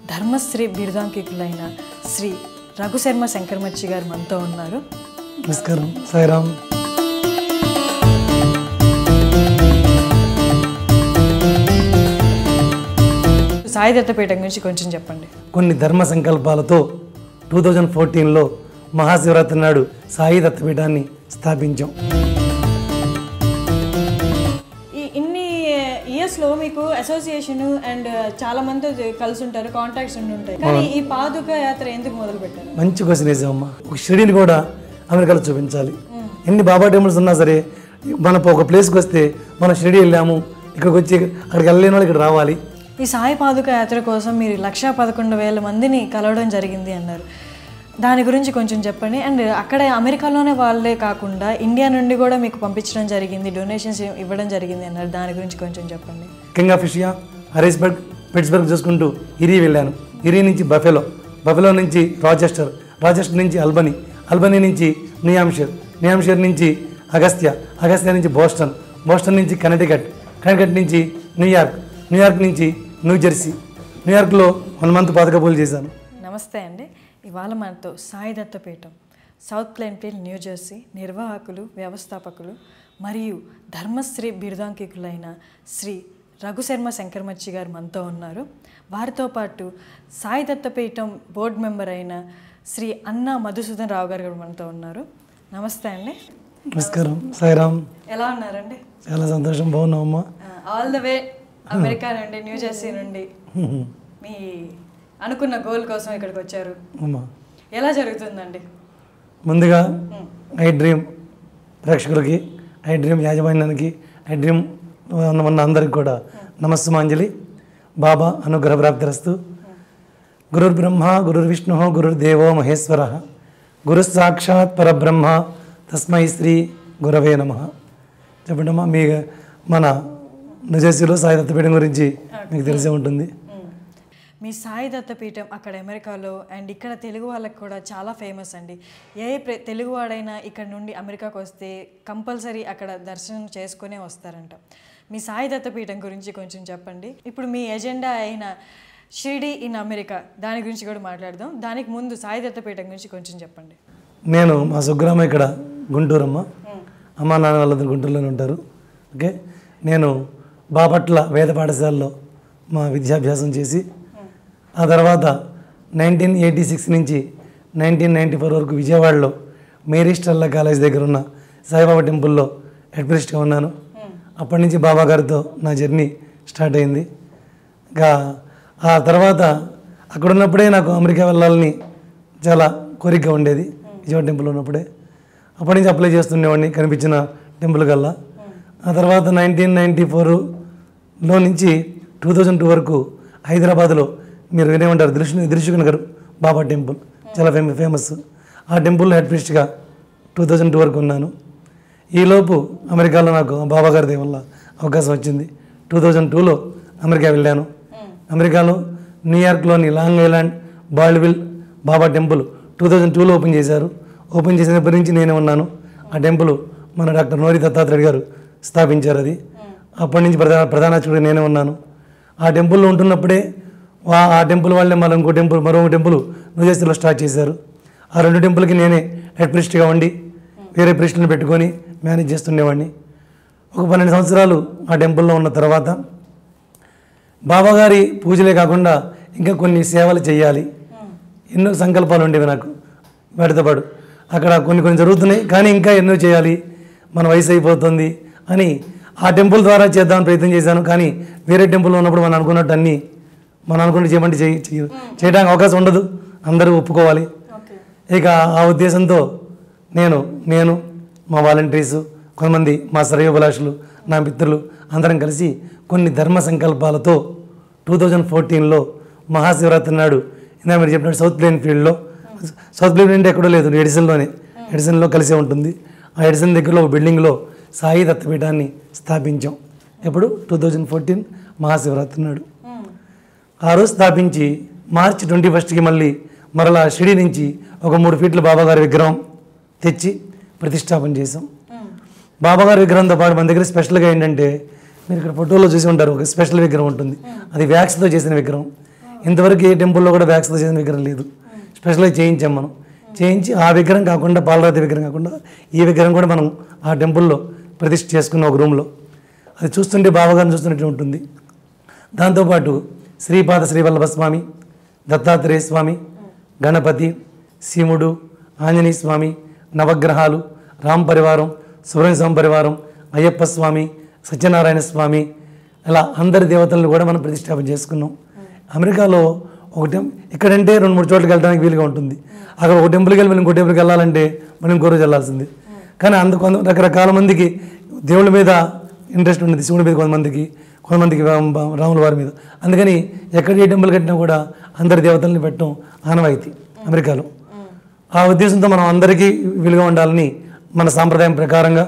ధర్మశ్రీ బిరుదాంకితులైన శ్రీ రఘుశర్మ శంకరమచ్చి గారు మనతో ఉన్నారు. నమస్కారం. సాయిరామ్. సాయి దత్తపీఠం గురించి కొంచెం చెప్పండి. కొన్ని ధర్మ సంకల్పాలతో 2014లో మహాశివరాత్రి నాడు సాయి దత్తపీఠాన్ని స్థాపించాం. ఇయర్స్లో మీకు అసోసియేషన్ అండ్ చాలా మంది కలిసి ఉంటారు, కాంటాక్ట్స్ ఉంటాయి, కానీ ఈ పాదుక యాత్ర ఎందుకు మొదలు పెట్టారు? మంచి క్వశ్చన్ వేసామమ్మా. ఒక షిరిడీని కూడా అమెరికాలో చూపించాలి. ఎన్ని బాబా టెంపుల్స్ ఉన్నా సరే మన ఒక ప్లేస్కి వస్తే మనం షిరిడీ వెళ్ళాము, ఇక్కడికి వచ్చి అక్కడికి వెళ్ళలేని వాళ్ళు ఇక్కడ రావాలి. ఈ సాయి పాదుక యాత్ర కోసం మీరు 1,11,000 మందిని కలవడం జరిగింది అన్నారు. దాని గురించి కొంచెం చెప్పండి. అండ్ అక్కడ అమెరికాలోనే వాళ్ళే కాకుండా ఇండియా నుండి కూడా మీకు పంపించడం జరిగింది, డొనేషన్స్ ఇవ్వడం జరిగింది అన్నారు. దాని గురించి కొంచెం చెప్పండి. King of Asia, Harrisburg, Pittsburgh చూసుకుంటూ ఇరీ వెళ్ళాను. ఇరీ నుంచి బఫెలో నుంచి రాచెస్టర్ నుంచి అల్బనీ నుంచి న్యూహాంషైర్ నుంచి అగస్త్య నుంచి బోస్టన్ నుంచి కనెటికట్ నుంచి న్యూయార్క్ నుంచి న్యూయార్క్లో 1 మంత్ పాదుక పూజలు చేశాను. నమస్తే అండి. ఇవాళ మనతో సాయి దత్తపీఠం సౌత్ ప్లెయిన్ఫీల్డ్, న్యూజెర్సీ నిర్వాహకులు, వ్యవస్థాపకులు మరియు ధర్మశ్రీ బిరుదాంకితులైన శ్రీ రఘుశర్మ శంకరమచ్చి గారు మనతో ఉన్నారు. వారితో పాటు సాయి దత్తపీఠం బోర్డు మెంబర్ అయిన శ్రీ అన్నా మధుసూదన్ రావు గారు కూడా మనతో ఉన్నారు. నమస్తే అండి. నమస్కారం. సాయిరామ్. ఎలా ఉన్నారండి? చాలా సంతోషం. బాగున్నామమ్మా. ఆల్ ద వే అమెరికా నుండి, న్యూజెర్సీ నుండి మీ అనుకున్న గోల్ కోసం ఇక్కడికి వచ్చారు. ఎలా జరుగుతుందండి? ముందుగా ఐ డ్రీమ్ ప్రేక్షకులకి, ఐ డ్రీమ్ యాజమాన్యానికి, ఐ డ్రీమ్ ఉన్న అందరికి కూడా నమస్సుమాంజలి. బాబా అనుగ్రహ ప్రాప్తిరస్తు. గురుర్బ్రహ్మ గురుర్విష్ణు గురుర్దేవో మహేశ్వర, గురు సాక్షాత్ పరబ్రహ్మ తస్మై శ్రీ గురవే నమః. చెప్పండమ్మా. మన న్యూజెర్సీలో సాయి దత్తపీఠం గురించి మీకు తెలిసే ఉంటుంది. మీ సాయి దత్తపీఠం అక్కడ అమెరికాలో అండ్ ఇక్కడ తెలుగు వాళ్ళకి కూడా చాలా ఫేమస్ అండి. తెలుగువాడైనా ఇక్కడ నుండి అమెరికాకు వస్తే కంపల్సరీ అక్కడ దర్శనం చేసుకునే వస్తారంట. మీ సాయి దత్తపీఠం గురించి కొంచెం చెప్పండి. ఇప్పుడు మీ ఎజెండా అయిన షిరిడీ ఇన్ అమెరికా, దాని గురించి కూడా మాట్లాడదాం. దానికి ముందు సాయి దత్తపీఠం గురించి కొంచెం చెప్పండి. నేను మా స్వగ్రామం ఇక్కడ గుంటూరు అమ్మ. అమ్మ నాన్న వాళ్ళందరూ గుంటూరులోనే ఉంటారు. ఓకే. నేను బాపట్ల వేద పాఠశాలలో మా విద్యాభ్యాసం చేసి ఆ తర్వాత 1986 నుంచి 1994 వరకు విజయవాడలో మేరీ స్టెల్లా కాలేజ్ దగ్గర ఉన్న సాయిబాబా టెంపుల్లో హెడ్ ప్రిస్ట్గా ఉన్నాను. అప్పటి నుంచి బాబా గారితో నా జర్నీ స్టార్ట్ అయింది. ఇంకా ఆ తర్వాత అక్కడ ఉన్నప్పుడే నాకు అమెరికా వెళ్ళాలని చాలా కోరిక ఉండేది. విజయవాడ టెంపుల్లో ఉన్నప్పుడే అప్పటి నుంచి అప్లై చేస్తుండేవాడిని కనిపించిన టెంపుల్ కల్లా. ఆ తర్వాత 1994లో నుంచి 2002 వరకు హైదరాబాద్లో మీరు వినేమంటారు దృశ్యనగర్ బాబా టెంపుల్, చాలా ఫేమస్. ఆ టెంపుల్లో హెడ్ ప్రిస్ట్గా 2002 వరకు ఉన్నాను. ఈలోపు అమెరికాలో నాకు బాబా గారి వల్ల అవకాశం వచ్చింది. 2002లో అమెరికా వెళ్ళాను. అమెరికాలో న్యూయార్క్లోని లాంగ్ ఐలాండ్ బాల్విల్ బాబా టెంపుల్ 2002లో ఓపెన్ చేశారు. ఓపెన్ చేసినప్పటి నుంచి నేనే ఉన్నాను. ఆ టెంపుల్ మన డాక్టర్ నోరి దత్తాత్రేయ గారు స్థాపించారు. అది అప్పటి నుంచి ప్రధానార్చకుడు నేనే ఉన్నాను. ఆ టెంపుల్లో ఉంటున్నప్పుడే ఆ టెంపుల్ వాళ్ళే మరో టెంపుల్ న్యూజెర్సీలో స్టార్ట్ చేశారు. ఆ 2 టెంపుల్కి నేనే హెడ్ ప్రిస్ట్గా ఉండి వేరే ప్రిస్టులను పెట్టుకొని మేనేజ్ చేస్తుండేవాడిని. ఒక 12 సంవత్సరాలు ఆ టెంపుల్లో ఉన్న తర్వాత బాబాగారి పూజలే కాకుండా ఇంకా కొన్ని సేవలు చేయాలి, ఎన్నో సంకల్పాలు ఉండేవి నాకు. వాటితో పాటు అక్కడ కొన్ని జరుగుతున్నాయి, కానీ ఇంకా ఎన్నో చేయాలి, మన వయసు అయిపోతుంది అని ఆ టెంపుల్ ద్వారా చేద్దామని ప్రయత్నం చేశాను. కానీ వేరే టెంపుల్లో ఉన్నప్పుడు మనం అనుకున్నట్టు అన్నీ మనం అనుకుంటే చేయమంటే చేయడానికి అవకాశం ఉండదు, అందరూ ఒప్పుకోవాలి. ఇక ఆ ఉద్దేశంతో నేను మా వాలంటీర్సు, కొంతమంది మా శ్రేయోభిలాషులు, నా మిత్రులు అందరం కలిసి కొన్ని ధర్మ సంకల్పాలతో 2014లో మహాశివరాత్రి నాడు ఇందా మీరు చెప్పినట్టు సౌత్ ప్లెయిన్ఫీల్డ్లో, సౌత్ ప్లెయిన్ఫీల్డ్ ఎక్కడో లేదు, ఎడిసన్లో కలిసే ఉంటుంది. ఆ ఎడిసన్ దగ్గరలో ఒక బిల్డింగ్లో సాయి దత్తపీఠాన్ని స్థాపించాం. ఎప్పుడు 2014 మహాశివరాత్రి నాడు. ఆ రోజు స్థాపించి మార్చి 21కి మరలా షిరిడి నుంచి ఒక 3 ఫీట్ల బాబాగారి విగ్రహం తెచ్చి ప్రతిష్టాపన చేసాం. బాబాగారి విగ్రహంతో పాటు మన దగ్గర స్పెషల్గా ఏంటంటే, మీరు ఇక్కడ ఫోటోలో చూసి ఉంటారు, ఒక స్పెషల్ విగ్రహం ఉంటుంది. అది వ్యాక్స్తో చేసిన విగ్రహం. ఇంతవరకు ఏ టెంపుల్లో కూడా వ్యాక్స్తో చేసిన విగ్రహం లేదు. స్పెషల్గా చేయించాం మనం. చేయించి ఆ విగ్రహం కాకుండా, పాలరాతి విగ్రహం కాకుండా ఈ విగ్రహం కూడా మనం ఆ టెంపుల్లో ప్రతిష్ఠ చేసుకున్న ఒక రూమ్లో. అది చూస్తుంటే బాబాగారిని చూస్తున్నట్టు ఉంటుంది. దాంతోపాటు శ్రీపాద శ్రీవల్లభ స్వామి, దత్తాత్రేయ స్వామి, గణపతి, శివుడు, ఆంజనేయ స్వామి, నవగ్రహాలు, రామ్ పరివారం, సుబ్రహ్మణ్య స్వామి పరివారం, అయ్యప్ప స్వామి, సత్యనారాయణ స్వామి, ఇలా అందరి దేవతలను కూడా మనం ప్రతిష్టాపన చేసుకున్నాం. అమెరికాలో ఇక్కడంటే 2-3 చోట్లకి వెళ్ళడానికి వీలుగా ఉంటుంది. అక్కడ ఒక టెంపుల్కి వెళ్ళి ఇంకో టెంపుల్కి వెళ్ళాలంటే మనం ఇంకో రోజు వెళ్ళాల్సింది. కానీ రకరకాల మందికి దేవుళ్ళ మీద ఇంట్రెస్ట్ ఉండేది. శివుడి మీద కొంతమందికి రాముల వారి మీద. అందుకని ఎక్కడ ఏ టెంపుల్ కట్టినా కూడా అందరి దేవతల్ని పెట్టడం ఆనవాయితీ అమెరికాలో. ఆ ఉద్దేశంతో మనం అందరికీ వీలుగా ఉండాలని మన సాంప్రదాయం ప్రకారంగా,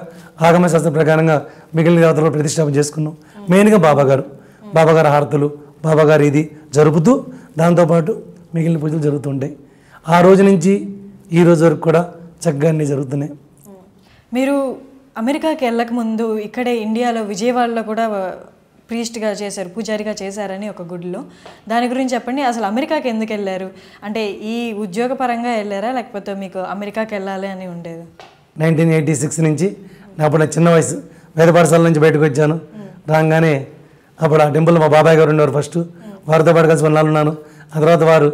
ఆగమ శాస్త్రం ప్రకారంగా మిగిలిన దేవతలు ప్రతిష్టాపన చేసుకున్నాం. మెయిన్గా బాబాగారి హారతులు, బాబాగారి ఇది జరుపుతూ దాంతోపాటు మిగిలిన పూజలు జరుగుతుంటాయి. ఆ రోజు నుంచి ఈ రోజు వరకు కూడా చక్కగా అన్నీ జరుగుతున్నాయి. మీరు అమెరికాకి వెళ్ళక ముందు ఇక్కడే ఇండియాలో విజయవాడలో కూడా ప్రీస్ట్గా చేశారు, పూజారిగా చేశారని ఒక గుడిలో. దాని గురించి చెప్పండి. అసలు అమెరికాకి ఎందుకు వెళ్ళారు? అంటే ఈ ఉద్యోగపరంగా వెళ్ళారా, లేకపోతే మీకు అమెరికాకి వెళ్ళాలి అని ఉండేది? 1986 నుంచి అప్పుడు నా చిన్న వయసు, వేద పాఠశాల నుంచి బయటకు వచ్చాను. రాగానే అప్పుడు ఆ టెంపుల్లో మా బాబాయ్ గారు ఉండేవారు. ఫస్ట్ వారితో పాటు కలిసి 1 నెలలు ఉన్నాను. ఆ తర్వాత వారు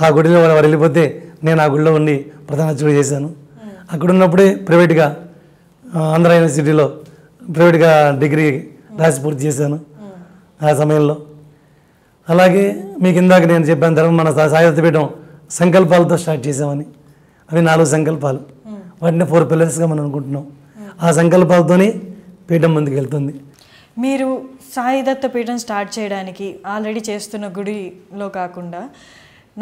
ఆ గుడిలో వారు వెళ్ళిపోతే నేను ఆ గుడిలో ఉండి ప్రధాన అర్చకుడు చేశాను. అక్కడ ఉన్నప్పుడే ప్రైవేట్గా ఆంధ్ర యూనివర్సిటీలో ప్రైవేట్గా డిగ్రీ రాసి పూర్తి చేశాను ఆ సమయంలో. అలాగే మీకు ఇందాక నేను చెప్పాను ధర్మం మన సాయిదత్తపీఠం సంకల్పాలతో స్టార్ట్ చేసామని. అవి 4 సంకల్పాలు, వాటిని 4 పిల్లర్స్గా మనం అనుకుంటున్నాం. ఆ సంకల్పాలతోనే పీఠం ముందుకు వెళ్తుంది. మీరు సాయిదత్త పీఠం స్టార్ట్ చేయడానికి ఆల్రెడీ చేస్తున్న గుడిలో కాకుండా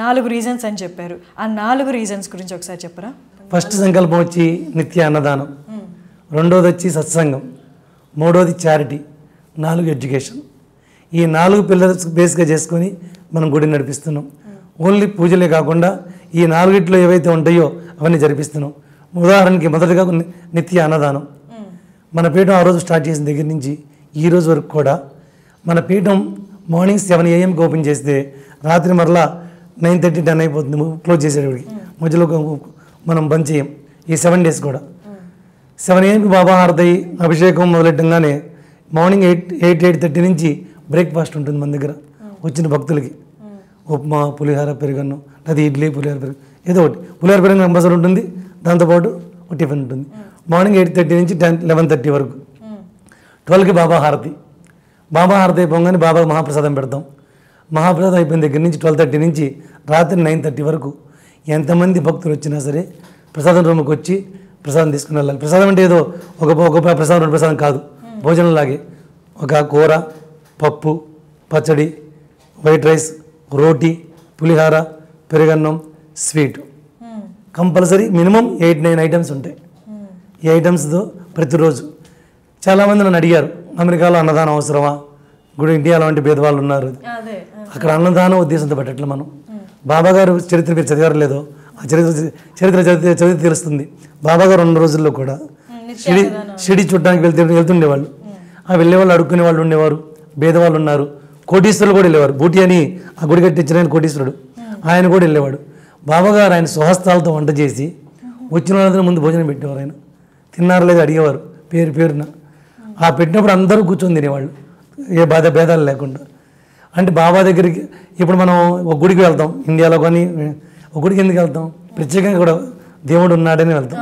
4 రీజన్స్ అని చెప్పారు. ఆ 4 రీజన్స్ గురించి ఒకసారి చెప్పరా? ఫస్ట్ సంకల్పం వచ్చి నిత్య అన్నదానం, రెండోది వచ్చి సత్సంగం, మూడోది చారిటీ, 4 ఎడ్యుకేషన్. ఈ 4 పిల్లర్స్ బేస్గా చేసుకొని మనం గుడిని నడిపిస్తున్నాం. ఓన్లీ పూజలే కాకుండా ఈ 4 ఏవైతే ఉంటాయో అవన్నీ జరిపిస్తున్నాం. ఉదాహరణకి మొదటిగా నిత్య అన్నదానం. మన పీఠం ఆ రోజు స్టార్ట్ చేసిన దగ్గర నుంచి ఈ రోజు వరకు కూడా మన పీఠం మార్నింగ్ 7 AM ఓపెన్ చేస్తే రాత్రి మరలా 9:30, 10 అయిపోతుంది క్లోజ్ చేసేటప్పటికి. మధ్యలో మనం బంద్ చేయం ఈ 7 days కూడా. 7 AM బాబా హారతి అభిషేకం మొదలెట్టంగానే మార్నింగ్ 8-8:30 నుంచి బ్రేక్ఫాస్ట్ ఉంటుంది మన దగ్గర వచ్చిన భక్తులకి. ఉప్మా, పులిహార, పెరుగన్నం, అది ఇడ్లీ, పులిహార, పెరుగు, ఏదో ఒకటి. పులిహార పెరుగు కంపల్సరీ ఉంటుంది. దాంతోపాటు ఒక టిఫిన్ ఉంటుంది. మార్నింగ్ 8:30 నుంచి 11:30 వరకు. 12కి బాబా హారతి అయిపోగానే బాబా మహాప్రసాదం పెడతాం. మహాప్రసాదం అయిపోయిన దగ్గర నుంచి 12:30 నుంచి రాత్రి 9:30 వరకు ఎంతమంది భక్తులు వచ్చినా సరే ప్రసాదం రూమ్కి వచ్చి ప్రసాదం తీసుకుని వెళ్ళాలి. ప్రసాదం అంటే ఏదో ఒక ప్రసాదం 2 ప్రసాదం కాదు, భోజనంలాగే. ఒక కూర, పప్పు, పచ్చడి, వైట్ రైస్, రోటీ, పులిహార, పెరుగన్నం, స్వీట్, కంపల్సరీ మినిమం 8-9 ఐటమ్స్ ఉంటాయి. ఈ ఐటమ్స్తో ప్రతిరోజు. చాలామంది నన్ను అడిగారు, అమెరికాలో అన్నదానం అవసరమా? గుడి ఇండియాలో వంటి భేదవాళ్ళు ఉన్నారు, అక్కడ అన్నదానం ఉద్దేశంతో పెట్టట్లే. మనం బాబాగారు చరిత్ర మీరు చదివారు లేదో, ఆ చరిత్ర చదివితే తెలుస్తుంది. బాబాగారు ఉన్న రోజుల్లో కూడా షిరిడి చూడడానికి వెళ్తుండేవాళ్ళు. ఆ వెళ్ళేవాళ్ళు అడుక్కునే వాళ్ళు ఉండేవారు, భేదవాళ్ళు ఉన్నారు, కోటీశ్వరులు కూడా వెళ్ళేవారు. బూటి అని ఆ గుడి కట్టించిన ఆయన కోటీశ్వరుడు, ఆయన కూడా వెళ్ళేవాడు. బాబాగారు ఆయన స్వహస్తాలతో వంట చేసి వచ్చిన వాళ్ళందరూ ముందు భోజనం పెట్టేవారు. ఆయన తిన్నారా లేదా అడిగేవారు పేరున. ఆ పెట్టినప్పుడు అందరూ కూర్చొని తినేవాళ్ళు, ఏ భేదాలు లేకుండా. అంటే బాబా దగ్గరికి ఇప్పుడు మనం ఒక గుడికి వెళ్తాం ఇండియాలో, కానీ ఒక గుడికి ఎందుకు వెళ్తాం? ప్రత్యేకంగా కూడా దేవుడు ఉన్నాడని వెళ్తాం.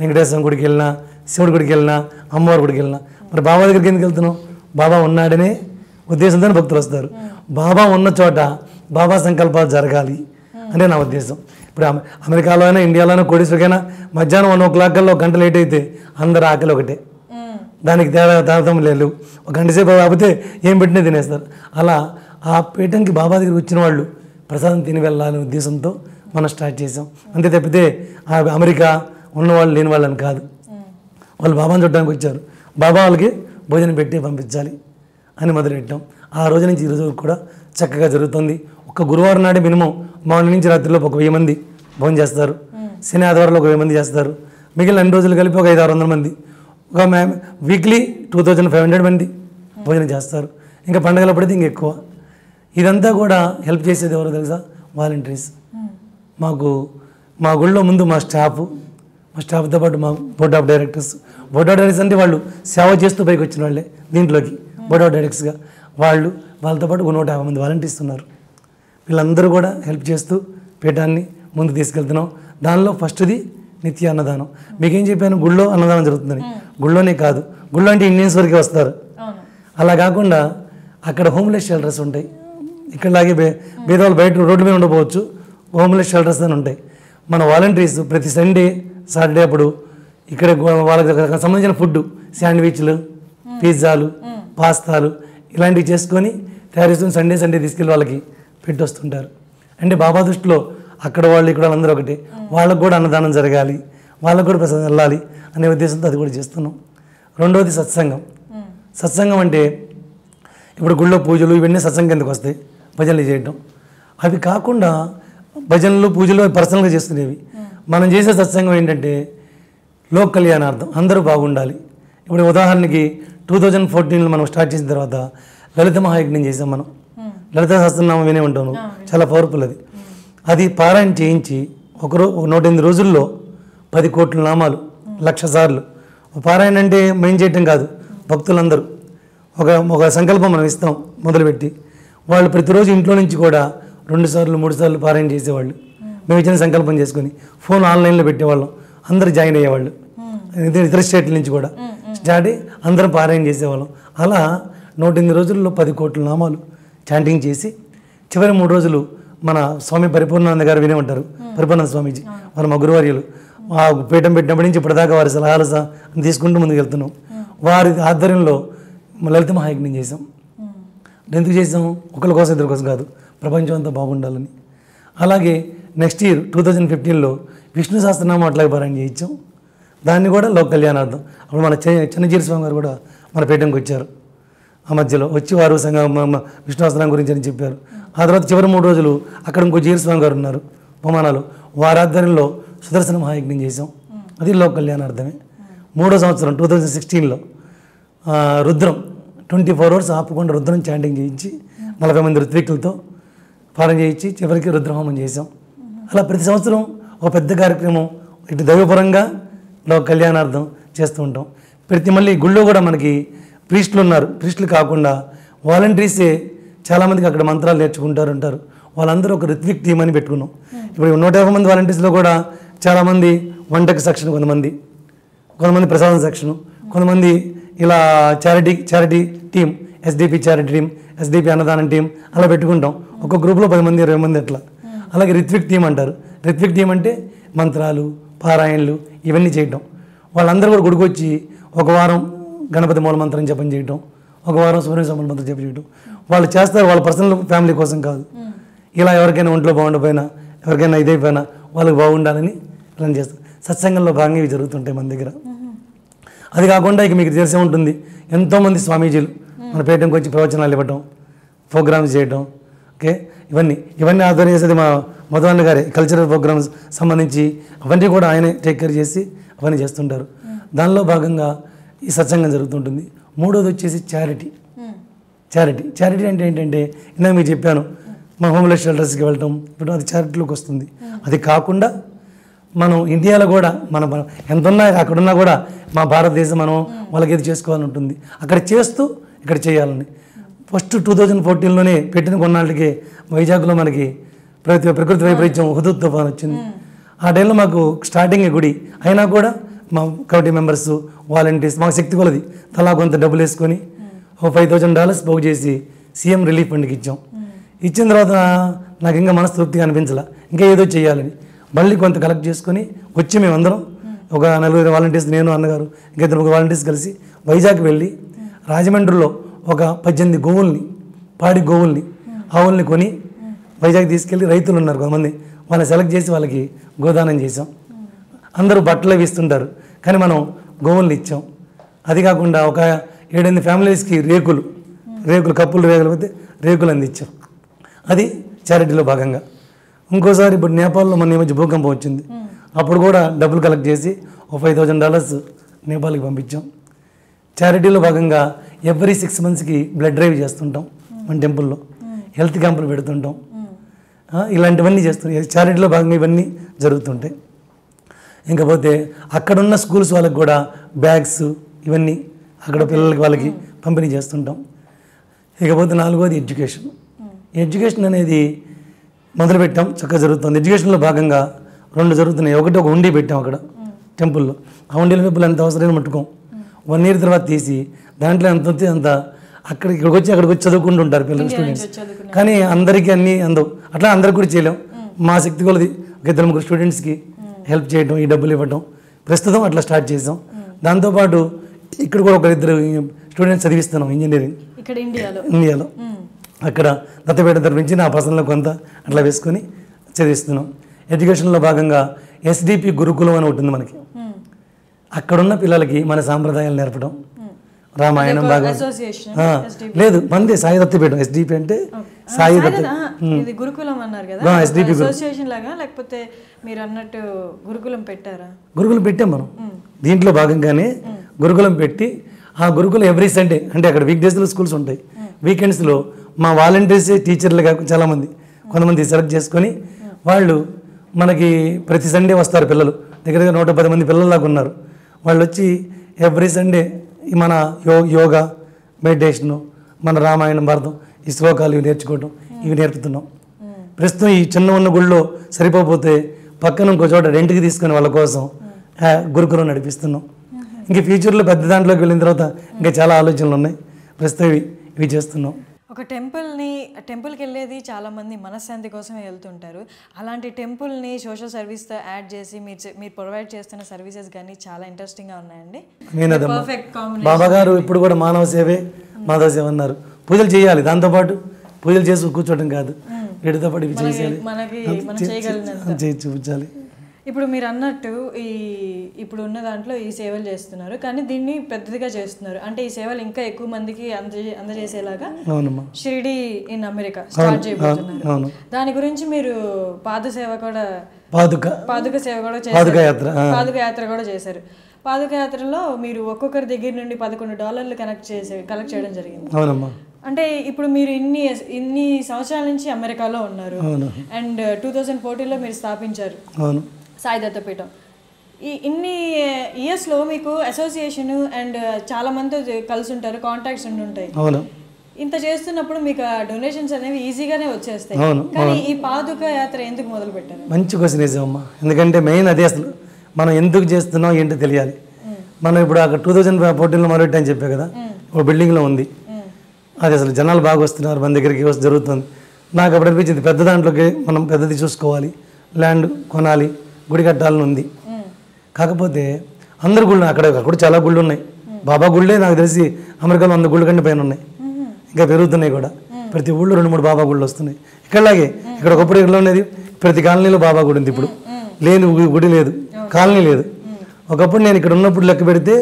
వెంకటేశ్వర గుడికి వెళ్ళినా, శివుడి గుడికి వెళ్ళినా, అమ్మవారి గుడికి వెళ్ళినా. మరి బాబా దగ్గరికి ఎందుకు వెళ్తున్నాం? బాబా ఉన్నాడనే ఉద్దేశంతో భక్తులు వస్తారు. బాబా ఉన్న చోట బాబా సంకల్పాలు జరగాలి అనే నా ఉద్దేశం. ఇప్పుడు అమెరికాలో అయినా, ఇండియాలో అయినా, కోడీశ్వరికైనా మధ్యాహ్నం 1 o'clock కల్లా 1 గంట లేట్ అయితే అందరు ఆకలి ఒకటే, దానికి తారతం లేదు. 1 గంట సేపు కాకపోతే ఏం పెట్టినా తినేస్తారు. అలా ఆ పీఠంకి బాబా దగ్గరికి వచ్చిన వాళ్ళు ప్రసాదం తిని వెళ్ళాలనే ఉద్దేశంతో మనం స్టార్ట్ చేసాం. అంతే తప్పితే అమెరికా ఉన్నవాళ్ళు లేని వాళ్ళని కాదు. వాళ్ళు బాబాని చూడడానికి వచ్చారు. బాబా వాళ్ళకి భోజనం పెట్టి పంపించాలి అని మొదలెట్టాం. ఆ రోజు నుంచి ఈ రోజు వరకు కూడా చక్కగా జరుగుతుంది. ఒక గురువారం నాడు మినిమం మార్నింగ్ నుంచి రాత్రిలో ఒక 1000 మంది భోజనం చేస్తారు. శని ఆదివారంలో ఒక 1000 మంది చేస్తారు. మిగిలిన 2 రోజులు కలిపి ఒక 500-600 మంది, ఒక వీక్లీ 2500 మంది భోజనం చేస్తారు. ఇంకా పండగలప్పుడైతే ఇంక ఎక్కువ. ఇదంతా కూడా హెల్ప్ చేసేది ఎవరో తెలుసా? వాలంటీర్స్. మాకు మా గుళ్ళో ముందు మా స్టాఫ్తో పాటు మా బోర్డ్ ఆఫ్ డైరెక్టర్స్ అంటే వాళ్ళు సేవ చేస్తూ పైకి వచ్చిన వాళ్ళే దీంట్లోకి బోర్డ్ ఆఫ్ డైరెక్టర్స్గా. వాళ్ళతో పాటు 150 మంది వాలంటీర్స్ ఉన్నారు. వీళ్ళందరూ కూడా హెల్ప్ చేస్తూ పీఠాన్ని ముందుకు తీసుకెళ్తున్నాం. దానిలో ఫస్ట్ది నిత్య అన్నదానం. మీకేం చెప్పాను, గుళ్ళో అన్నదానం జరుగుతుందని. గుళ్ళోనే కాదు, గుళ్ళో అంటే ఇండియన్స్ వరకే వస్తారు. అలా కాకుండా అక్కడ హోమ్లెస్ షెల్టర్స్ ఉంటాయి. ఇక్కడలాగే పేదవాళ్ళు బయట రోడ్డు మీద ఉండకపోవచ్చు, హోమ్లెస్ షెల్టర్స్ అని ఉంటాయి. మన వాలంటీర్స్ ప్రతి సండే సాటర్డే అప్పుడు ఇక్కడ వాళ్ళకి సంబంధించిన ఫుడ్, శాండ్విచ్లు, పిజ్జాలు, పాస్తాలు ఇలాంటివి చేసుకొని తయారు చేసుకొని సండే తీసుకెళ్ళి వాళ్ళకి పెట్టి వస్తుంటారు. అంటే బాబా దృష్టిలో అక్కడ వాళ్ళు ఇక్కడ వాళ్ళందరూ ఒకటే, వాళ్ళకు కూడా అన్నదానం జరగాలి, వాళ్ళకు కూడా ప్రసాదం వెళ్ళాలి అనే ఉద్దేశంతో అది కూడా చేస్తున్నాం. రెండవది సత్సంగం అంటే ఇప్పుడు గుళ్ళో పూజలు ఇవన్నీ సత్సంగం కిందకు వస్తాయి, భజనలు చేయటం. అవి కాకుండా భజనలు పూజలు పర్సనల్గా చేస్తున్నవి. మనం చేసే సత్సంగం ఏంటంటే లోక కళ్యాణార్థం, అందరూ బాగుండాలి. ఇప్పుడు ఉదాహరణకి 2014లో మనం స్టార్ట్ చేసిన తర్వాత లలిత మహాయజ్ఞం చేసాం. మనం లలిత సహస్రనామం వినే ఉంటాను, చాలా పవర్ఫుల్. అది పారాయణ చేయించి 108 రోజుల్లో 10 కోట్ల నామాలు 1,00,000 సార్లు పారాయణ. అంటే మెయిన్ చేయటం కాదు, భక్తులందరూ ఒక సంకల్పం మనం ఇస్తాం మొదలుపెట్టి, వాళ్ళు ప్రతిరోజు ఇంట్లో నుంచి కూడా 2 సార్లు 3 సార్లు పారాయణ చేసేవాళ్ళు. మేము ఇచ్చిన సంకల్పం చేసుకొని ఫోన్ ఆన్లైన్లో పెట్టేవాళ్ళం, అందరూ జాయిన్ అయ్యేవాళ్ళు. ఇతర స్టేట్ల నుంచి కూడా స్టార్ట్ అయ్యి అందరం పారాయణ చేసేవాళ్ళం. అలా 108 రోజుల్లో 10 కోట్ల నామాలు చాంటింగ్ చేసి చివరి 3 రోజులు మన స్వామి పరిపూర్ణానంద గారు వినే ఉంటారు, పరిపూర్ణానంద స్వామీజీ మన మా గురువర్యులు. ఆ పీఠం పెట్టినప్పటి నుంచి ఇప్పటిదాకా వారి సలహాలు తీసుకుంటూ ముందుకు వెళ్తున్నాం. వారి ఆధ్వర్యంలో లలిత మహాయజ్ఞం చేసాం. ఎందుకు చేసాం? ఒకరి కోసం ఇద్దరి కోసం కాదు, ప్రపంచం అంతా బాగుండాలని. అలాగే నెక్స్ట్ ఇయర్ 2015లో విష్ణు సహస్రనామం అట్లాగే పారాయణ చేయించాం. దాన్ని కూడా లోక కళ్యాణార్థం. అప్పుడు మన చిన్నజీరి స్వామి గారు కూడా మన పీఠంకి వచ్చారు. ఆ మధ్యలో వచ్చి వారు విష్ణు సహస్రనామం గురించి అని చెప్పారు. ఆ తర్వాత చివరి 3 రోజులు అక్కడ ఇంకో జీరి స్వామి గారు ఉన్నారు బొమానాలు, వారి ఆధ్వర్యంలో సుదర్శన మహాయజ్ఞం చేసాం. అది లోక కళ్యాణార్థమే. 3వ సంవత్సరం 2016లో రుద్రం 24 hours ఆపకుండా రుద్రం చాంటింగ్ చేయించి 40 మంది ఋత్వికులతో పాలన చేయించి చివరికి రుద్రహోమం చేసాం. అలా ప్రతి సంవత్సరం ఒక పెద్ద కార్యక్రమం ఇటు దైవపరంగా లోక కళ్యాణార్థం చేస్తూ ఉంటాం. మళ్ళీ గుళ్ళో కూడా మనకి ప్రీస్టులు ఉన్నారు. ప్రీస్టులు కాకుండా వాలంటీర్సే చాలామందికి అక్కడ మంత్రాలు నేర్చుకుంటారు ఉంటారు. వాళ్ళందరూ ఒక రిత్విక్ టీం అని పెట్టుకున్నాం. ఇప్పుడు 150 మంది వాలంటీర్స్లో కూడా చాలామంది వంటకి సెక్షన్, కొంతమంది ప్రసాదం సెక్షను, కొంతమంది ఇలా charity team, SDP charity team, SDP అన్నదానం టీం అలా పెట్టుకుంటాం. ఒక గ్రూప్లో 10 మంది 20 మంది అట్లా. అలాగే రిత్విక్ టీం అంటారు. రిత్విక్ టీం అంటే మంత్రాలు, పారాయణలు ఇవన్నీ చేయటం. వాళ్ళందరూ కూడా గుడికి వచ్చి ఒక వారం గణపతి మూల మంత్రం జపం చేయటం, ఒక వారం సుబ్రహ్మణ్య స్వామి మంత్రం జపం చేయటం. వాళ్ళు చేస్తారు వాళ్ళ పర్సనల్ ఫ్యామిలీ కోసం కాదు. ఇలా ఎవరికైనా ఒంట్లో బాగుండకపోయినా, ఎవరికైనా ఇదైపోయినా వాళ్ళకి బాగుండాలని ఇలా చేస్తారు. సత్సంగంలో భాగంగా ఇవి జరుగుతుంటాయి మన దగ్గర. అది కాకుండా ఇక మీకు తెలిసే ఉంటుంది, ఎంతోమంది స్వామీజీలు మన పీఠంకి వచ్చి ప్రవచనాలు ఇవ్వటం, ప్రోగ్రామ్స్ చేయటం. ఓకే, ఇవన్నీ ఆధ్వర్యం చేసేది మా మధువన్న గారే. కల్చరల్ ప్రోగ్రామ్స్ సంబంధించి అవన్నీ కూడా ఆయనే టేక్ కేర్ చేసి అవన్నీ చేస్తుంటారు. దానిలో భాగంగా ఈ సత్సంగం జరుగుతుంటుంది. 3వది వచ్చేసి చారిటీ అంటే ఏంటంటే ఇందాక మీకు చెప్పాను, మా హోమ్లెస్ షెల్టర్స్కి వెళ్ళటం, ఇప్పుడు అది చారిటీలోకి వస్తుంది. అది కాకుండా మనం ఇండియాలో కూడా మనం ఎంతున్నా అక్కడున్నా కూడా మా భారతదేశం మనం వాళ్ళకి ఏది చేసుకోవాలని ఉంటుంది. అక్కడ చేస్తూ ఇక్కడ చేయాలని ఫస్ట్ 2014లోనే పెట్టిన కొన్నాళ్ళకి వైజాగ్లో మనకి ప్రకృతి వైపరీత్యం హుదూద్ తుఫాన్ వచ్చింది. ఆ టైంలో మాకు స్టార్టింగ్ గుడి అయినా కూడా మా కమిటీ మెంబర్స్, వాలంటీర్స్ మాకు శక్తి కొలది తలా కొంత డబ్బులు వేసుకొని $5,000 పోగు చేసి సీఎం రిలీఫ్ ఫండ్కి ఇచ్చాం. ఇచ్చిన తర్వాత నాకు ఇంకా మనస్తృప్తిగా అనిపించాల, ఇంకా ఏదో చేయాలని మళ్ళీ కొంత కలెక్ట్ చేసుకొని వచ్చి మేమందరం ఒక 4 వాలంటీర్స్, నేను అన్నగారు ఇంకా 2 వాలంటీర్స్ కలిసి వైజాగ్ వెళ్ళి రాజమండ్రిలో ఒక 18 గోవుల్ని, పాడి గోవుల్ని, ఆవుల్ని కొని వైజాగ్ తీసుకెళ్ళి రైతులు ఉన్నారు కొంతమంది, వాళ్ళని సెలెక్ట్ చేసి వాళ్ళకి గోదానం చేసాం. అందరూ బట్టలు ఇస్తుంటారు కానీ మనం గోవుల్ని ఇచ్చాం. అది కాకుండా ఒక 7-8 ఫ్యామిలీస్కి రేకులు కప్పులు రేకులు పోతే రేకులు అందించాం. అది చారిటీలో భాగంగా. ఇంకోసారి ఇప్పుడు నేపాల్లో మన ఈ మధ్య భూకంపం వచ్చింది, అప్పుడు కూడా డబ్బులు కలెక్ట్ చేసి ఒక $5,000 నేపాల్కి పంపించాం. చారిటీలో భాగంగా ఎవ్రీ 6 monthsకి బ్లడ్ డ్రైవ్ చేస్తుంటాం మన టెంపుల్లో, హెల్త్ క్యాంపులు పెడుతుంటాం. ఇలాంటివన్నీ చేస్తుంటాం. చారిటీలో భాగంగా ఇవన్నీ జరుగుతుంటాయి. ఇంకపోతే అక్కడున్న స్కూల్స్ వాళ్ళకి కూడా బ్యాగ్స్ ఇవన్నీ అక్కడ పిల్లలకి వాళ్ళకి పంపిణీ చేస్తుంటాం. ఇకపోతే 4వది ఎడ్యుకేషన్ అనేది మొదలుపెట్టాం, చక్కగా జరుగుతుంది. ఎడ్యుకేషన్లో భాగంగా 2 జరుగుతున్నాయి. ఒకటి ఒక హుండీ పెట్టాం అక్కడ టెంపుల్లో. ఆ హుండీల డబ్బులు ఎంత అవసరమైన ముట్టుకోం. 1 year తర్వాత తీసి దాంట్లో ఎంత వస్తే అంత ఇక్కడికి వచ్చి చదువుకుంటూ ఉంటారు పిల్లలు, స్టూడెంట్స్. కానీ అందరికీ అన్నీ అందవు, అట్లా అందరికి కూడా చేయలేం. మా శక్తి కొలది ఒక 2-3 స్టూడెంట్స్కి హెల్ప్ చేయడం, ఈ డబ్బులు ఇవ్వడం ప్రస్తుతం అట్లా స్టార్ట్ చేసాం. దాంతోపాటు ఇక్కడ కూడా 1-2 స్టూడెంట్స్ చదివిస్తున్నాం ఇంజనీరింగ్ ఇక్కడ ఇండియాలో. అక్కడ దత్తపేట తరఫు నుంచి నా పర్సనల్లో కొంత అట్లా వేసుకొని చదివిస్తున్నాం. ఎడ్యుకేషన్లో భాగంగా SDP గురుకులం అని ఉంటుంది మనకి. అక్కడున్న పిల్లలకి మన సాంప్రదాయాలు నేర్పడం, రామాయణం భాగవతం లేదు మంది సాయి దత్తపీఠం. SDP అంటే సాయి ఇది గురుకులం అన్నారు కదా, SDP అసోసియేషన్ లాగా, లేకపోతే మీరు అన్నట్టు గురుకులం పెట్టారా? గురుకులం పెట్టాం మనం. దీంట్లో భాగంగానే గురుకులం పెట్టి ఆ గురుకులం ఎవ్రీ సండే, అంటే అక్కడ వీక్ డేస్లో స్కూల్స్ ఉంటాయి, వీకెండ్స్లో మా వాలంటీర్స్ టీచర్లు కాకుండా చాలామంది కొంతమంది సెలెక్ట్ చేసుకొని వాళ్ళు మనకి ప్రతి సండే వస్తారు. పిల్లలు దగ్గర 110 మంది పిల్లల్లాగా ఉన్నారు. వాళ్ళు వచ్చి ఎవ్రీ సండే మన యోగా, మెడిటేషను, మన రామాయణం, భారతం, ఈ శ్లోకాలు ఇవి నేర్చుకోవడం, ఇవి నేర్పుతున్నాం. ప్రస్తుతం ఈ చిన్న ఉన్న గుళ్ళో సరిపోతే పక్కన ఇంకో చోట రెంట్కి తీసుకొని వాళ్ళ కోసం గురుకులం నడిపిస్తున్నాం. ఇంక ఫ్యూచర్లో పెద్ద దాంట్లోకి వెళ్ళిన తర్వాత ఇంకా చాలా ఆలోచనలు ఉన్నాయి. ప్రస్తుతం ఇవి చేస్తున్నాం. ఒక టెంపుల్కి వెళ్ళేది చాలామంది మనశ్శాంతి కోసమే వెళ్తుంటారు. అలాంటి టెంపుల్ని సోషల్ సర్వీస్తో యాడ్ చేసి మీరు ప్రొవైడ్ చేస్తున్న సర్వీసెస్ కానీ చాలా ఇంట్రెస్టింగ్గా ఉన్నాయండి. Perfect combination. బాబా గారు ఇప్పుడు కూడా మానవ సేవే మాధవ సేవ అన్నారు. పూజలు చేయాలి, దాంతోపాటు పూజలు చేసి కూర్చోవడం కాదు, వీటితో పాటు ఇవి చేయాలి, చూపించాలి. ఇప్పుడు మీరు అన్నట్టు ఇప్పుడు ఉన్న దాంట్లో ఈ సేవలు చేస్తున్నారు, కానీ దీన్ని పెద్దదిగా చేస్తున్నారు. అంటే ఈ సేవలు ఇంకా ఎక్కువ మందికి అందజేసేలాగా షిరిడి ఇన్ అమెరికా స్టార్ట్ చేయబోతున్నారు. దాని గురించి మీరు పాదుక సేవ కూడా చేశారు, పాదుక యాత్ర కూడా చేశారు. పాదుక యాత్రలో మీరు ఒక్కొక్కరి దగ్గర నుండి $11 కలెక్ట్ చేయడం జరిగింది. అంటే ఇప్పుడు మీరు ఇన్ని సంవత్సరాల నుంచి అమెరికాలో ఉన్నారు, అండ్ 2014లో మీరు స్థాపించారు సాయి దత్తపీఠం. ఇన్ని ఇయర్స్లో మీకు అసోసియేషన్ అండ్ చాలా మంది కలిసి ఉంటారు, కాంటాక్ట్స్ ఉంటాయి. ఇంత చేస్తున్నప్పుడు మీకు డొనేషన్స్ అనేవి ఈజీగానే వచ్చేస్తాయి, కానీ ఈ పాదుక యాత్ర ఎందుకు మొదలు పెట్టారు? మంచి క్వశ్చన్ వేసామమ్మా. ఎందుకంటే మెయిన్ అదే, అసలు మనం ఎందుకు చేస్తున్నాం ఏంటో తెలియాలి. మనం ఇప్పుడు అక్కడ 2014లో మొదలెట్టని చెప్పే కదా, ఒక బిల్డింగ్లో ఉంది అది. అసలు జనాలు బాగా వస్తున్నారు, మన దగ్గరికి జరుగుతుంది. నాకు అప్పుడు అనిపించింది పెద్ద దాంట్లోకి మనం పెద్దది చూసుకోవాలి, ల్యాండ్ కొనాలి, గుడి కట్టాలని ఉంది. కాకపోతే అందరు గుళ్ళు అక్కడ చాలా గుళ్ళు ఉన్నాయి. బాబా గుళ్ళే నాకు తెలిసి అమెరికాలో 100 గుళ్ళు కంటే పైన ఉన్నాయి, ఇంకా పెరుగుతున్నాయి కూడా. ప్రతి ఊళ్ళో 2-3 బాబా గుళ్ళు వస్తున్నాయి. ఇక్కడలాగే ఇక్కడ ఒకప్పుడు ఇక్కడ ఉండేది, ప్రతి కాలనీలో బాబా గుడి ఉంది. ఇప్పుడు లేని గుడి లేదు, కాలనీ లేదు. ఒకప్పుడు నేను ఇక్కడ ఉన్నప్పుడు లెక్క పెడితే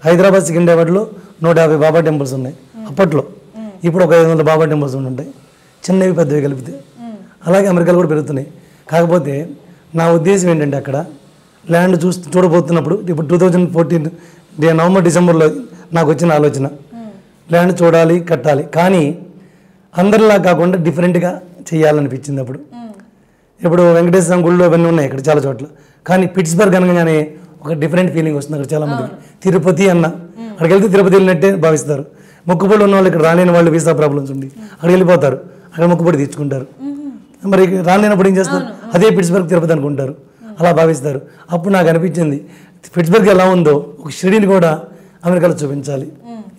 హైదరాబాద్ సికింద్రాబాద్లో 150 బాబా టెంపుల్స్ ఉన్నాయి అప్పట్లో. ఇప్పుడు ఒక 500 బాబా టెంపుల్స్ ఉంటాయి, చిన్నవి పెద్దవి కలిపితే. అలాగే అమెరికాలో కూడా పెరుగుతున్నాయి. కాకపోతే నా ఉద్దేశం ఏంటంటే అక్కడ ల్యాండ్ చూడబోతున్నప్పుడు ఇప్పుడు 2014 నవంబర్ డిసెంబర్లో నాకు వచ్చిన ఆలోచన, ల్యాండ్ చూడాలి, కట్టాలి, కానీ అందరిలా కాకుండా డిఫరెంట్గా చేయాలనిపించింది. అప్పుడు ఇప్పుడు వెంకటేశ్వర గుళ్ళు అవన్నీ ఉన్నాయి ఇక్కడ చాలా చోట్ల, కానీ పిట్స్బర్గ్ అనగానే ఒక డిఫరెంట్ ఫీలింగ్ వస్తుంది అక్కడ చాలామందికి. తిరుపతి అన్న అక్కడికి వెళ్తే తిరుపతి వెళ్ళినట్టే భావిస్తారు. మొక్కుబడి ఉన్న వాళ్ళు ఇక్కడ రాలేని వాళ్ళు వీసా ప్రాబ్లమ్స్ ఉంది, అక్కడికి వెళ్ళిపోతారు, అక్కడ మొక్కుబడి తీర్చుకుంటారు. మరి రాలేనప్పుడు ఏం చేస్తారు, అదే పిట్స్బర్గ్ తిరుపతి అనుకుంటారు, అలా భావిస్తారు. అప్పుడు నాకు అనిపించింది పిట్స్బర్గ్ ఎలా ఉందో ఒక షిరిడీని కూడా అమెరికాలో చూపించాలి.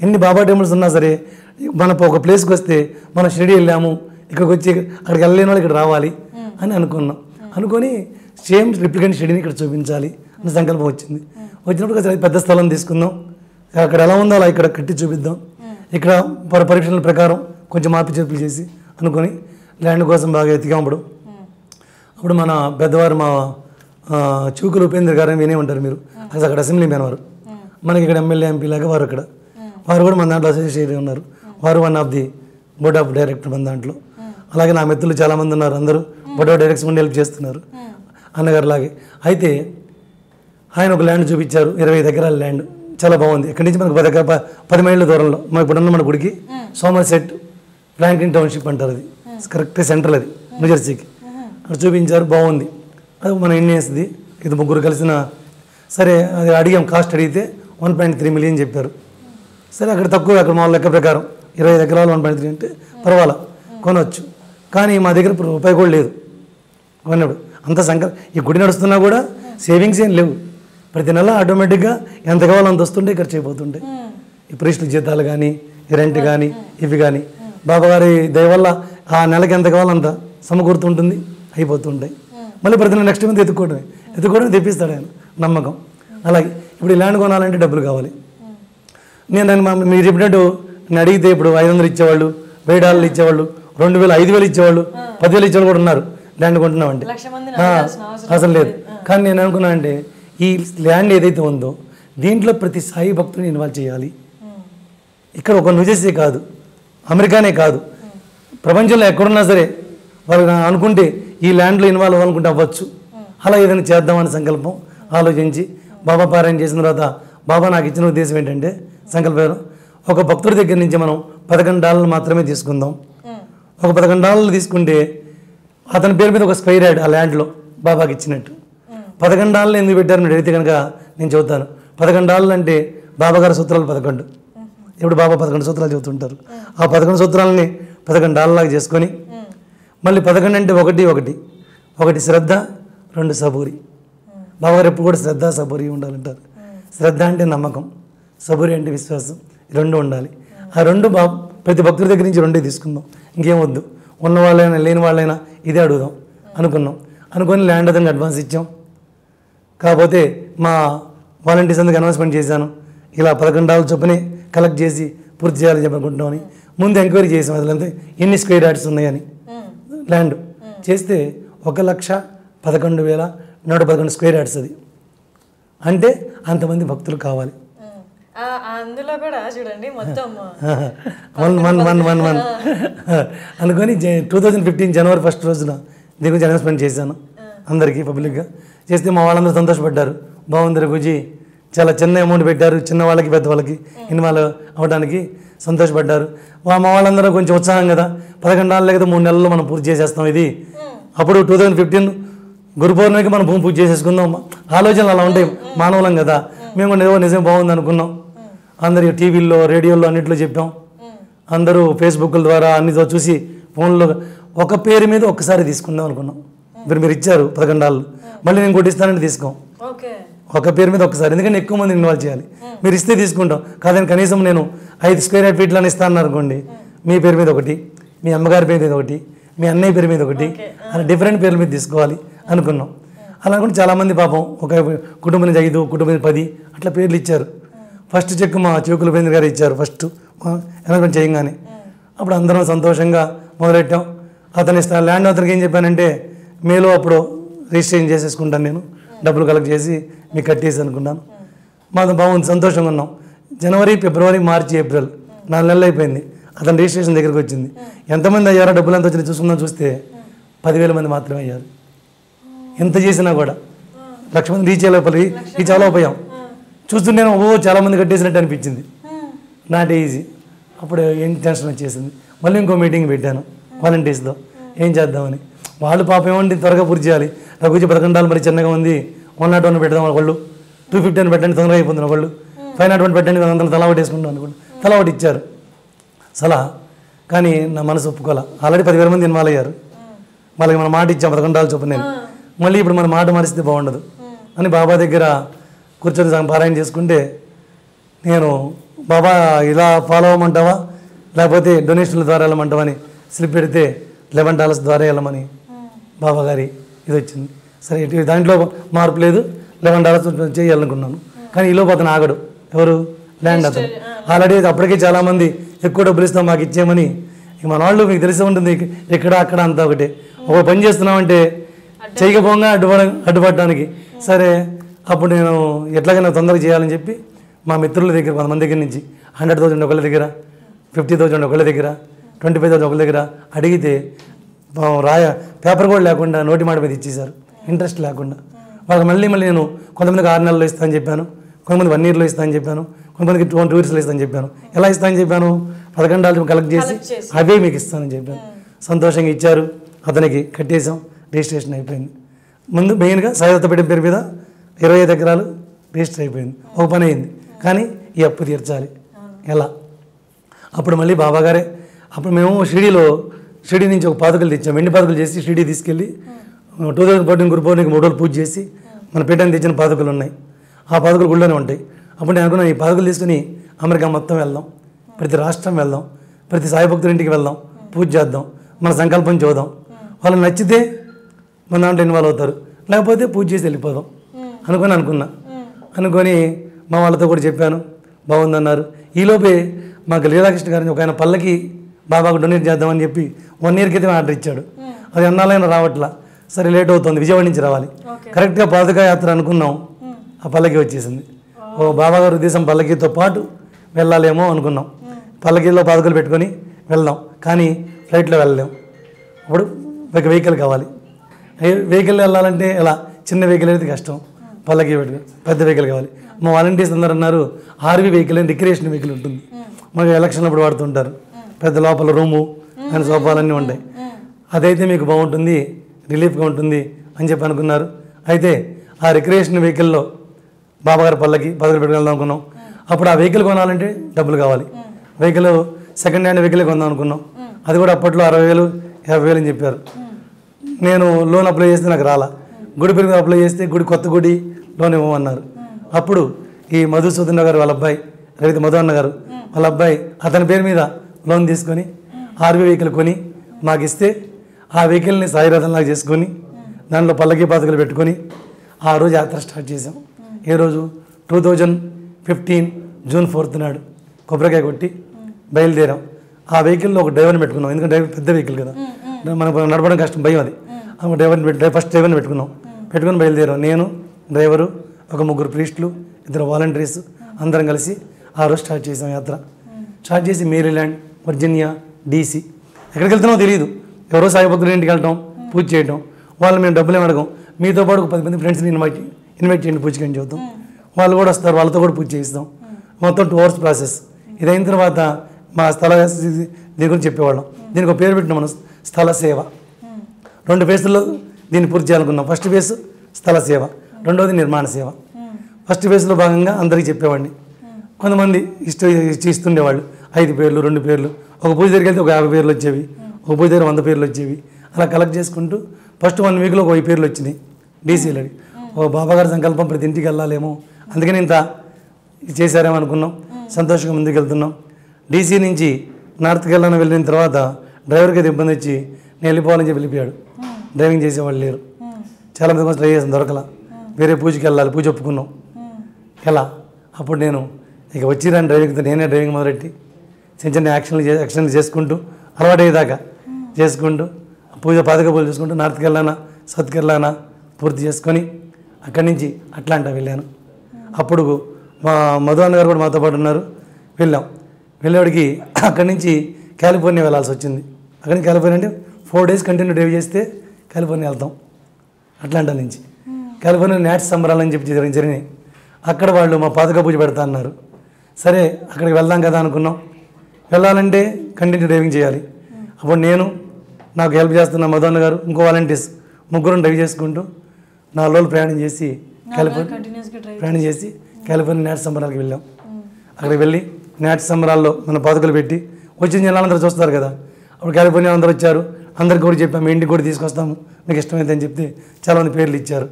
ఎన్ని బాబా టెంపుల్స్ ఉన్నా సరే మన ఒక ప్లేస్కి వస్తే మనం షిరిడీ వెళ్ళాము, ఇక్కడికి వచ్చి అక్కడికి వెళ్ళలేని వాళ్ళు ఇక్కడ రావాలి అని అనుకొని సేమ్ రిప్లికెంట్ షిరిడీని ఇక్కడ చూపించాలి అన్న సంకల్పం వచ్చింది. వచ్చినప్పుడు పెద్ద స్థలం తీసుకుందాం, అక్కడ ఎలా ఉందో అలా ఇక్కడ కట్టి చూపిద్దాం, ఇక్కడ పరీక్షల ప్రకారం కొంచెం మార్పు చేర్పులు చేసి అనుకొని ల్యాండ్ కోసం బాగా ఎతికాము. అప్పుడు మన పెద్దవారు మా చూకులు ఉపేంద్ర గారు వినే ఉంటారు మీరు, అక్కడ అసెంబ్లీ మ్యాన్ వారు, మనకి ఇక్కడ ఎమ్మెల్యే ఎంపీ లాగా వారు అక్కడ వారు కూడా మన దాంట్లో అసోసియేట్ ఉన్నారు. వారు one of the board of director మన దాంట్లో. అలాగే నా మిత్రులు చాలామంది ఉన్నారు, అందరూ బోర్డ్ ఆఫ్ డైరెక్టర్స్ ఉండి హెల్ప్ చేస్తున్నారు అన్నగారు లాగే. అయితే ఆయన ఒక ల్యాండ్ చూపించారు, 20 ఎకరాల ల్యాండ్, చాలా బాగుంది. ఇక్కడి నుంచి మనకు 10 మైళ్ళ దూరంలో ఇప్పుడున్న మన గుడికి సోమర్సెట్ ఫ్రాంక్లిన్ టౌన్షిప్ అంటారు, అది కరెక్ట్ సెంట్రల్, అది న్యూజెర్సీకి. అక్కడ చూపించారు, బాగుంది. అది మన ఇండియన్స్ది, ఇది ముగ్గురు కలిసిన. సరే అది అడిగాం, కాస్ట్ అడిగితే 1.3 మిలియన్ చెప్పారు. సరే అక్కడ తక్కువ, అక్కడ మా లెక్క ప్రకారం 25 ఎకరాలు 1.3 అంటే పర్వాలా కొనవచ్చు. కానీ మా దగ్గర రూపాయి కూడా లేదు కొన్నప్పుడు. అంత ఈ గుడి నడుస్తున్నా కూడా సేవింగ్స్ ఏం లేవు. ప్రతి నెల ఆటోమేటిక్గా ఎంత కావాలో అంత వస్తుంటే ఖర్చు అయిపోతుంటాయి. ఈ ప్రీస్టుల జీతాలు కానీ, ఈ రెంట్ కానీ, ఇవి కానీ బాబాగారి దయ వల్ల ఆ నెలకి ఎంత కావాలో అంత సమకూరుతుంటుంది, అయిపోతుంటాయి. మళ్ళీ ప్రతి నెల నెక్స్ట్ మంత్ ఎత్తుకోవడం తెప్పిస్తాడు ఆయన, నమ్మకం. అలాగే ఇప్పుడు ఈ ల్యాండ్ కొనాలంటే డబ్బులు కావాలి. నేను మీరు చెప్పినట్టు నేను అడిగితే ఇప్పుడు 500 ఇచ్చేవాళ్ళు, $1000 ఇచ్చేవాళ్ళు, 2000, 5000 ఇచ్చేవాళ్ళు, 10,000 ఇచ్చేవాళ్ళు కూడా ఉన్నారు ల్యాండ్ కొంటున్నామంటే. అసలు లేదు. కానీ నేను అనుకున్నా అంటే ఈ ల్యాండ్ ఏదైతే ఉందో దీంట్లో ప్రతి సాయి భక్తుని ఇన్వాల్వ్ చేయాలి. ఇక్కడ ఒక న్యూజెర్సీ కాదు, అమెరికానే కాదు, ప్రపంచంలో ఎక్కడున్నా సరే వాళ్ళు అనుకుంటే ఈ ల్యాండ్లో ఇన్వాల్వ్ అవ్వాలనుకుంటే అవ్వచ్చు. అలా ఏదైనా చేద్దామని సంకల్పం ఆలోచించి బాబా పారాయణ చేసిన తర్వాత బాబా నాకు ఇచ్చిన ఉద్దేశం ఏంటంటే సంకల్పం, ఒక భక్తుడి దగ్గర నుంచి మనం $11 మాత్రమే తీసుకుందాం. ఒక $11 తీసుకుంటే అతని పేరు మీద ఒక స్క్వేర్ యార్డ్ ఆ ల్యాండ్లో బాబాకి ఇచ్చినట్టు. $11 ఎందుకు పెట్టారు మీరు అడిగితే కనుక నేను చెబుతాను. $11 అంటే బాబాగారి సూత్రాలు 11. ఇప్పుడు బాబా 11 సూత్రాలు చెబుతుంటారు. ఆ 11 సూత్రాలని $11 లాగా చేసుకొని మళ్ళీ 11 అంటే 1 శ్రద్ధ, 2 సబూరి. బాబాగారు ఎప్పుడు కూడా శ్రద్ధ సబూరి ఉండాలంటారు. శ్రద్ధ అంటే నమ్మకం, సబూరి అంటే విశ్వాసం, ఈ 2 ఉండాలి. ఆ 2 ప్రతి భక్తుడి దగ్గర నుంచి 2 తీసుకుందాం, ఇంకేం వద్దు. ఉన్న వాళ్ళైనా లేని వాళ్ళైనా ఇదే అడుగుదాం అనుకొని ల్యాండ్ అతనికి అడ్వాన్స్ ఇచ్చాం. కాకపోతే మా వాలంటీర్స్ అందరికి అనౌన్స్మెంట్ చేశాను, ఇలా $11 చొప్పునే కలెక్ట్ చేసి పూర్తి చేయాలని చెప్పనుకుంటున్నామని. ముందు ఎంక్వైరీ చేసాం, అసలు ఎన్ని స్క్వేర్ యార్డ్స్ ఉన్నాయని. ల్యాండ్ చేస్తే 1,11,111 స్క్వేర్ యార్డ్స్. అది అంటే అంతమంది భక్తులు కావాలి. అందులో కూడా చూడండి మొత్తం వన్ అనుకొని 2015 జనవరి 1 రోజున దీని గురించి అనౌన్స్మెంట్ చేశాను అందరికీ పబ్లిక్గా. చేస్తే మా వాళ్ళందరూ సంతోషపడ్డారు. బాగుంది రఘుజీ, చాలా చిన్న అమౌంట్ పెట్టారు, చిన్న వాళ్ళకి పెద్ద వాళ్ళకి ఇన్వాల్వ్ అవ్వడానికి సంతోషపడ్డారు. మా వాళ్ళందరూ కొంచెం ఉత్సాహం కదా, $11 లేదా 3 నెలల్లో మనం పూర్తి చేసేస్తాం ఇది. అప్పుడు 2015 గురు పౌర్ణమికి మనం పూజ చేసేసుకుందాం. ఆలోచనలు అలా ఉంటాయి, మానవులం కదా. మేము కూడా నిజం బాగుంది అనుకున్నాం. అందరి టీవీల్లో, రేడియోలో అన్నింటిలో చెప్పాం. అందరూ ఫేస్బుక్ల ద్వారా అన్ని చూసి ఫోన్లో ఒక పేరు మీద ఒక్కసారి తీసుకుందాం అనుకున్నాం. మీరు ఇచ్చారు $11, మళ్ళీ నేను కొట్టిస్తానని తీసుకోం. ఒక పేరు మీద ఒక్కసారి, ఎందుకంటే ఎక్కువ మంది ఇన్వాల్వ్ చేయాలి. మీరు ఇస్తే తీసుకుంటాం, కాదని కనీసం నేను 5 స్క్వేర్ యార్డ్ ఫీట్లని ఇస్తాను అనుకోండి, మీ పేరు మీద ఒకటి, మీ అమ్మగారి పేరు మీద ఒకటి, మీ అన్నయ్య పేరు మీద ఒకటి, అలా డిఫరెంట్ పేర్ల మీద తీసుకోవాలి అనుకున్నాం. అలా అనుకుంటే చాలామంది పాపం ఒక కుటుంబం నుంచి 5, కుటుంబం నుంచి 10 అట్లా పేర్లు ఇచ్చారు. ఫస్ట్ చెక్ మా చివుకుల ఉపేంద్ర గారు ఇచ్చారు ఫస్ట్ అనౌన్స్మెంట్ చేయగానే. అప్పుడు అందరం సంతోషంగా మొదలెట్టాం. అతని ల్యాండ్ అతనికి ఏం చెప్పానంటే, మేలో అప్పుడు రిజిస్ట్రేషన్ చేసేసుకుంటాను, నేను డబ్బులు కలెక్ట్ చేసి మీకు కట్టేసి అనుకున్నాను. మాకు బాగుంది, సంతోషంగా ఉన్నాం. జనవరి, ఫిబ్రవరి, మార్చి, ఏప్రిల్ 4 నెలలు అయిపోయింది. అతను రిజిస్ట్రేషన్ దగ్గరికి వచ్చింది. ఎంతమంది అయ్యారో, డబ్బులు ఎంత వచ్చింది చూసుకుందాం. చూస్తే 10,000 మంది మాత్రమే అయ్యారు. ఎంత చేసినా కూడా 1,00,000 మంది రీచ్ అవ్వకపోయాం. చూస్తుంటేనే చాలామంది కట్టేసినట్టు అనిపించింది. Not easy. అప్పుడు ఏం టెన్షన్ వచ్చేసింది. మళ్ళీ ఇంకో మీటింగ్ పెట్టాను వాలంటీర్స్తో, ఏం చేద్దామని. వాళ్ళు పాపం ఏమంటే త్వరగా పూర్తి చేయాలి. రఘుజీ $11 మరి చిన్నగా ఉంది, 101 పెడదాం ఒకళ్ళు, 250 పెట్టండి తొందరగా అయిపోతుంది ఒకళ్ళు, 501 పెట్టండి, 100 తలా ఒకటి వేసుకుంటాం అనుకోండి. తలా ఒకటి ఇచ్చారు సలహా. కానీ నా మనసు ఒప్పుకోవాలి. ఆల్రెడీ 10,000 మంది ఇన్వాల్వ్ అయ్యారు. వాళ్ళకి మన మాట ఇచ్చాం $11 చొప్పున. నేను మళ్ళీ ఇప్పుడు మన మాట మారిస్తే బాగుండదు అని బాబా దగ్గర కూర్చొని పారాయణ చేసుకుంటే, నేను బాబా ఇలా ఫాలో అవ్వమంటావా లేకపోతే డొనేషన్ల ద్వారా వెళ్ళమంటావా అని స్లిప్ పెడితే $11 ద్వారా వెళ్ళమని బాబా గారి ఇది వచ్చింది. సరే దాంట్లో మార్పు లేదు, $11 చేయాలనుకున్నాను. కానీ ఈలోపు అతను ఆగడు. ఎవరు? ల్యాండ్ అతను. ఆల్రెడీ అప్పటికే చాలామంది ఎక్కువ డబ్బులు ఇస్తాం మాకు ఇచ్చేయమని. మన వాళ్ళు మీకు తెలిసి ఉంటుంది, ఇక్కడ అక్కడ అంతా ఒకటే. ఒక పని చేస్తున్నామంటే చేయకపోగా అడ్డుపడడానికి. సరే అప్పుడు నేను ఎట్లాగైనా తొందరగా చేయాలని చెప్పి మా మిత్రుల దగ్గర 100 మంది దగ్గర నుంచి 100,000 ఒకళ్ళ దగ్గర, 50,000 ఒకళ్ళ దగ్గర, 25,000 ఒకళ్ళ దగ్గర అడిగితే పేపర్ కూడా లేకుండా నోటి మాట మీద ఇచ్చేశారు, ఇంట్రెస్ట్ లేకుండా. వాళ్ళకి మళ్ళీ నేను కొంతమందికి 6 నెలల్లో ఇస్తానని చెప్పాను, కొంతమంది 1 yearలో ఇస్తానని చెప్పాను, కొంతమందికి 2 yearsలో ఇస్తానని చెప్పాను. ఎలా ఇస్తానని చెప్పాను? 10 గంటలు కలెక్ట్ చేసి అవే మీకు ఇస్తానని చెప్పాను. సంతోషంగా ఇచ్చారు, అతనికి కట్టేసాం, రిజిస్ట్రేషన్ అయిపోయింది. ముందు మెయిన్గా సాయిదత్తపేట పేరు మీద 25 ఎకరాలు రిజిస్టర్ అయిపోయింది, ఒక పని అయింది. కానీ ఈ అప్పు తీర్చాలి ఎలా? అప్పుడు మళ్ళీ బాబాగారే, అప్పుడు మేము షిరిడి నుంచి ఒక పాదుకలు తెచ్చాం, వెండి పాదుకలు చేసి షిరిడి తీసుకెళ్ళి 2014 గురు పౌర్ణమికి 3 రోజులు పూజ చేసి మన పీఠానికి తెచ్చిన పాదుకలు ఉన్నాయి. ఆ పాదుకలు గుళ్ళోనే ఉంటాయి. అప్పుడు నేను అనుకున్నాను, ఈ పాదుకలు తీసుకుని అమెరికా మొత్తం వెళ్దాం, ప్రతి రాష్ట్రం వెళ్దాం, ప్రతి సాయి భక్తుల ఇంటికి వెళ్దాం, పూజ చేద్దాం, మన సంకల్పం చూద్దాం. వాళ్ళకి నచ్చితే మన దాంట్లో ఇన్వాల్వ్ అవుతారు, లేకపోతే పూజ చేసి వెళ్ళిపోదాం అనుకొని మా వాళ్ళతో కూడా చెప్పాను, బాగుందన్నారు. ఈలోపే మాకు లీలాకృష్ణ గారిని ఒక ఆయన పల్లకి బాబాకు డొనేట్ చేద్దామని చెప్పి 1 year క్రితం ఆర్డర్ ఇచ్చాడు. అది అన్నాలైనా రావట్లా, సరే లేట్ అవుతుంది, విజయవాడ నుంచి రావాలి. కరెక్ట్గా పాదుకా యాత్ర అనుకున్నాం, ఆ పల్లకి వచ్చేసింది. ఓ బాబాగారు ఉద్దేశం పల్లకీతో పాటు వెళ్ళాలేమో అనుకున్నాం, పల్లకీలో పాదుకలు పెట్టుకొని వెళ్దాం, కానీ ఫ్లైట్లో వెళ్ళలేము. అప్పుడు ఒక వెహికల్ కావాలి. వెహికల్ వెళ్ళాలంటే ఎలా? చిన్న వెహికల్ అయితే కష్టం, పల్లకి పెట్టుకుని పెద్ద వెహికల్ కావాలి. మా వాలంటీర్స్ అందరూ అన్నారు, ఆర్వీ వెహికల్ అని రిక్రియేషన్ వెహికల్ ఉంటుంది, మాకు ఎలక్షన్ అప్పుడు వాడుతుంటారు, పెద్ద లోపల రూము అండ్ సోఫాలన్నీ ఉంటాయి, అదైతే మీకు బాగుంటుంది, రిలీఫ్గా ఉంటుంది అని చెప్పి అనుకున్నారు. అయితే ఆ రిక్రియేషన్ వెహికల్లో బాబాగారు పల్లకి పదకొండు పెట్టుకు వెళ్దాం అనుకున్నాం. అప్పుడు ఆ వెహికల్ కొనాలంటే డబ్బులు కావాలి. వెహికల్ సెకండ్ హ్యాండ్ వెహికలే కొందాం అనుకున్నాం. అది కూడా అప్పట్లో 60,000 50,000 అని చెప్పారు. నేను లోన్ అప్లై చేస్తే నాకు రాలా. గుడి పేరు మీద అప్లై చేస్తే కొత్త గుడి లోన్ ఇవ్వమన్నారు. అప్పుడు ఈ మధుసూదన్ గారు వాళ్ళ అబ్బాయి, రైతు మధు అన్న గారు వాళ్ళ అబ్బాయి అతని పేరు మీద లోన్ తీసుకొని ఆర్వీ వెహికల్ కొని మాకు ఇస్తే ఆ వెహికల్ని సాయిరథంలాగా చేసుకొని దాంట్లో పల్లకి పాదుకలు పెట్టుకొని ఆ రోజు యాత్ర స్టార్ట్ చేసాం. ఏ రోజు? 2015 June 4th నాడు కొబ్బరికాయ కొట్టి బయలుదేరాం. ఆ వెహికల్లో ఒక డ్రైవర్ని పెట్టుకున్నాం, ఎందుకంటే డ్రైవర్ పెద్ద వెహికల్ కదా, మనకు నడపడం కష్టం, భయం అది. ఫస్ట్ డ్రైవర్ని పెట్టుకుని బయలుదేరాం. నేను, డ్రైవరు, ఒక 3 ప్రీస్టులు, 2 వాలంటీర్స్ అందరం కలిసి ఆ రోజు స్టార్ట్ చేసాం యాత్ర. స్టార్ట్ చేసి మేరీల్యాండ్, వర్జీనియా, DC ఎక్కడికి వెళ్తున్నామో తెలియదు. ఎవరో సాయి భక్తుల ఇంటికి వెళ్ళటం, పూజ చేయటం. వాళ్ళు మేము డబ్బులు ఏమి అడగం, మీతో పాటు ఒక 10 మంది ఫ్రెండ్స్ని ఇన్వైట్ చేయండి పూజకి అని చెబుతాం. వాళ్ళు కూడా వస్తారు, వాళ్ళతో కూడా పూజ చేయిస్తాం. మొత్తం 2 hours ప్రాసెస్. ఇదైన తర్వాత మా దీని గురించి చెప్పేవాళ్ళం. దీనికి ఒక పేరు పెట్టినాం మనం, స్థల సేవ. 2 ఫేజ్లో దీన్ని పూర్తి చేయాలనుకున్నాం. ఫస్ట్ ఫేజ్ స్థల సేవ, రెండవది నిర్మాణ సేవ. ఫస్ట్ ఫేజ్లో భాగంగా అందరికీ చెప్పేవాడిని. కొంతమంది ఇస్తుండేవాళ్ళు, 5 పేర్లు, 2 పేర్లు. ఒక పూజ దగ్గరికి వెళ్తే ఒక 50 పేర్లు వచ్చేవి, ఒక పూజ దగ్గర 100 పేర్లు వచ్చేవి. అలా కలెక్ట్ చేసుకుంటూ ఫస్ట్ 1 weekలో ఒక 1000 పేర్లు వచ్చినాయి DCలో. ఓ బాబాగారి సంకల్పం ప్రతి ఇంటికి వెళ్ళాలేమో, అందుకని ఇంత చేశారేమో అనుకున్నాం. సంతోషంగా ముందుకు వెళ్తున్నాం. DC నుంచి నార్త్కి వెళ్ళిన తర్వాత డ్రైవర్కి అయితే ఇబ్బంది వచ్చి నేను వెళ్ళిపోవాలని చెప్పి వెళ్ళిపోయాడు. డ్రైవింగ్ చేసేవాళ్ళు లేరు. చాలామంది కోసం ట్రై చేసాను, దొరకలా. వేరే పూజకి వెళ్ళాలి, పూజ ఒప్పుకున్నాం. ఎలా? అప్పుడు నేను ఇక వచ్చిరాని డ్రైవింగ్తో నేనే డ్రైవింగ్ మొదలెట్టి చిన్న యాక్షన్లు చేసుకుంటూ అలవాటు అయ్యేదాకా చేసుకుంటూ పాదుక పూజలు చేసుకుంటూ నార్త్ కేరళ, సౌత్ కేరళ పూర్తి చేసుకొని అక్కడి నుంచి అట్లాంటా వెళ్ళాను. అప్పుడు మా మధు అన్న గారు కూడా మాతో పాటు ఉన్నారు. వెళ్ళేవాడికి అక్కడి నుంచి కాలిఫోర్నియా వెళ్ళాల్సి వచ్చింది. అక్కడి నుంచి కాలిఫోర్నియా అంటే 4 days కంటిన్యూ డ్రైవ్ చేస్తే కాలిఫోర్నియా వెళ్తాం. అట్లాంటా నుంచి కాలిఫోర్నియా నాట్స్ సంబరాలని చెప్పి జరిగినాయి. అక్కడ వాళ్ళు మా పాదుక పూజ పెడతా అన్నారు. సరే అక్కడికి వెళ్దాం కదా అనుకున్నాం. వెళ్ళాలంటే కంటిన్యూ డ్రైవింగ్ చేయాలి. అప్పుడు నాకు హెల్ప్ చేస్తున్న మధు అన్న గారు, ఇంకో వాలంటీర్స్, 3 డ్రైవ్ చేసుకుంటూ 4 రోజులు ప్రయాణం చేసి కాలిఫోర్నియా నాట్స్ సంబరాలకు వెళ్ళాం. అక్కడికి వెళ్ళి నాట్స్ సంబరాల్లో మన పాదుకలు పెట్టి వచ్చిన జనాలందరూ చూస్తారు కదా. అప్పుడు కాలిఫోర్నియా అందరూ వచ్చారు. అందరికి కూడా చెప్పాము, మీ ఇంటికి కూడా తీసుకొస్తాము, మీకు ఇష్టమైతే అని చెప్తే చాలామంది పేర్లు ఇచ్చారు.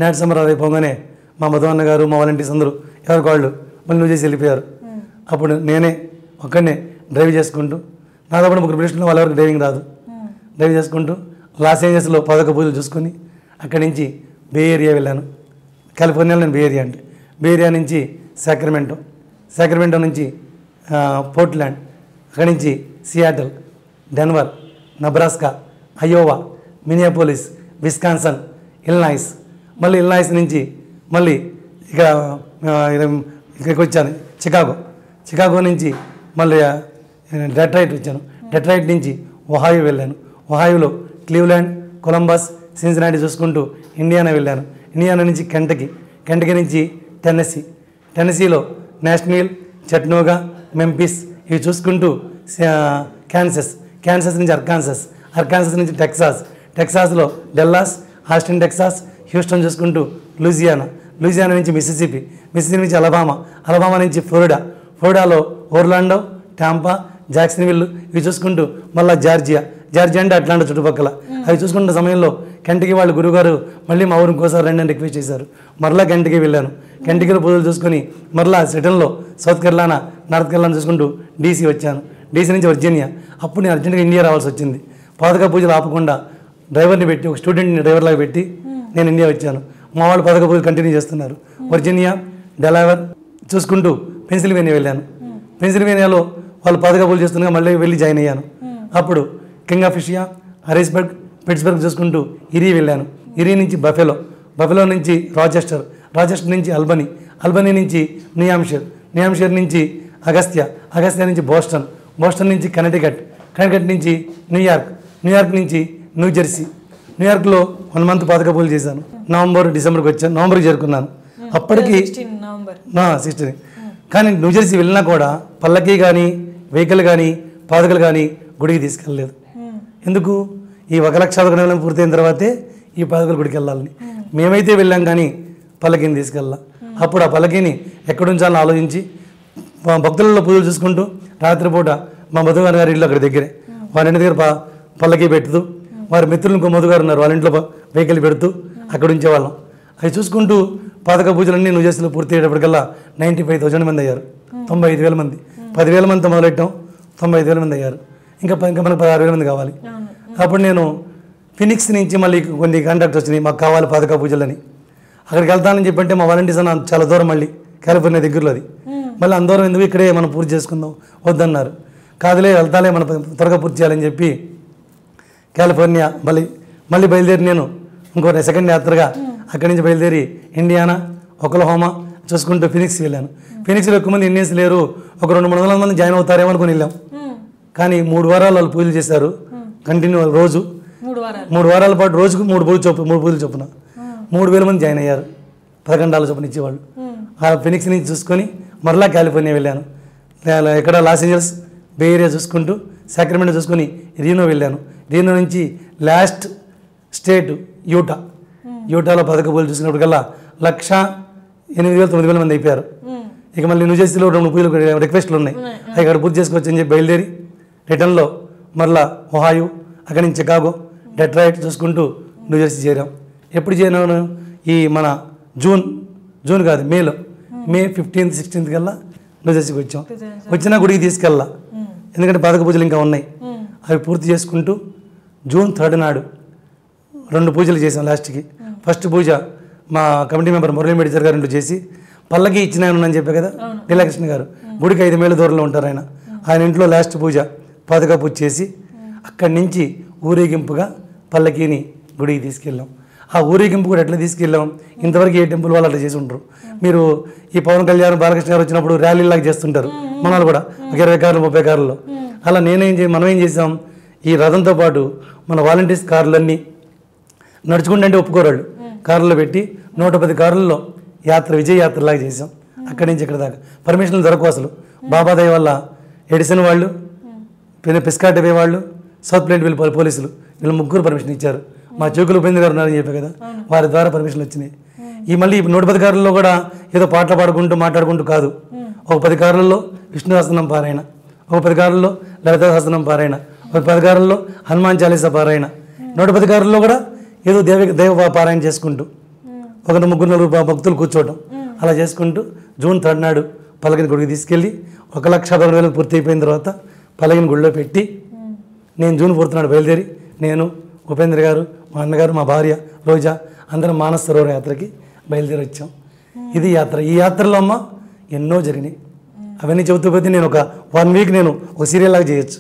నాట్స్ సంబరాలు అయిపోగానే మా మధు అన్న గారు, మా వాలంటీర్స్ అందరూ ఎవరికి వాళ్ళు మళ్ళీ నువ్వు చేసి వెళ్ళిపోయారు. అప్పుడు నేనే ఒక్కడనే డ్రైవ్ చేసుకుంటూ, నాతో పాటు 3 ప్రీస్టులు, వాళ్ళెవరికి డ్రైవింగ్ రాదు, డ్రైవ్ చేసుకుంటూ లాస్ ఏంజల్స్లో పాదుక పూజలు చూసుకొని అక్కడి నుంచి బే ఏరియా వెళ్ళాను. కాలిఫోర్నియాలో నేను బే ఏరియా నుంచి సాక్రమెంటో నుంచి పోర్ట్లాండ్, అక్కడి నుంచి Seattle, Denver, Nebraska, Iowa, Minneapolis, Wisconsin, Illinois, మళ్ళీ ఇల్నాయిస్ నుంచి మళ్ళీ ఇక్కడికి వచ్చాను చికాగో నుంచి మళ్ళీ డెట్రాయిట్ వచ్చాను. డెట్రాయిట్ నుంచి ఒహాయో వెళ్ళాను. ఒహాయోలో క్లీవ్లాండ్, కొలంబస్, సిన్సినాటి చూసుకుంటూ ఇండియానా వెళ్ళాను. ఇండియానా నుంచి కెంటకీ నుంచి టెన్నెసీలో నేషనల్, చట్నోగా, మెంఫిస్ ఇవి చూసుకుంటూ క్యాన్సస్ నుంచి అర్కాన్సస్ నుంచి టెక్సాస్లో డెల్లాస్, ఆస్టిన్ టెక్సాస్, హ్యూస్టన్ చూసుకుంటూ లూజియానా నుంచి మిసిసిపి నుంచి అలబామా నుంచి ఫ్లోరిడాలో ఓర్లాండో, టాంపా, జాక్సన్విల్ ఇవి చూసుకుంటూ మళ్ళీ జార్జియా అంటే అట్లాంటా చుట్టుపక్కల అవి చూసుకుంటున్న సమయంలో కెంటకీ వాళ్ళు గురువుగారు మళ్ళీ మా ఊరు ఇంకోసారి రండి అని రిక్వెస్ట్ చేశారు. మరలా కెంటకీ వెళ్ళాను. కెంటకీలో పూజలు చూసుకొని మరలా సిటన్లో నార్త్ కెరళానా చూసుకుంటూ డీసీ వచ్చాను. డీసీ నుంచి వర్జీనియా. అప్పుడు నేను అర్జెంట్గా ఇండియా రావాల్సి వచ్చింది. పాదుకా పూజలు ఆపకుండా డ్రైవర్ని పెట్టి, ఒక స్టూడెంట్ని డ్రైవర్లాగా పెట్టి నేను ఇండియా వచ్చాను. మా వాళ్ళు పాదుకా పూజలు కంటిన్యూ చేస్తున్నారు. వర్జీనియా, డెలావేర్ చూసుకుంటూ పెన్సిల్వేనియా వెళ్ళాను. పెన్సిల్వేనియాలో వాళ్ళు పాదుకా పూజలు చేస్తుండగా మళ్ళీ వెళ్ళి జాయిన్ అయ్యాను. అప్పుడు కింగ్ ఆఫ్ ఫిషియా, హరిస్బర్గ్, పిట్స్బర్గ్ చూసుకుంటూ ఇరీ వెళ్ళాను. ఇరీ నుంచి బఫెలో నుంచి రాచెస్టర్ నుంచి అల్బనీ నుంచి న్యూహాంషైర్ నుంచి అగస్త్య నుంచి బోస్టన్ నుంచి కనెటికట్ నుంచి న్యూయార్క్ నుంచి న్యూయార్క్లో 1 మంత్ పాదుకా పూజలు చేశాను. డిసెంబర్కి వచ్చాను. నవంబర్కి చేరుకున్నాను. అప్పటికి 16. కానీ న్యూజెర్సీ వెళ్ళినా కూడా పల్లకి కానీ, వెహికల్ కానీ, పాదుకలు కానీ గుడికి తీసుకెళ్ళలేదు. ఎందుకు? ఈ 1,11,000 పూర్తయిన తర్వాతే ఈ పాదుకలు గుడికి వెళ్ళాలని. మేమైతే వెళ్ళాం కానీ పల్లకీని తీసుకెళ్ళాం. అప్పుడు ఆ పల్లకీని ఎక్కడుంచాలని ఆలోచించి భక్తులలో పూజలు చూసుకుంటూ రాత్రిపూట మా మధుగారు గారి ఇల్లు అక్కడ దగ్గరే, వారి ఇంటి దగ్గర పల్లకీ పెడుతూ, వారి మిత్రులు ఇంకో మధుగారు ఉన్నారు, వాళ్ళ ఇంట్లో వెహికల్ పెడుతూ అక్కడ ఉంచేవాళ్ళం. అవి చూసుకుంటూ పాదుకా పూజలన్నీ న్యూజెర్సీలో పూర్తి అయ్యేటప్పటికల్లా 95,000 మంది అయ్యారు. 95,000 మంది. 10,000 మందితో మొదలెట్టాం. 95,000 మంది అయ్యారు. ఇంకా మనకు 16,000 మంది కావాలి. అప్పుడు నేను ఫినిక్స్ నుంచి మళ్ళీ కొన్ని కాంటాక్ట్ వచ్చినాయి, మాకు కావాలి పాదుకా పూజలని. అక్కడికి వెళ్తానని చెప్పంటే మా వాలంటీర్స్ అన్న చాలా దూరం, మళ్ళీ కాలిఫోర్నియా దగ్గరలో అది, మళ్ళీ అందరం ఎందుకు ఇక్కడే మనం పూర్తి చేసుకుందాం వద్దన్నారు. కాదులే వెళ్తాలే మనం త్వరగా పూర్తి చేయాలని చెప్పి కాలిఫోర్నియా మళ్ళీ బయలుదేరి నేను ఇంకో సెకండ్ యాత్రగా అక్కడి నుంచి బయలుదేరి ఇండియానా, ఒక్లహోమా చూసుకుంటూ ఫినిక్స్ వెళ్ళాను. ఫినిక్స్లో ఎక్కువ మంది ఇండియన్స్ లేరు, ఒక 200-300 మంది జాయిన్ అవుతారేమో అనుకుని వెళ్ళాం. కానీ 3 వారాలు వాళ్ళు పూజలు చేశారు కంటిన్యూ. రోజు 3 వారాల పాటు రోజుకు 3 పూజలు చొప్పున 3,000 మంది జాయిన్ అయ్యారు. $11 చొప్పున ఇచ్చేవాళ్ళు. ఆ ఫినిక్స్ నుంచి చూసుకొని మరలా కాలిఫోర్నియా వెళ్ళాను. ఇక్కడ లాస్ ఏంజల్స్, బే ఏరియా చూసుకుంటూ సాక్రమెంటో చూసుకొని రీనో వెళ్ళాను. రీనో నుంచి లాస్ట్ స్టేట్ యూటాలో పాదుకా పూజలు చూసినప్పటికల్లా 1,08,000-9,000 మంది అయిపోయారు. ఇక మళ్ళీ న్యూజెర్సీలో 2 పూజలు రిక్వెస్ట్లు ఉన్నాయి, అవి ఇక్కడ పూర్తి చేసుకోవచ్చు అని చెప్పి బయలుదేరి రిటర్న్లో మరలా ఒహాయో, అక్కడి నుంచి చికాగో, డెట్రాయిట్ చూసుకుంటూ న్యూజెర్సీ చేరాం. ఎప్పుడు చేరాను? ఈ మన జూన్ కాదు, మే 15th 16th కల్లా న్యూజెర్సీకి వచ్చాం. వచ్చినా గుడికి తీసుకెళ్ళా, ఎందుకంటే పాదుకా పూజలు ఇంకా ఉన్నాయి. అవి పూర్తి చేసుకుంటూ జూన్ 3rd నాడు 2 పూజలు చేసాం. లాస్ట్కి ఫస్ట్ పూజ మా కమిటీ మెంబర్ మురళీ మేడిచర్ గారు ఇంట్లో చేసి, పల్లకి ఇచ్చిన ఆయన అని చెప్పే కదా లీలాకృష్ణ గారు, గుడికి 5 మైళ్ళ దూరంలో ఉంటారు ఆయన ఇంట్లో లాస్ట్ పూజ పాదుకా పూజ చేసి అక్కడి నుంచి ఊరేగింపుగా పల్లకీని గుడికి తీసుకెళ్ళాం. ఆ ఊరేగింపు కూడా ఎట్లా తీసుకెళ్ళాం, ఇంతవరకు ఏ టెంపుల్ వాళ్ళు అట్లా చేసి ఉంటారు. మీరు ఈ పవన్ కళ్యాణ్, బాలకృష్ణ గారు వచ్చినప్పుడు ర్యాలీలాగా చేస్తుంటారు, మన కూడా ఒక 20 కార్లు 30 కార్లలో. అలా మనం ఏం చేసాం, ఈ రథంతో పాటు మన వాలంటీర్స్ కార్లన్నీ నడుచుకుంటే అంటే ఒప్పుకోరాళ్ళు, కార్లలో పెట్టి 110 కార్లలో విజయ యాత్రలాగా చేసాం. అక్కడి నుంచి ఇక్కడ దాకా పర్మిషన్లు దొరకవు అసలు. బాబాదయ్య వల్ల ఎడిసన్ వాళ్ళు, పిస్కాటవే వాళ్ళు, సౌత్ ప్లేట్ వీళ్ళు పోలీసులు, వీళ్ళు 3 పర్మిషన్ ఇచ్చారు. మా చెవుకులు ఉపేంద్ర గారు ఉన్నారని చెప్పే కదా, వారి ద్వారా పర్మిషన్లు వచ్చినాయి. ఈ మళ్ళీ 110 కార్లలో కూడా ఏదో పాటలు పాడుకుంటూ మాట్లాడుకుంటూ కాదు, ఒక 10 కార్లలో విష్ణు సహస్రనామ పారాయణ, ఒక 10 కార్లలో లలిత సహస్రనామ పారాయణ, ఒక 10 కార్లలో హనుమాన్ చాలీసా పారాయణ, 110 కార్లలో కూడా ఏదో దైవ పారాయణ చేసుకుంటూ ఒక 3-4 భక్తులు కూర్చోవడం, అలా చేసుకుంటూ జూన్ 3rd నాడు పల్లకిని గుడికి తీసుకెళ్ళి 1,10,000 పూర్తి అయిపోయిన తర్వాత పల్లకిని గుడిలో పెట్టి, నేను జూన్ 4th నాడు బయలుదేరి నేను, ఉపేంద్ర గారు, మా అన్నగారు, మా భార్య రోజా అందరం మానస సరోవర యాత్రకి బయలుదేరి వచ్చాం. ఇది యాత్ర. ఈ యాత్రలో అమ్మ ఎన్నో జరిగినాయి. అవన్నీ చెబుతూ పోతే నేను ఒక 1 వీక్ నేను ఒక సీరియల్ లాగా చేయొచ్చు.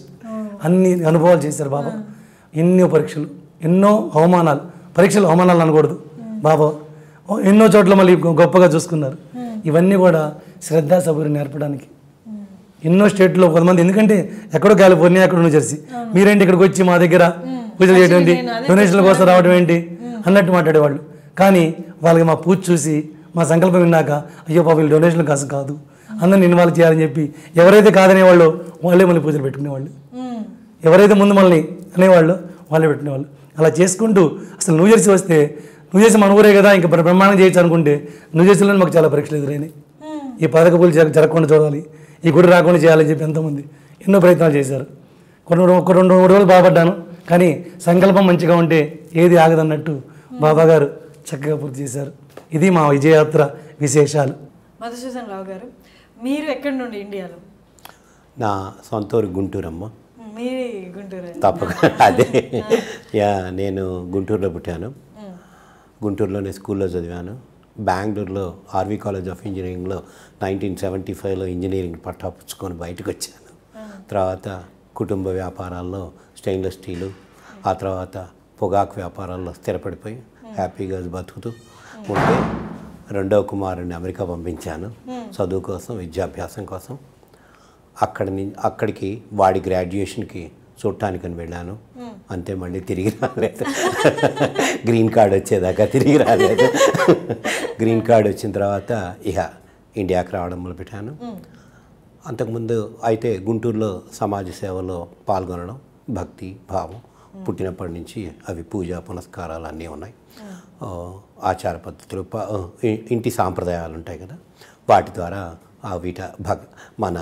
అన్ని అనుభవాలు చేశారు బాబా. ఎన్నో పరీక్షలు, ఎన్నో అవమానాలు, అవమానాలు అనకూడదు బాబా, ఎన్నో చోట్ల మళ్ళీ గొప్పగా చూసుకున్నారు. ఇవన్నీ కూడా శ్రద్ధా సబూరి నేర్పడానికి ఎన్నో స్టేట్లో కొంతమంది, ఎందుకంటే ఎక్కడో కాలిఫోర్నియా, ఎక్కడో న్యూజెర్సీ, మీరేంటి ఇక్కడికి వచ్చి మా దగ్గర పూజలు చేయడం ఏంటి, డొనేషన్ల కోసం రావడం ఏంటి అన్నట్టు మాట్లాడేవాళ్ళు. కానీ వాళ్ళకి మా పూజ చూసి మా సంకల్పం విన్నాక, అయ్యో పాప వీళ్ళు డొనేషన్ల కోసం కాదు, అందరిని ఇన్వాల్వ్ చేయాలని చెప్పి ఎవరైతే కాదనేవాళ్ళు వాళ్ళే మళ్ళీ పూజలు పెట్టుకునేవాళ్ళు, ఎవరైతే ముందు మళ్ళీ అనేవాళ్ళు వాళ్ళే పెట్టుకునేవాళ్ళు. అలా చేసుకుంటూ అసలు న్యూజెర్సీ వస్తే, న్యూజెర్సీ మన ఊరే కదా ఇంకా బ్రహ్మాండం చేయొచ్చు అనుకుంటే, న్యూజెర్సీలో మాకు చాలా పరీక్షలు ఎదురైనాయి. ఈ పథక పూలు జరగకుండా చూడాలి, ఈ గుడి రాకుండా చేయాలని చెప్పి ఎంతోమంది ఎన్నో ప్రయత్నాలు చేశారు. ఒక రెండు రోజులు బాగుపడ్డాను, కానీ సంకల్పం మంచిగా ఉంటే ఏది ఆగదన్నట్టు బాబా గారు చక్కగా పూర్తి చేశారు. ఇది మా విజయయాత్ర విశేషాలు. మధుసూదన్ రావు గారు, మీరు ఎక్కడి నుండి ఇండియాలో? నా సొంత ఊరు గుంటూరమ్మ. మీది గుంటూరు? తప్పకుండా అదే. నేను గుంటూరులో పుట్టాను, గుంటూరులోనే స్కూల్లో చదివాను. బెంగళూరులో ఆర్వి కాలేజ్ ఆఫ్ ఇంజనీరింగ్లో 1975లో ఇంజనీరింగ్ పట్టా పుచ్చుకొని బయటకు వచ్చాను. తర్వాత కుటుంబ వ్యాపారాల్లో స్టెయిన్లెస్ స్టీలు, ఆ తర్వాత పొగాకు వ్యాపారాల్లో స్థిరపడిపోయి హ్యాపీగా బతుకుతూ ఉంటే రెండవ కుమారుడిని అమెరికా పంపించాను చదువు కోసం, విద్యాభ్యాసం కోసం. అక్కడికి వాడి గ్రాడ్యుయేషన్కి చూడటానికని వెళ్ళాను, అంతే. మళ్ళీ తిరిగి రాలేదు. గ్రీన్ కార్డ్ వచ్చేదాకా తిరిగి రాలేదు. గ్రీన్ కార్డ్ వచ్చిన తర్వాత ఇక ఇండియాకి రావడం మొదలుపెట్టాను. అంతకుముందు అయితే గుంటూరులో సమాజ సేవలో పాల్గొనడం, భక్తి భావం పుట్టినప్పటి నుంచి అవి పూజ పునస్కారాలు అన్నీ ఉన్నాయి. ఆచార పద్ధతులు, ఇంటి సాంప్రదాయాలు ఉంటాయి కదా, వాటి ద్వారా మన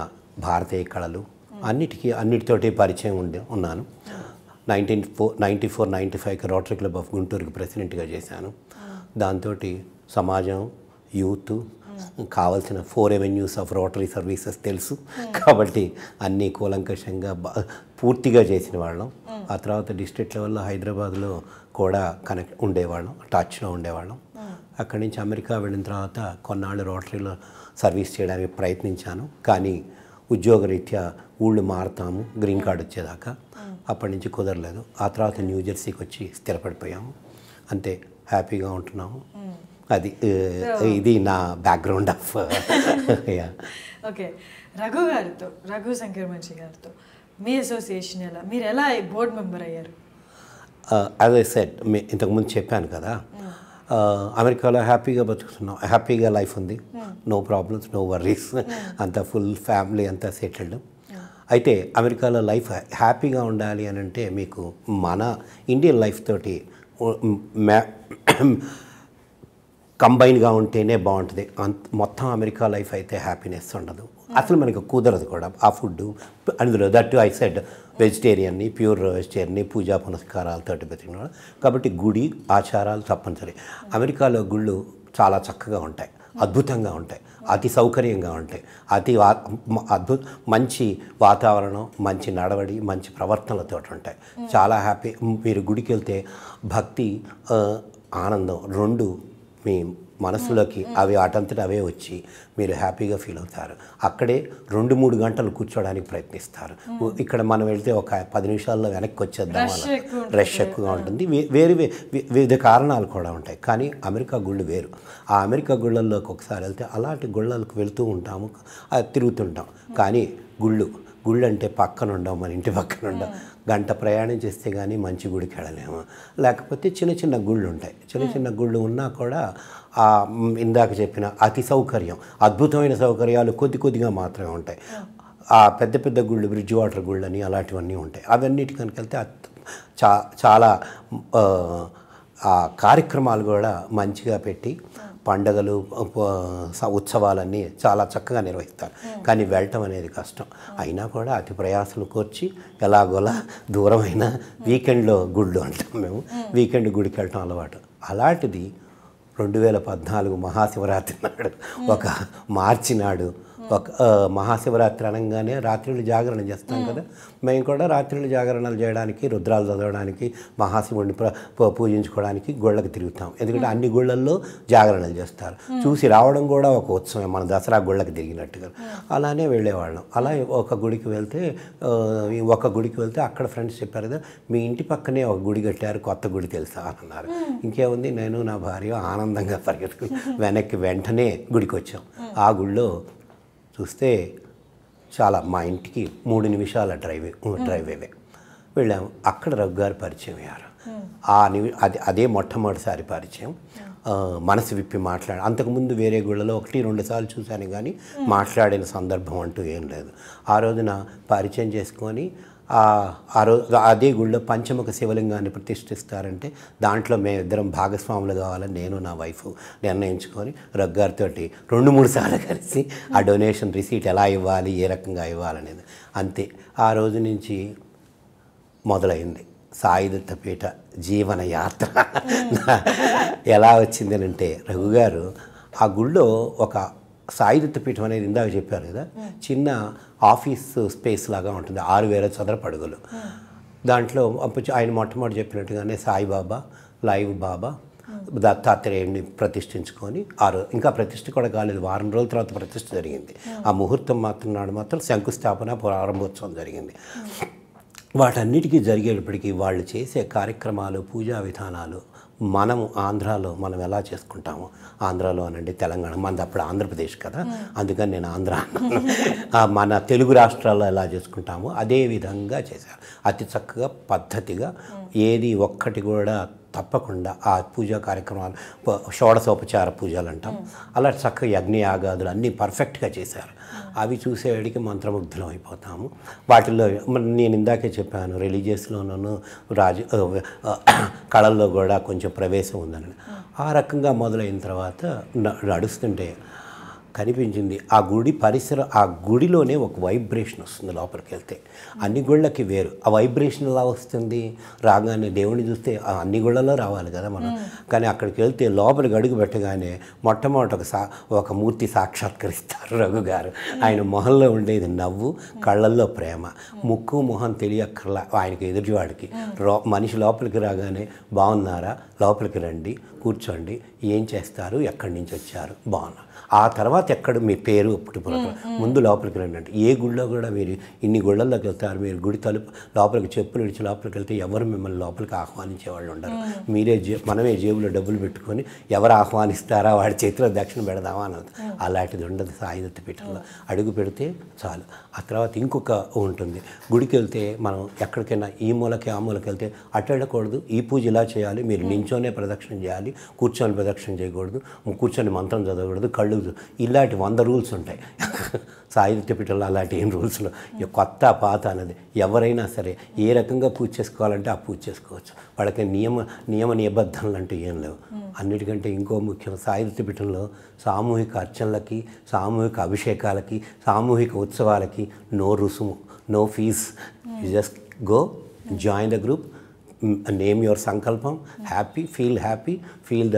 భారతీయ కళలు అన్నిటితోటి పరిచయం ఉన్నాను. 1994-95కి రోటరీ క్లబ్ ఆఫ్ గుంటూరుకి ప్రెసిడెంట్గా చేశాను. దాంతో సమాజం, యూత్ కావాల్సిన 4 avenues ఆఫ్ రోటరీ సర్వీసెస్ తెలుసు కాబట్టి అన్నీ కూలంకషంగా పూర్తిగా చేసిన వాళ్ళం. ఆ తర్వాత డిస్ట్రిక్ట్ లెవెల్లో హైదరాబాద్లో కూడా ఉండేవాళ్ళం, టచ్లో ఉండేవాళ్ళం. అక్కడి నుంచి అమెరికా వెళ్ళిన తర్వాత కొన్నాళ్ళు రోటరీలో సర్వీస్ చేయడానికి ప్రయత్నించాను, కానీ ఉద్యోగరీత్యా ఊళ్ళు మారుతాము గ్రీన్ కార్డ్ వచ్చేదాకా, అప్పటి నుంచి కుదరలేదు. ఆ తర్వాత న్యూజెర్సీకి వచ్చి స్థిరపడిపోయాము, అంతే. హ్యాపీగా ఉంటున్నాము. ఇది నా background of. Okay, Raghu Shankar మంచి గారితో మీ అసోసియేషన్ ఎలా, మీరు ఎలా బోర్డ్ మెంబర్ అయ్యారు? యాజ్ ఐ సెడ్, ఇంతకుముందు చెప్పాను కదా, అమెరికాలో హ్యాపీగా బతుకుతున్నాం, హ్యాపీగా లైఫ్ ఉంది, నో ప్రాబ్లమ్స్, నో వర్రీస్, అంతా ఫుల్ ఫ్యామిలీ అంతా సెటిల్డ్. అయితే అమెరికాలో లైఫ్ హ్యాపీగా ఉండాలి అని అంటే మీకు మన ఇండియన్ లైఫ్ తోటి కంబైన్గా ఉంటేనే బాగుంటుంది. మొత్తం అమెరికా లైఫ్ అయితే హ్యాపీనెస్ ఉండదు, అసలు మనకు కుదరదు కూడా. ఆ ఫుడ్ అందులో దట్టు ఐ సెడ్ వెజిటేరియన్ని, ప్యూర్ వెజిటేరియన్ని, పూజా పునస్కారాలతోటి బతికిన కాబట్టి గుడి ఆచారాలు తప్పనిసరి. అమెరికాలో గుళ్ళు చాలా చక్కగా ఉంటాయి, అద్భుతంగా ఉంటాయి, అతి సౌకర్యంగా ఉంటాయి, మంచి వాతావరణం, మంచి నడవడి, మంచి ప్రవర్తనలతో ఉంటాయి, చాలా హ్యాపీ. మీరు గుడికి వెళ్తే భక్తి, ఆనందం రెండు మీ మనసులోకి అవి అటంతట అవే వచ్చి మీరు హ్యాపీగా ఫీల్ అవుతారు. అక్కడే 2-3 గంటలు కూర్చోడానికి ప్రయత్నిస్తారు. ఇక్కడ మనం వెళ్తే ఒక 10 నిమిషాల్లో వెనక్కి వచ్చేద్దాం, రష్ ఎక్కువగా ఉంటుంది. వివిధ కారణాలు కూడా ఉంటాయి. కానీ అమెరికా గుళ్ళు వేరు. ఆ అమెరికా గుళ్ళల్లోకి ఒకసారి వెళ్తే అలాంటి గుళ్ళకు వెళ్తూ ఉంటాము, తిరుగుతుంటాం. కానీ గుళ్ళు అంటే పక్కన ఉండవు, మన ఇంటి పక్కన ఉండవు. గంట ప్రయాణం చేస్తే కానీ మంచి గుడికి వెళ్ళలేము. లేకపోతే చిన్న చిన్న గుళ్ళు ఉంటాయి, చిన్న గుళ్ళు ఉన్నా కూడా ఇందాక చెప్పిన అతి సౌకర్యం, అద్భుతమైన సౌకర్యాలు కొద్దిగా మాత్రమే ఉంటాయి. ఆ పెద్ద గుళ్ళు, బ్రిడ్జ్ వాటర్ గుళ్ళు అని అలాంటివన్నీ ఉంటాయి. అవన్నిటి కనుక వెళ్తే చాలా కార్యక్రమాలు కూడా మంచిగా పెట్టి, పండగలు ఉత్సవాలన్నీ చాలా చక్కగా నిర్వహిస్తారు. కానీ వెళ్ళటం అనేది కష్టం. అయినా కూడా అతి ప్రయాసలు కోర్చి ఎలాగోలా దూరమైన వీకెండ్లో గుళ్ళు అంటాం మేము, వీకెండ్ గుడికి వెళ్ళటం అలవాటు. అలాంటిది 2014 మహాశివరాత్రి నాడు, ఒక మార్చి నాడు, ఒక మహాశివరాత్రి అనగానే రాత్రులు జాగరణ చేస్తాం కదా, మేము కూడా రాత్రులు జాగరణలు చేయడానికి, రుద్రాలు చదవడానికి, మహాశివుడిని పూజించుకోవడానికి గుళ్ళకి తిరుగుతాం. ఎందుకంటే అన్ని గుళ్ళల్లో జాగరణలు చేస్తారు. చూసి రావడం కూడా ఒక ఉత్సవం, మన దసరా గుళ్ళకి తిరిగినట్టుగా. అలానే వెళ్ళేవాళ్ళం. అలా ఒక గుడికి వెళ్తే అక్కడ ఫ్రెండ్స్ చెప్పారు కదా, మీ ఇంటి పక్కనే ఒక గుడి కట్టారు, కొత్త గుడి తెలుసా అని అన్నారు. ఇంకేముంది, నేను నా భార్య ఆనందంగా పరిగెత్తుకుని వెనక్కి వెంటనే గుడికి వచ్చాం. ఆ గుళ్ళో చూస్తే చాలా మా ఇంటికి 3 నిమిషాల డ్రైవే వెళ్ళాము. అక్కడ రఘు గారు పరిచయం అయ్యారు. అదే మొట్టమొదటిసారి పరిచయం. మనసు విప్పి అంతకుముందు వేరే గుళ్ళలో 1-2 సార్లు చూశాను కానీ మాట్లాడిన సందర్భం అంటూ ఏం లేదు. ఆ రోజున పరిచయం చేసుకొని అదే గుళ్ళో పంచముఖ శివలింగాన్ని ప్రతిష్ఠిస్తారంటే దాంట్లో మేమిద్దరం భాగస్వాములు కావాలని నేను నా వైఫ్ నిర్ణయించుకొని రఘు గారితో 2-3 సార్లు కలిసి ఆ డొనేషన్ రిసీట్ ఎలా ఇవ్వాలి, ఏ రకంగా ఇవ్వాలనేది. అంతే ఆ రోజు నుంచి మొదలైంది సాయిదత్త పీఠ జీవన యాత్ర. ఎలా వచ్చింది అంటే రఘు గారు ఆ గుళ్ళో ఒక సాయిదత్త పీఠం అనేది ఇందాక చెప్పారు కదా, చిన్న ఆఫీస్ స్పేస్ లాగా ఉంటుంది, 6000 చదరపు అడుగులు. దాంట్లో ఆయన మొట్టమొదటి చెప్పినట్టుగానే సాయిబాబా, లైవ్ బాబా, దత్తాత్రేయుడిని ప్రతిష్ఠించుకొని ఇంకా ప్రతిష్ఠ కూడా కాలేదు, వారం రోజుల తర్వాత ప్రతిష్ఠ జరిగింది. ఆ ముహూర్తం మాత్రం శంకుస్థాపన ప్రారంభోత్సవం జరిగింది. వాటన్నిటికీ జరిగేటప్పటికీ వాళ్ళు చేసే కార్యక్రమాలు, పూజా విధానాలు ఆంధ్రాలో మనం ఎలా చేసుకుంటామో, ఆంధ్రాలో అనండి తెలంగాణ, మనది అప్పుడు ఆంధ్రప్రదేశ్ కదా, అందుకని నేను ఆంధ్ర మన తెలుగు రాష్ట్రాల్లో ఎలా చేసుకుంటామో అదే విధంగా చేశారు. అతి చక్కగా పద్ధతిగా ఏది ఒక్కటి కూడా తప్పకుండా ఆ పూజా కార్యక్రమాలు, షోడశోపచార పూజలు అంటాం, అలా చక్కగా యజ్ఞయాగాదులు అన్నీ పర్ఫెక్ట్గా చేశారు. అవి చూసేవాడికి మంత్రముగ్ధులం అయిపోతాము. వాటిల్లో నేను ఇందాకే చెప్పాను, రిలీజియస్లోనూ కళల్లో కూడా కొంచెం ప్రవేశం ఉందని. ఆ రకంగా మొదలైన తర్వాత నడుస్తుంటే కనిపించింది ఆ గుడి పరిసరం, ఆ గుడిలోనే ఒక వైబ్రేషన్ వస్తుంది లోపలికి వెళ్తే. అన్ని గుళ్ళకి వేరు ఆ వైబ్రేషన్ ఎలా వస్తుంది, రాగానే దేవుడిని చూస్తే అన్ని గుళ్ళలో రావాలి కదా మనం, కానీ అక్కడికి వెళ్తే లోపలికి అడుగు పెట్టగానే మొట్టమొదటి ఒక మూర్తి సాక్షాత్కరిస్తారు రఘు గారు. ఆయన మొహంలో ఉండేది నవ్వు, కళ్ళల్లో ప్రేమ, ముక్కు మొహం తెలియక్కర్లా ఆయనకి ఎదుటివాడికి. మనిషి లోపలికి రాగానే బాగున్నారా, లోపలికి రండి, కూర్చోండి, ఏం చేస్తారు, ఎక్కడి నుంచి వచ్చారు, బాగున్నారు, ఆ తర్వాత ఎక్కడ మీ పేరు పుట్టుపూర్వకం, ముందు లోపలికి రండి అంటే. ఏ గుళ్ళో కూడా మీరు ఇన్ని గుళ్ళల్లోకి వెళ్తారు, మీరు గుడి తలుపు లోపలికి చెప్పులు విడిచి లోపలికి వెళ్తే ఎవరు మిమ్మల్ని లోపలికి ఆహ్వానించే వాళ్ళు ఉండరు. మనమే జేబులో డబ్బులు పెట్టుకొని ఎవరు ఆహ్వానిస్తారా వాడి చేతిలో దక్షిణ పెడదామా అన్నది. అలాంటిది ఉండదు సాయిదత్త పీఠంలో. అడుగు పెడితే చాలు. ఆ తర్వాత ఇంకొక ఉంటుంది, గుడికి వెళ్తే మనం ఎక్కడికైనా ఈ మూలకి ఆ మూలకి వెళ్తే అటు వెళ్ళకూడదు, ఈ పూజ ఇలా చేయాలి, మీరు నించోనే ప్రదక్షిణ చేయాలి, కూర్చొని ప్రదక్షిణ చేయకూడదు, కూర్చొని మంత్రం చదవకూడదు, కళ్ళు, ఇలాంటి 100 రూల్స్ ఉంటాయి. సాయిదత్త పీఠంలో అలాంటి ఏం రూల్స్లో కొత్త పాత అనేది ఎవరైనా సరే ఏ రకంగా పూజ చేసుకోవాలంటే ఆ పూజ చేసుకోవచ్చు. వాళ్ళకి నియమ నిబద్ధనలు అంటూ ఏం లేవు. అన్నిటికంటే ఇంకో ముఖ్యం, సాయిదత్త పీఠంలో సామూహిక అర్చనలకి, సామూహిక అభిషేకాలకి, సామూహిక ఉత్సవాలకి నో రుసుము, no fee. You just go, join the group, name your sankalpam, happy, feel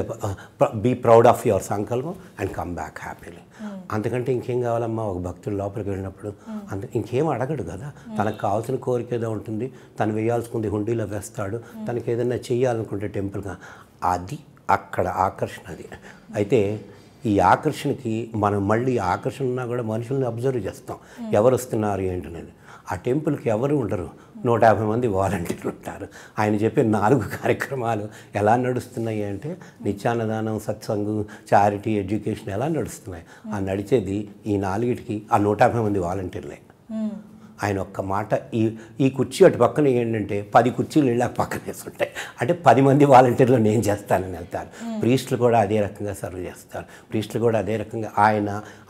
be proud of your sankalpam and come back happily. అంతకంటే ఇంకేం కావాలమ్మా ఒక భక్తుడు లోపలికి వెళ్ళినప్పుడు? ఇంకేం అడగడు కదా, తనకు కావాల్సిన కోరిక ఏదో ఉంటుంది, తను వేయాల్సుకుంది హుండీలో వేస్తాడు, తనకి ఏదైనా చెయ్యాలనుకుంటే టెంపుల్గా, అది అక్కడ ఆకర్షణ. అది అయితే ఈ ఆకర్షణకి మనం మళ్ళీ ఆకర్షణ ఉన్నా కూడా మనుషుల్ని అబ్జర్వ్ చేస్తాం, ఎవరు వస్తున్నారు ఏంటనేది. ఆ టెంపుల్కి ఎవరు ఉండరు, 150 మంది వాలంటీర్లు ఉంటారు. ఆయన చెప్పే 4 కార్యక్రమాలు ఎలా నడుస్తున్నాయి అంటే నిత్యాన్నదానం, సత్సంగం, చారిటీ, ఎడ్యుకేషన్ ఎలా నడుస్తున్నాయి. ఆ నడిచేది ఈ 4టికి ఆ 150 మంది వాలంటీర్లే. ఆయన ఒక్క మాట, ఈ కుర్చీ అటు పక్కన ఏంటంటే 10 కుర్చీలు వెళ్ళాక పక్కన వేస్తుంటాయి, అంటే 10 మంది వాలంటీర్లు నేను చేస్తానని వెళ్తారు. ప్రీస్టులు కూడా అదే రకంగా సర్వ్ చేస్తారు. ప్రీస్టులు కూడా అదే రకంగా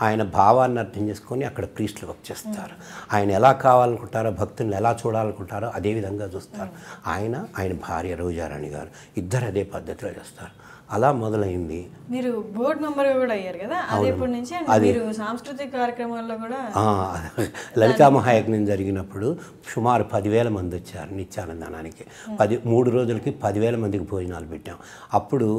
ఆయన భావాన్ని అర్థం చేసుకొని అక్కడ ప్రీస్టులు వర్క్ చేస్తారు. ఆయన ఎలా కావాలనుకుంటారో, భక్తులను ఎలా చూడాలనుకుంటారో అదే విధంగా చూస్తారు. ఆయన భార్య రోజారాణి గారు ఇద్దరు అదే పద్ధతిలో చేస్తారు. అలా మొదలైంది. మీరు బోర్డు మెంబర్ కూడా అయ్యారు కదా, అదేప్పటి నుంచి మీరు సాంస్కృతిక కార్యక్రమాల్లో కూడా. లలితా మహాయజ్ఞం జరిగినప్పుడు సుమారు 10,000 మంది వచ్చారు నిత్యానందనానికి. 3 రోజులకి 10,000 మందికి భోజనాలు పెట్టాం. అప్పుడు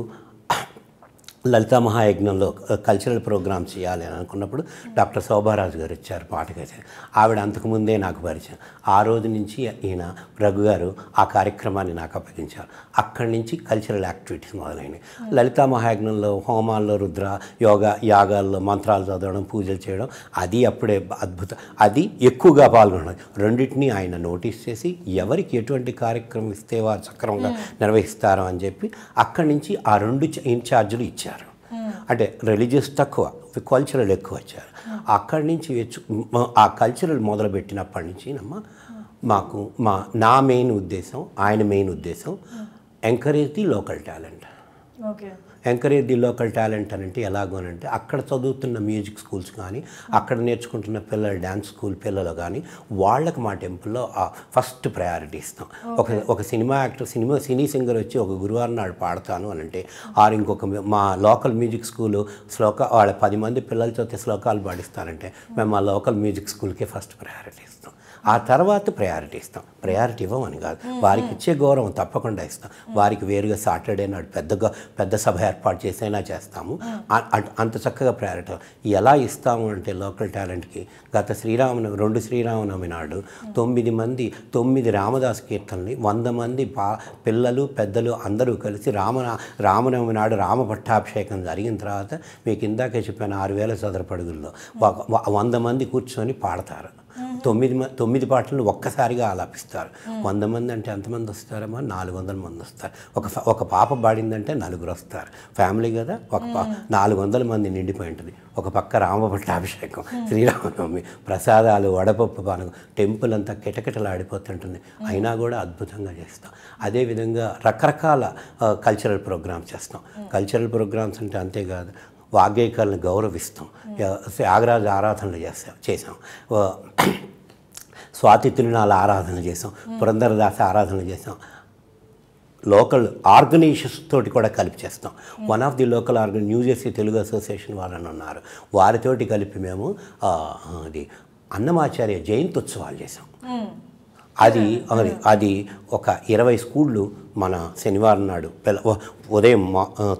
లలితా మహాయజ్ఞంలో కల్చరల్ ప్రోగ్రామ్ చేయాలి అని అనుకున్నప్పుడు డాక్టర్ శోభారాజు గారు వచ్చారు పాటకైతే. ఆవిడ అంతకుముందే నాకు పరిచయం. ఆ రోజు నుంచి ఈయన రఘు గారు ఆ కార్యక్రమాన్ని నాకు అప్పగించారు. అక్కడి నుంచి కల్చరల్ యాక్టివిటీస్ మొదలైనవి. లలితా మహాయజ్ఞంలో హోమాల్లో, యాగాల్లో మంత్రాలు చదవడం, పూజలు చేయడం, అది అప్పుడే అద్భుతం. అది ఎక్కువగా పాల్గొనడం. రెండింటినీ ఆయన నోటీస్ చేసి ఎవరికి ఎటువంటి కార్యక్రమం ఇస్తే వారు సక్రమంగా నిర్వహిస్తారు అని చెప్పి అక్కడి నుంచి ఆ 2 ఇన్ఛార్జీలు ఇచ్చారు. అంటే రిలీజియస్ తక్కువ, కల్చరల్ ఎక్కువ వచ్చారు. అక్కడి నుంచి ఆ కల్చరల్ మొదలుపెట్టినప్పటి నుంచి మాకు నా మెయిన్ ఉద్దేశం, ఆయన మెయిన్ ఉద్దేశం encourage the local talent. Okay. Encourage the local talent అంటే ఎలాగోనంటే అక్కడ చదువుతున్న మ్యూజిక్ స్కూల్స్ కానీ, అక్కడ నేర్చుకుంటున్న పిల్లలు డ్యాన్స్ స్కూల్ పిల్లలు కానీ వాళ్ళకి మా టెంపుల్లో ఫస్ట్ ప్రయారిటీ ఇస్తాం. ఒక సినిమా యాక్టర్ సినీ సింగర్ వచ్చి ఒక గురువారం నాడు పాడతాను అని అంటే, ఇంకొక మా లోకల్ మ్యూజిక్ స్కూలు వాళ్ళ 10 మంది పిల్లలు చదివితే శ్లోకాలు పాడిస్తారంటే మేము మా లోకల్ మ్యూజిక్ స్కూల్కే ఫస్ట్ ప్రయారిటీ ఇస్తాం. ఆ తర్వాత ప్రయారిటీ ఇస్తాం. ప్రయారిటీ ఇవ్వమని కాదు, వారికి ఇచ్చే గౌరవం తప్పకుండా ఇస్తాం. వారికి వేరుగా సాటర్డే నాడు పెద్ద సభ ఏర్పాటు చేసైనా చేస్తాము. అంత చక్కగా ప్రయారిటీ ఎలా ఇస్తాము అంటే లోకల్ టాలెంట్కి గత రెండు శ్రీరామనవమి నాడు 9 రామదాస్ కీర్తనని 100 మంది పిల్లలు పెద్దలు అందరూ కలిసి రామనవమి నాడు రామ పట్టాభిషేకం జరిగిన తర్వాత మీకు ఇందాకే చెప్పాను 6000 చదరపడుగుల్లో 100 మంది కూర్చొని పాడతారు. 9 పాటలను ఒక్కసారిగా ఆలాపిస్తారు. 100 మంది అంటే ఎంతమంది వస్తారమ్మా? 400 మంది వస్తారు. ఒక పాప పాడిందంటే 4 వస్తారు. ఫ్యామిలీ కదా, 400 మంది నిండిపోయి ఉంటుంది. ఒక పక్క రామపట్టాభిషేకం, శ్రీరామనవమి, ప్రసాదాలు, వడపప్పు పానకం, టెంపుల్ అంతా కిటకిటలాడిపోతుంటుంది. అయినా కూడా అద్భుతంగా చేస్తాం. అదేవిధంగా రకరకాల కల్చరల్ ప్రోగ్రామ్స్ చేస్తాం. కల్చరల్ ప్రోగ్రామ్స్ అంటే అంతేకాదు, వాగ్గేయకాలను గౌరవిస్తాం. త్యాగరాజ ఆరాధనలు చేసాం. స్వాతి తిరునాళ్ళ ఆరాధన చేసాం. పురంధరదాస ఆరాధనలు చేసాం. లోకల్ ఆర్గనైజేషన్స్ తోటి కూడా కలిపి చేస్తాం. One of the local new Jersey Telugu association వాళ్ళని ఉన్నారు, వారితోటి కలిపి మేము అది అన్నమాచార్య జయంతి ఉత్సవాలు చేసాం. అది ఒక 20 స్కూళ్ళు మన శనివారం నాడు ఉదయం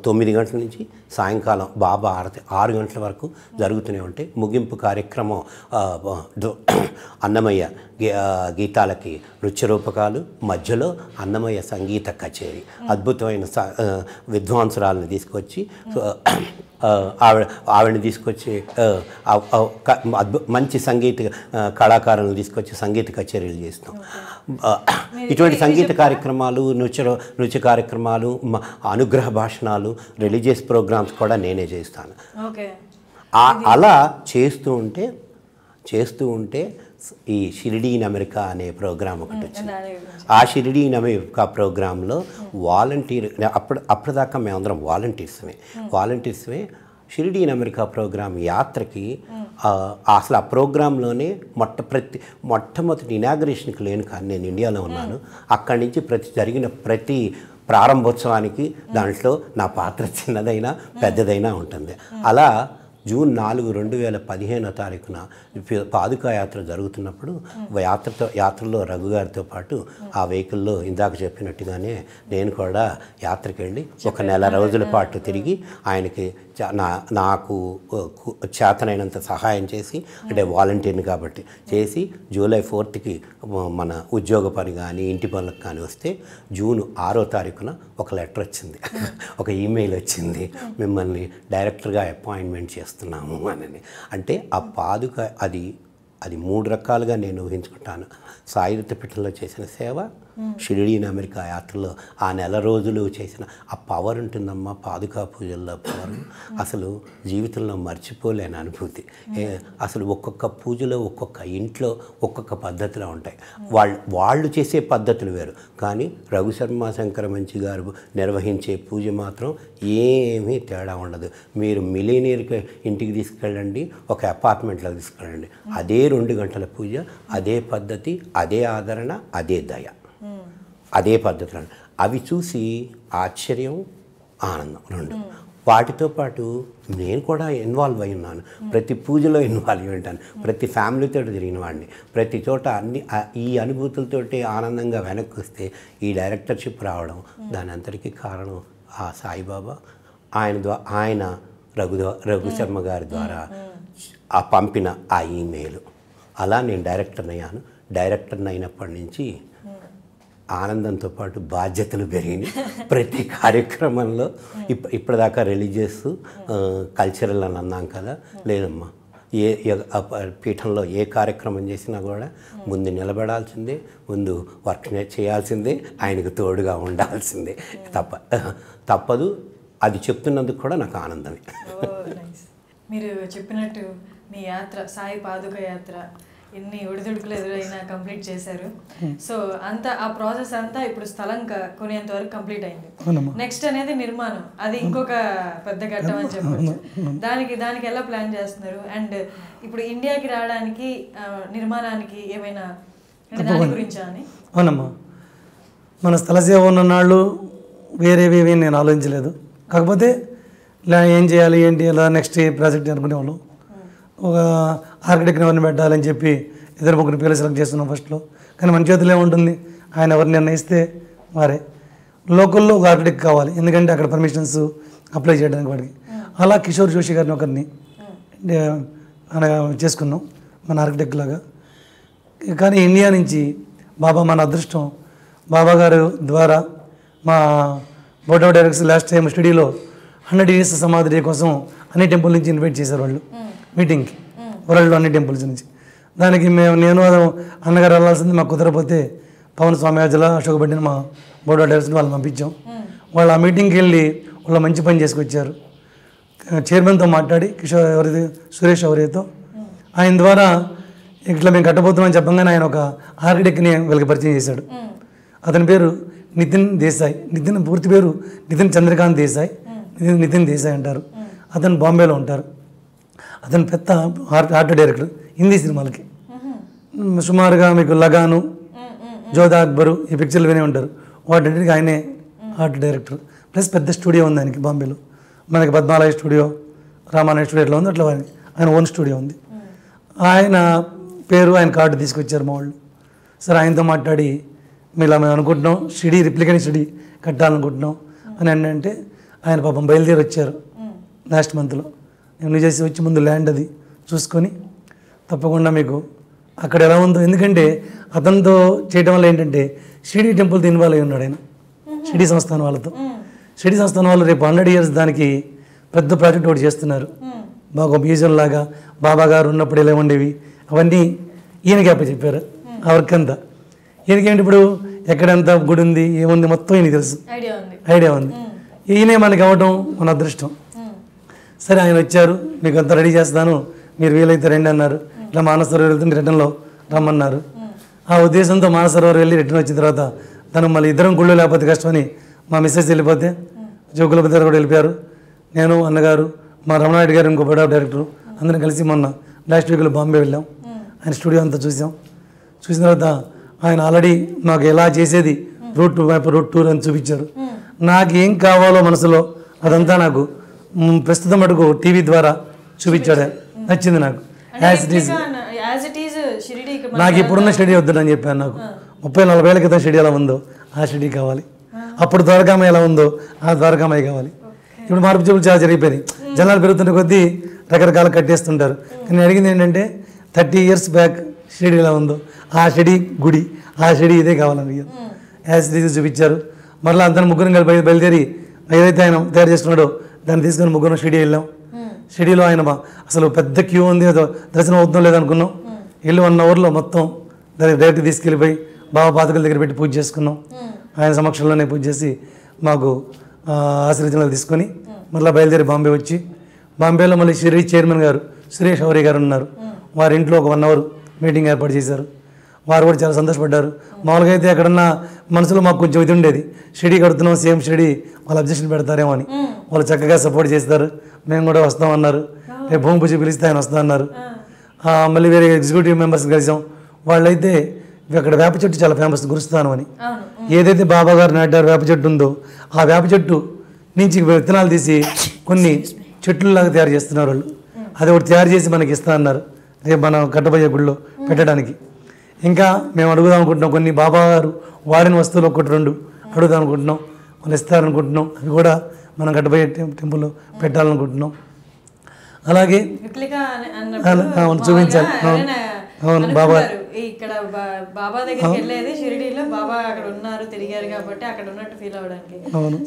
9 గంటల నుంచి సాయంకాలం బాబా ఆరతి 6 గంటల వరకు జరుగుతూనే ఉంటాయి. ముగింపు కార్యక్రమం అన్నమయ్య గీతాలకి నృత్య రూపకాలు, మధ్యలో అన్నమయ్య సంగీత కచేరీ. అద్భుతమైన విద్వాంసురాలను తీసుకొచ్చి ఆవిడని తీసుకొచ్చి మంచి సంగీత కళాకారులను తీసుకొచ్చి సంగీత కచేరీలు చేస్తాం. ఇటువంటి సంగీత కార్యక్రమాలు, నృత్య కార్యక్రమాలు, అనుగ్రహ భాషణాలు, రిలీజియస్ ప్రోగ్రామ్స్ కూడా నేనే చేస్తాను. అలా చేస్తూ ఉంటే ఈ షిరిడీ ఇన్ అమెరికా అనే ప్రోగ్రాం ఒకటి వచ్చింది. ఆ షిరిడీ ఇన్ అమెరికా ప్రోగ్రాంలో అప్పటిదాకా మేమందరం వాలంటీర్స్మే. షిరిడీ ఇన్ అమెరికా ప్రోగ్రాం యాత్రకి అసలు ఆ ప్రోగ్రాంలోనే మొట్టమొదటి ఇనాగరేషన్కి లేను కానీ నేను ఇండియాలో ఉన్నాను. అక్కడి నుంచి జరిగిన ప్రతి ప్రారంభోత్సవానికి దాంట్లో నా పాత్ర చిన్నదైనా పెద్దదైనా ఉంటుంది. అలా జూన్ 4, 2015 పాదుకా యాత్ర జరుగుతున్నప్పుడు యాత్రలో రఘు గారితో పాటు ఆ వెహికల్లో ఇందాక చెప్పినట్టుగానే నేను కూడా యాత్రకి వెళ్ళి ఒక నెల రోజుల పాటు తిరిగి ఆయనకి నాకు చేతనైనంత సహాయం చేసి, అంటే వాలంటీర్ని కాబట్టి చేసి, జూలై 4కి మన ఉద్యోగ పని కానీ ఇంటి పనులకు కానీ వస్తే జూన్ 6వ ఒక లెటర్ వచ్చింది, ఒక ఈమెయిల్ వచ్చింది, మిమ్మల్ని డైరెక్టర్గా అపాయింట్మెంట్ చేస్తున్నాము అని. అంటే ఆ పాదుక అది 3 రకాలుగా నేను ఊహించుకుంటాను. సాయిదత్త పీఠంలో చేసిన సేవ, షిరిడీ ఇన్ అమెరికా యాత్రలో ఆ నెల రోజులు చేసిన ఆ పవర్ ఉంటుందమ్మా, పాదుకా పూజల్లో పవర్ అసలు జీవితంలో మర్చిపోలేని అనుభూతి. అసలు ఒక్కొక్క పూజలో ఒక్కొక్క ఇంట్లో ఒక్కొక్క పద్ధతిలో ఉంటాయి. వాళ్ళు చేసే పద్ధతులు వేరు, కానీ రఘుశర్మ శంకరమంచి గారు నిర్వహించే పూజ మాత్రం ఏమీ తేడా ఉండదు. మీరు మిలీనియర్కి ఇంటికి తీసుకెళ్ళండి, ఒక అపార్ట్మెంట్లో తీసుకెళ్ళండి, అదే 2 గంటల పూజ, అదే పద్ధతి, అదే ఆదరణ, అదే దయ, అదే పద్ధతులు. అవి చూసి ఆశ్చర్యం, ఆనందం 2. వాటితో పాటు నేను కూడా ఇన్వాల్వ్ అయి ఉన్నాను. ప్రతి పూజలో ఇన్వాల్వ్ అయి ఉంటాను, ప్రతి ఫ్యామిలీతో తిరిగిన వాడిని, ప్రతి చోట ఈ అనుభూతులతోటి ఆనందంగా వెనక్కి వస్తే ఈ డైరెక్టర్షిప్ రావడం దాని అంతటికీ కారణం ఆ సాయిబాబా. ఆయన రఘుశర్మ గారి ద్వారా పంపిన ఆ ఈమెయిల్. అలా నేను డైరెక్టర్ని అయ్యాను. డైరెక్టర్ని అయినప్పటి నుంచి ఆనందంతో పాటు బాధ్యతలు పెరిగినాయి. ప్రతి కార్యక్రమంలో ఇప్పటిదాకా రిలీజియస్ కల్చరల్ అని అన్నాం కదా, లేదమ్మా, పీఠంలో ఏ కార్యక్రమం చేసినా కూడా ముందు నిలబడాల్సిందే, ముందు వర్క్ చేయాల్సిందే, ఆయనకు తోడుగా ఉండాల్సిందే. తప్పదు. అది చెప్తున్నందుకు కూడా నాకు ఆనందమే. మీరు చెప్పినట్టు మీ యాత్ర సాయి పాదుక యాత్ర ఎన్ని ఒడిదుడుకులు ఎదురైనా కంప్లీట్ చేశారు. సో అంతా ఆ ప్రాసెస్ అంతా ఇప్పుడు స్థలం కొనేంత వరకు కంప్లీట్ అయింది. నెక్స్ట్ అనేది నిర్మాణం, అది ఇంకొక పెద్ద ఘట్టం అని చెప్పచ్చు. దానికి ఎలా ప్లాన్ చేస్తున్నారు? అండ్ ఇప్పుడు ఇండియాకి రావడానికి నిర్మాణానికి ఏమైనా దాని గురించా అని? అవునమ్మా, మన స్థల సేవ ఉన్న నాళ్ళు వేరేవి నేను ఆలోచించలేదు. కాకపోతే ఇలా ఏం చేయాలి ఏంటి ఎలా నెక్స్ట్ ప్రాజెక్ట్ అనుకునేవాళ్ళం. ఒక ఆర్కిటెక్ట్ని ఎవరిని పెట్టాలని చెప్పి 2-3 పేర్లు సెలెక్ట్ చేస్తున్నాం ఫస్ట్లో. కానీ మన చేతిలో ఏముంటుంది, ఆయన ఎవరిని నిర్ణయిస్తే వారే. లోకల్లో ఒక ఆర్కిటెక్ట్ కావాలి, ఎందుకంటే అక్కడ పర్మిషన్స్ అప్లై చేయడానికి వాడికి. అలా కిషోర్ జోషి గారిని ఒకరిని చేసుకున్నాం మన ఆర్కిటెక్ట్ లాగా. కానీ ఇండియా నుంచి బాబా మన అదృష్టం, బాబా గారు ద్వారా మా board of directors last time స్టడీలో 100 years సమాధి డే కోసం అన్ని టెంపుల్ నుంచి ఇన్వైట్ చేశారు వాళ్ళు మీటింగ్కి, వరల్డ్లో అన్ని టెంపుల్స్ నుంచి. దానికి నేను అన్నగారు వెళ్ళాల్సింది, మాకు కుదరపోతే పవన్ స్వామి అశోక్ భట్టిని మా బోర్డ్ ఆఫ్ డైరెక్టర్స్ని వాళ్ళని పంపించాం. వాళ్ళు ఆ మీటింగ్కి వెళ్ళి వాళ్ళు మంచి పని చేసుకొచ్చారు. చైర్మన్తో మాట్లాడి సురేష్ అవరేతో ఆయన ద్వారా ఇట్లా మేము కట్టబోతున్నామని చెప్పగానే ఆయన ఒక ఆర్కిటెక్ట్ని వీళ్ళకి పరిచయం చేశాడు. అతని పేరు నితిన్ దేశాయ్. పూర్తి పేరు నితిన్ చంద్రకాంత్ దేశాయ్, నితిన్ దేశాయ్ అంటారు. అతను బాంబేలో ఉంటారు. అతను పెద్ద ఆర్ట్ డైరెక్టర్ హిందీ సినిమాలకి. సుమారుగా మీకు లగాను, జోధా అక్బరు ఈ పిక్చర్లు వినే ఉంటారు. వాటికి ఆయనే ఆర్ట్ డైరెక్టర్. ప్లస్ పెద్ద స్టూడియో ఉంది ఆయనకి బాంబేలో. మనకి పద్మాలయ స్టూడియో, రామాలయ స్టూడియో ఎట్లా ఉంది అట్లా ఆయన ఓన్ స్టూడియో ఉంది. ఆయన పేరు ఆయన కార్డు తీసుకొచ్చారు మా వాళ్ళు. సరే ఆయనతో మాట్లాడి ఇలా మేము అనుకుంటున్నాం షిడీ రిప్లికెంట్ షిడీ కట్టాలనుకుంటున్నాం అని అంటే ఆయన పాపం బయలుదేరి వచ్చారు లాస్ట్ మంత్లో. నేను చేసి వచ్చి ముందు ల్యాండ్ అది చూసుకొని తప్పకుండా మీకు అక్కడ ఎలా ఉందో, ఎందుకంటే అతనితో చేయడం వల్ల ఏంటంటే షిడీ టెంపుల్తో ఇన్వాల్వ్ అయి ఉన్నాడు ఆయన, షిడీ సంస్థానం వాళ్ళతో. షిడీ సంస్థానం వాళ్ళు రేపు 100 years దానికి పెద్ద ప్రాజెక్ట్ ఒకటి చేస్తున్నారు. బాగా మ్యూజియం లాగా బాబా గారు ఉన్నప్పుడు ఎలా ఉండేవి అవన్నీ ఈయనకి చెప్పారు ఆ వర్క్ అంతా. ఈయనకేంటి ఇప్పుడు ఎక్కడంతా గుడి ఉంది ఏముంది మొత్తం ఈయనకి తెలుసు, ఐడియా ఉంది. ఈయనే మనకి అవ్వడం మన అదృష్టం. సరే ఆయన వచ్చారు, మీకు అంతా రెడీ చేస్తాను, మీరు వీలైతే రండి అన్నారు. ఇట్లా మానసరోవర్ వెళ్తుంటే రిటర్న్లో రమ్మన్నారు. ఆ ఉద్దేశంతో మానసరోవర్ వెళ్ళి రిటర్న్ వచ్చిన తర్వాత తను మళ్ళీ ఇద్దరం గుళ్ళు లేకపోతే కష్టమని మా మిస్సెస్ వెళ్ళిపోతే జోగులపతి గారు కూడా వెళ్ళిపోయారు. నేను అన్నగారు మా రమణారెడ్డి గారు ఇంకో బోర్డ్ ఆఫ్ డైరెక్టర్ అందరం కలిసి మొన్న లాస్ట్ వీక్లో బాంబే వెళ్ళాం. ఆయన స్టూడియో అంతా చూసాం. చూసిన తర్వాత ఆయన ఆల్రెడీ మాకు ఎలా చేసేది రూట్ టూర్ అని చూపించారు. నాకు ఏం కావాలో మనసులో అదంతా నాకు ప్రస్తుతం మటుకు టీవీ ద్వారా చూపించాడు. నచ్చింది నాకు. నాకు ఇప్పుడున్న స్టడీ వద్దని చెప్పాను. నాకు 30-40 ఏళ్ళ క్రితం స్టడీ ఎలా ఉందో ఆ స్టడీ కావాలి. అప్పుడు ద్వారకామయ్య ఎలా ఉందో ఆ ద్వారకామయ్య కావాలి. ఇప్పుడు మార్పు చూపులు చాలా జరిగిపోయినాయి. జనాలు పెరుగుతున్న కొద్దీ రకరకాలు కట్టేస్తుంటారు. కానీ అడిగింది ఏంటంటే 30 years బ్యాక్ షిరిడి ఎలా ఉందో ఆ షిరిడి గుడి ఆ షిరిడి ఇదే కావాలని యాజ్ ఇట్ ఈజ్ చూపించారు. మరలా అంతా ముగ్గురం కలిపి బయలుదేరి ఏదైతే ఆయన తయారు చేస్తున్నాడో దాన్ని తీసుకొని ముగ్గురం షిరిడి వెళ్ళాం. షిరిడిలో ఆయన అసలు పెద్ద క్యూ ఉంది, దర్శనం అవుతుందో లేదనుకున్నాం. వెళ్ళి 1 hourలో మొత్తం దాన్ని డైరెక్ట్ తీసుకెళ్ళిపోయి బాబా పాతకుల దగ్గర పెట్టి పూజ చేసుకున్నాం. ఆయన సమక్షంలోనే పూజ చేసి మాకు ఆశీర్వచనాలు తీసుకొని మళ్ళీ బయలుదేరి బాంబే వచ్చి బాంబేలో మళ్ళీ షిరిడి చైర్మన్ గారు సురేష్ అవరే గారు ఉన్నారు. వారి ఇంట్లో ఒక 1 hour మీటింగ్ ఏర్పాటు చేశారు. వారు కూడా చాలా సంతోషపడ్డారు. మామూలుగా అయితే ఎక్కడన్నా మనసులో మాకు కొంచెం ఇది ఉండేది, షిరిడి కడుతున్నాం సేమ్ షిరిడి వాళ్ళు అబ్జెక్షన్ పెడతారేమో అని. వాళ్ళు చక్కగా సపోర్ట్ చేస్తారు. మేము కూడా వస్తామన్నారు. రేపు భూమి పూజ పిలిస్తే ఆయన వస్తా అన్నారు. మళ్ళీ వేరే ఎగ్జిక్యూటివ్ మెంబర్స్ కలిసాం. వాళ్ళైతే అక్కడ వేప చెట్టు చాలా ఫేమస్ గురుస్థానం అని. ఏదైతే బాబా గారు నాటారు వేప చెట్టు ఉందో ఆ వేప చెట్టు నుంచి విత్తనాలు తీసి కొన్ని చెట్లులాగా తయారు చేస్తున్నారు వాళ్ళు. అది ఒకటి తయారు చేసి మనకి ఇస్తా అన్నారు రేపు మనం కట్టబోయే గుడిలో పెట్టడానికి. ఇంకా మేము అడుగుదాం అనుకుంటున్నాం, కొన్ని బాబా గారు వాడిన వస్తువులు 1-2 అడుగుదాం అనుకుంటున్నాం. వాళ్ళు ఇస్తారనుకుంటున్నాం. అవి కూడా మనం కట్టబోయే టెంపుల్లో పెట్టాలనుకుంటున్నాం. అలాగే చూపించాలి. అవును బాబా ఇక్కడ బాబా దగ్గరికి వెళ్ళేది షిరిడీలో బాబా అక్కడ ఉన్నారు తిరిగారు కాబట్టి అక్కడ ఉన్నట్టు ఫీల్ అవ్వడానికి.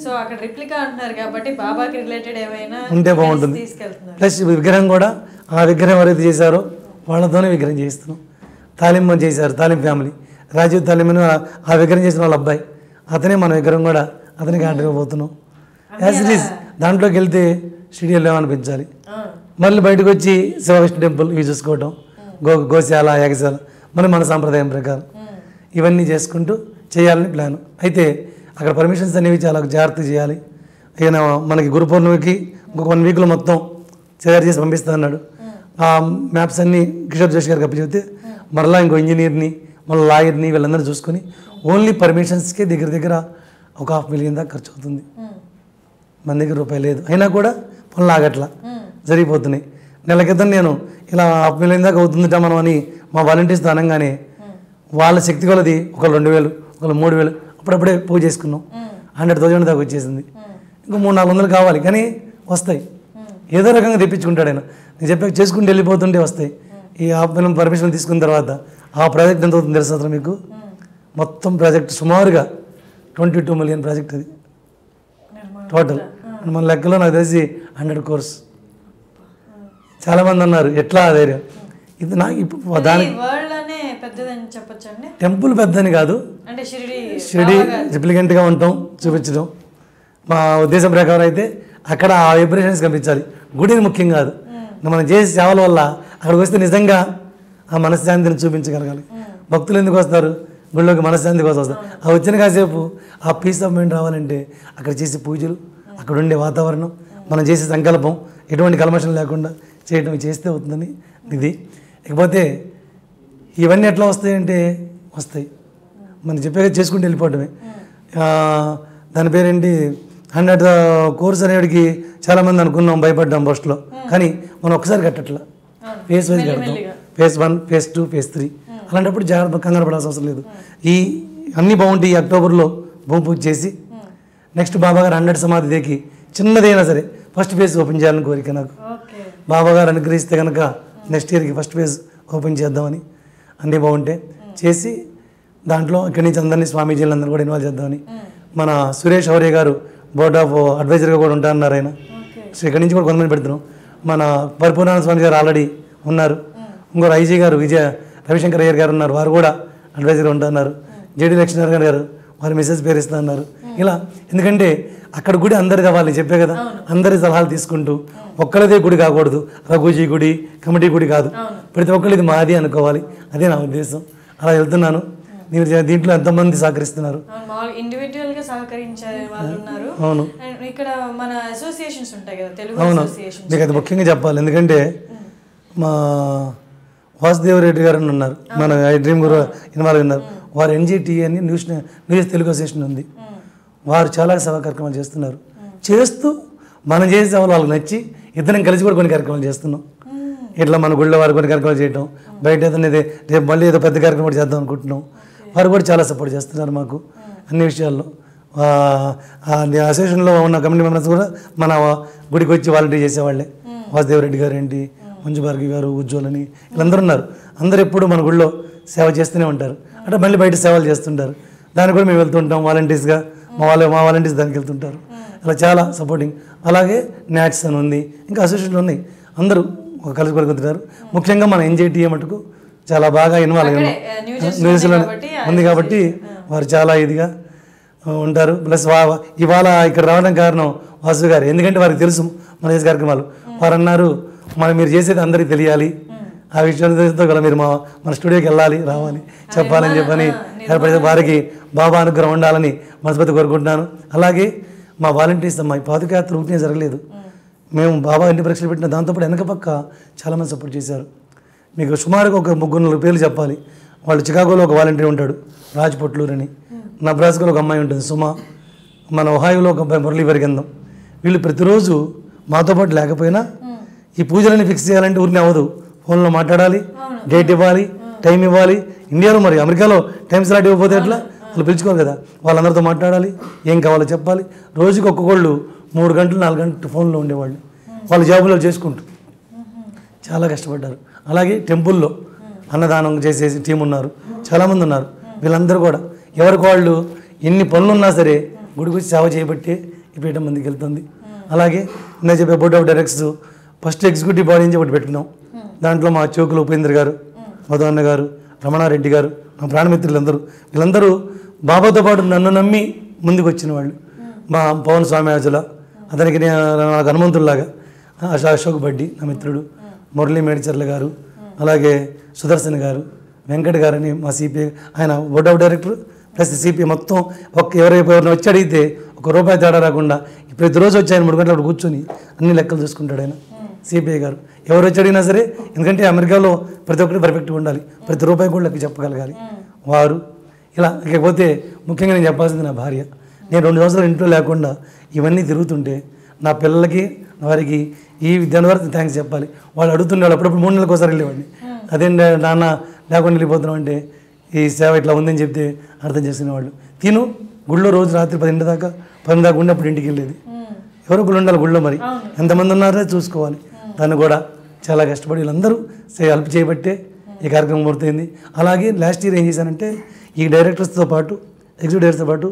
సో అక్కడ రిప్లికా అంటున్నారు కాబట్టి బాబాకి రిలేటెడ్ ఏమైనా ఉంటే బాగుంటుంది. ప్లస్ విగ్రహం కూడా ఆ విగ్రహం ఎవరైతే చేశారో వాళ్ళతోనే విగ్రహం చేస్తున్నాం. తాలిం చేశారు, తాలిం ఫ్యామిలీ రాజీవ్ తాలిం ఆ విగ్రహం చేసిన వాళ్ళ అబ్బాయి, అతనే మన విగ్రహం కూడా అతనికి ఆర్డర్ ఇవ్వబోతున్నాం. యాజ్ ఇట్ ఈస్ దాంట్లోకి వెళ్తే స్టూడియోలో ఏమనిపించాలి, మళ్ళీ బయటకు వచ్చి శివవిష్ణు టెంపుల్ ఇవి చూసుకోవటం, గోశాల యాగశాల మళ్ళీ మన సాంప్రదాయం ప్రకారం ఇవన్నీ చేసుకుంటూ చేయాలని ప్లాన్. అయితే అక్కడ పర్మిషన్స్ అనేవి చాలా జాగ్రత్త చేయాలి. ఈయన మనకి గురు పౌర్ణమికి ఇంకొక 1 వీక్లో మొత్తం తయారు చేసి పంపిస్తా అన్నాడు. ఆ మ్యాప్స్ అన్నీ కిషోర్ జోషి గారికి అప్పచెప్తే మరలా ఇంకో ఇంజనీర్ని మళ్ళీ లాయర్ని వీళ్ళందరూ చూసుకొని ఓన్లీ పర్మిషన్స్కే దగ్గర ఒక $500,000 దాకా ఖర్చు అవుతుంది. మన దగ్గర రూపాయి లేదు, అయినా కూడా పనులు ఆగట్లా జరిగిపోతున్నాయి. నెల క్రితం నేను ఇలా $500,000 దాకా అవుతుందిట మనం అని మా వాలంటీర్స్తో అనగానే వాళ్ళ శక్తి కొలది ఒకళ్ళు 2,000 ఒకళ్ళు 3,000 అప్పుడప్పుడే పూజ చేసుకున్నాం. 100,000 దాకా వచ్చేసింది. ఇంకో 300-400 కావాలి, కానీ వస్తాయి. ఏదో రకంగా తెప్పించుకుంటాడు ఆయన. నేను చెప్పాక చేసుకుంటూ వెళ్ళిపోతుంటే వస్తాయి. ఈ పర్మిషన్ తీసుకున్న తర్వాత ఆ ప్రాజెక్ట్ ఎంత అవుతుంది తెలుసు అసలు మీకు? మొత్తం ప్రాజెక్ట్ సుమారుగా 22 million ప్రాజెక్ట్ అది టోటల్. మన లెక్కలో నాకు తెలిసి 100 crores. చాలామంది అన్నారు ఎట్లా ధైర్యం ఇది నాకు ఇప్పుడు దాని టెంపుల్ పెద్దని కాదు, షిరిడి రిప్లికెంట్గా ఉంటాం చూపించడం మా ఉద్దేశం ప్రకారం. అయితే అక్కడ ఆ వైబ్రేషన్స్ కనిపించాలి, గుడిని ముఖ్యం కాదు. మనం చేసే సేవల వల్ల అక్కడికి వస్తే నిజంగా ఆ మనశ్శాంతిని చూపించగలగాలి. భక్తులు ఎందుకు వస్తారు? గుడిలోకి మనశ్శాంతి కోసం వస్తారు. ఆ వచ్చిన కాసేపు ఆ పీస్ ఆఫ్ మైండ్ రావాలంటే అక్కడ చేసే పూజలు, అక్కడ ఉండే వాతావరణం, మనం చేసే సంకల్పం ఎటువంటి కల్మషం లేకుండా చేయడం చేస్తే అవుతుందని ఇది. ఇకపోతే ఇవన్నీ ఎట్లా వస్తాయంటే వస్తాయి, మనం చెప్పాక చేసుకుంటూ వెళ్ళిపోవటమే. దాని పేరేంటి 100 crores అనేవాడికి చాలామంది అనుకున్నాం, భయపడ్డాం ఫస్ట్లో. కానీ మనం ఒకసారి కట్టట్లా, ఫేస్ వైజ్ కడతాం. phase 1, phase 2, phase 3. అలాంటప్పుడు జాగ్రత్త కంగారు పడాల్సిన అవసరం లేదు. ఈ అన్నీ బాగుంటాయి. ఈ అక్టోబర్లో భూమి పూజ చేసి నెక్స్ట్ బాబాగారు 100 సమాధి దేకి చిన్నదైనా సరే ఫస్ట్ ఫేజ్ ఓపెన్ చేయాలని కోరిక నాకు. బాబాగారు అనుగ్రహిస్తే కనుక నెక్స్ట్ ఇయర్కి ఫస్ట్ ఫేజ్ ఓపెన్ చేద్దామని, అన్నీ బాగుంటే చేసి దాంట్లో ఇక్కడి నుంచి అందరినీ స్వామీజీలందరూ కూడా ఇన్వాల్వ్ చేద్దామని. మన సురేష్ హౌరే గారు బోర్డ్ ఆఫ్ అడ్వైజర్గా కూడా ఉంటారన్నారు ఆయన. సో ఇక్కడి నుంచి కూడా కొంతమంది పెడుతున్నాం. మన పరిపూర్ణానంద స్వామి గారు ఆల్రెడీ ఉన్నారు. ఇంకోరు ఐజీ గారు రవిశంకర్ అయ్యర్ గారు ఉన్నారు, వారు కూడా అడ్వైజర్గా ఉంటున్నారు. జేడీ లక్ష్మీనారాయణ గారు వారి మెసేజ్ పేరు ఇస్తా అన్నారు. ఇలా ఎందుకంటే అక్కడ గుడి అందరిది అవ్వాలి, చెప్పే కదా, అందరి సలహాలు తీసుకుంటూ ఒక్కరిదే గుడి కాకూడదు. రఘుజీ గుడి కమిటీ గుడి కాదు, ప్రతి ఒక్కరు ఇది మాది అనుకోవాలి. అదే నా ఉద్దేశం. అలా వెళ్తున్నాను. మీరు దీంట్లో ఎంతమంది సహకరిస్తున్నారు? ఇండివిజువల్గా సహకరించే వాళ్ళు ఉన్నారు. అవును, ఇక్కడ మన అసోసియేషన్స్ ఉంటాయి కదా, తెలుగు అవును. మీకు అది ముఖ్యంగా చెప్పాలి, ఎందుకంటే మా వాసుదేవరెడ్డి గారు ఉన్నారు, మన ఐ డ్రీమ్ గురు ఇన్వాల్వ్ ఉన్నారు. వారు NGT అని న్యూస్ తెలుగు అసోసియేషన్ ఉంది. వారు చాలా సేవా కార్యక్రమాలు చేస్తున్నారు. చేస్తూ మనం చేసే సేవలు వాళ్ళకి నచ్చి ఇద్దరం కలిసి కూడా కొన్ని కార్యక్రమాలు చేస్తున్నాం. ఇట్లా మన గుళ్ళో వారు కొన్ని కార్యక్రమాలు చేయటం, బయట ఏదైనా రేపు మళ్ళీ ఏదో పెద్ద కార్యక్రమం కూడా చేద్దాం అనుకుంటున్నాం. వారు కూడా చాలా సపోర్ట్ చేస్తున్నారు మాకు అన్ని విషయాల్లో. అసోసియేషన్లో ఉన్న కమిటీ మెంబర్స్ కూడా మన గుడికి వచ్చి వాలంటీర్ చేసేవాళ్ళే. వాసుదేవరెడ్డి గారు ఏంటి, మంజు భార్గవి గారు, ఉజ్వల్ అని వీళ్ళందరూ ఉన్నారు. అందరూ ఎప్పుడు మన గుళ్ళో సేవ చేస్తూనే ఉంటారు. అంటే మళ్ళీ బయట సేవలు చేస్తుంటారు. దానికి కూడా మేము వెళ్తుంటాం వాలంటీర్స్గా. మా వాలంటీర్స్ దానికి వెళ్తుంటారు. అలా చాలా సపోర్టింగ్. అలాగే నాట్స్ అని ఉంది, ఇంకా అసోసియేషన్లు ఉన్నాయి. అందరూ కలిసి పడుకుంటున్నారు. ముఖ్యంగా మన NJTA మటుకు చాలా బాగా ఇన్వాల్వ్ అయ్యాము. న్యూస్లో ఉంది కాబట్టి వారు చాలా ఇదిగా ఉంటారు. ప్లస్ ఇవాళ ఇక్కడ రావడం కారణం వాసు గారు, ఎందుకంటే వారికి తెలుసు మన చేసే కార్యక్రమాలు. వారు అన్నారు మీరు చేసేది అందరికీ తెలియాలి, ఆ విషయంతో కూడా మీరు మన స్టూడియోకి వెళ్ళాలి, రావాలి, చెప్పాలని చెప్పని ఏర్పడితే వారికి బాబా అనుగ్రహం ఉండాలని మనస్ఫూర్తి కోరుకుంటున్నాను. అలాగే మా వాలంటీర్స్ అమ్మాయి పాదయాత్ర ఊరికే జరగలేదు. మేము బాబా ఎన్ని పరీక్షలు పెట్టిన దాంతోపాటు వెనక పక్క చాలామంది సపోర్ట్ చేశారు. మీకు సుమారుగా ఒక 3-4 పేర్లు చెప్పాలి. వాళ్ళు చికాగోలో ఒక వాలంటీర్ ఉంటాడు, రాజ్ పొట్లూరు అని. నబ్రాస్కాలో ఒక అమ్మాయి ఉంటుంది, సుమా. మన ఒహాయోలో ఒక అబ్బాయి, మురళీ వరిగంధం. వీళ్ళు ప్రతిరోజు మాతో పాటు లేకపోయినా ఈ పూజలన్నీ ఫిక్స్ చేయాలంటే ఊరిని అవ్వదు. ఫోన్లో మాట్లాడాలి, డేట్ ఇవ్వాలి, టైం ఇవ్వాలి. ఇండియాలో మరి అమెరికాలో టైం స్లాట్ ఇవ్వకపోతే ఎట్లా? వాళ్ళు పిలుచుకోవాలి కదా. వాళ్ళందరితో మాట్లాడాలి, ఏం కావాలో చెప్పాలి. రోజుకి ఒక్కొక్కళ్ళు 3 గంటలు 4 గంటలు ఫోన్లో ఉండేవాళ్ళు, వాళ్ళ జాబులో చేసుకుంటూ చాలా కష్టపడ్డారు. అలాగే టెంపుల్లో అన్నదానం చేసేసి టీం ఉన్నారు, చాలామంది ఉన్నారు. వీళ్ళందరూ కూడా ఎవరికి వాళ్ళు ఎన్ని పనులు ఉన్నా సరే గుడికి వచ్చి సేవ చేయబట్టే ఈ పీఠం మందికి వెళ్తుంది. అలాగే నేను చెప్పే board of directors first executive body నుంచి ఒకటి పెట్టినాం. దాంట్లో మా చౌకులు ఉపేంద్ర గారు, మధువన్న గారు, రమణారెడ్డి గారు, మా ప్రాణమిత్రులందరూ, వీళ్ళందరూ బాబాతో పాటు నన్ను నమ్మి ముందుకు వచ్చిన వాళ్ళు. మా పవన్ స్వామి ఆజుల, అతనికి నాకు హనుమంతుల్లాగా అశోక్ బడ్డి నా మిత్రుడు, మురళీ మేడిచర్ల గారు, అలాగే సుదర్శన్ గారు, వెంకట్ గారు అని మా సిపిఐ, ఆయన board of director plus CPI మొత్తం ఎవరైనా వచ్చి అడిగితే ₹1 తేడా రాకుండా ప్రతిరోజు వచ్చి ఆయన 3 గంటలు కూర్చొని అన్ని లెక్కలు చూసుకుంటాడు ఆయన సిపిఐ గారు. ఎవరు వచ్చి అడిగినా సరే, ఎందుకంటే అమెరికాలో ప్రతి ఒక్కటి పర్ఫెక్ట్గా ఉండాలి, ప్రతి రూపాయి కూడా లెక్క చెప్పగలగాలి వారు. ఇలా ఇకపోతే ముఖ్యంగా నేను చెప్పాల్సింది నా భార్య. నేను 2 సంవత్సరాలు ఇంట్లో లేకుండా ఇవన్నీ తిరుగుతుంటే నా పిల్లలకి వారికి ఈ దాని వరకు థ్యాంక్స్ చెప్పాలి. వాళ్ళు అడుగుతుండేవాళ్ళు, అప్పుడప్పుడు 3 నెలలకు ఒకసారి వెళ్ళేవాడిని. అదేంటి నాన్న లేకుండా వెళ్ళిపోతున్నాం అంటే ఈ సేవ ఇట్లా ఉందని చెప్తే అర్థం చేసుకునేవాళ్ళు. తిను గుళ్ళో రోజు రాత్రి 10 దాకా 10 దాకా ఉన్నప్పుడు ఇంటికి వెళ్ళేది. ఎవరో ఒకళ్ళు ఉండాలి గుళ్ళో, మరి ఎంతమంది ఉన్నారో చూసుకోవాలి. దాన్ని కూడా చాలా కష్టపడి వీళ్ళందరూ హెల్ప్ చేయబట్టే ఈ కార్యక్రమం పూర్తయింది. అలాగే లాస్ట్ ఇయర్ ఏం చేశానంటే, ఈ డైరెక్టర్స్తో పాటు ఎగ్జిక్యూటివ్ డైరెక్టర్స్తో పాటు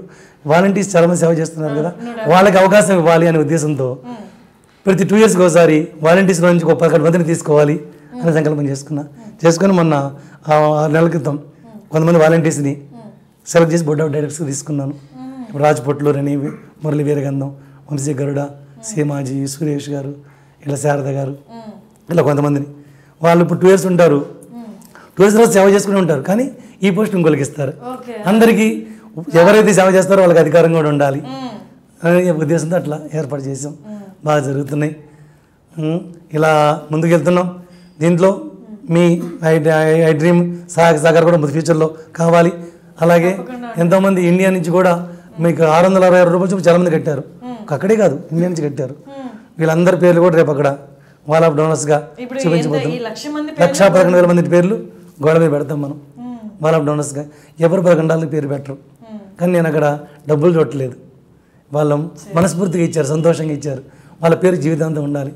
వాలంటీర్స్ చాలామంది సేవ చేస్తున్నారు కదా, వాళ్ళకి అవకాశం ఇవ్వాలి అనే ఉద్దేశంతో ప్రతి 2 ఇయర్స్కి ఒకసారి వాలంటీర్స్ నుంచి ఒక 11 మందిని తీసుకోవాలి అని సంకల్పం చేసుకుని మొన్న 6 నెలల క్రితం కొంతమంది వాలంటీర్స్ని సెలెక్ట్ చేసి బోర్డ్ ఆఫ్ డైరెక్టర్స్కి తీసుకున్నాను. రాజ్ పొట్లూరు అని, మురళి వీరగంధం, వంశీ గరుడ, సీమాజీ, సురేష్ గారు, ఇలా శారద గారు, ఇలా కొంతమందిని. వాళ్ళు ఇప్పుడు 2 ఇయర్స్ ఉంటారు, 2 ఇయర్స్ తర్వాత సేవ చేసుకుని ఉంటారు, కానీ ఈ పోస్ట్ ఇంకొకరికి ఇస్తారు. అందరికీ ఎవరైతే సేవ చేస్తారో వాళ్ళకి అధికారం కూడా ఉండాలి అనే ఉద్దేశంతో అట్లా ఏర్పాటు చేసాం. బాగా జరుగుతున్నాయి. ఇలా ముందుకు వెళ్తున్నాం. దీంట్లో మీ ఐ డ్రీమ్ సహకారం కూడా ఫ్యూచర్లో కావాలి. అలాగే ఎంతోమంది ఇండియా నుంచి కూడా మీకు ₹666 చాలామంది కట్టారు. అక్కడే కాదు, ఇండియా నుంచి కట్టారు. వీళ్ళందరి పేర్లు కూడా రేపు అక్కడ వాల్ ఆఫ్ డోనర్స్గా చూపించబోతాం. 1,11,000 మంది పేర్లు గోడ మీద పెడతాం మనం వాల్ ఆఫ్ డోనర్స్గా. ఎవరు 11 పేరు పెట్టరు, కానీ నేను అక్కడ డబ్బులు చూడట్లేదు. వాళ్ళు మనస్ఫూర్తిగా ఇచ్చారు, సంతోషంగా ఇచ్చారు. వాళ్ళ పేరు జీవితాంతం ఉండాలి.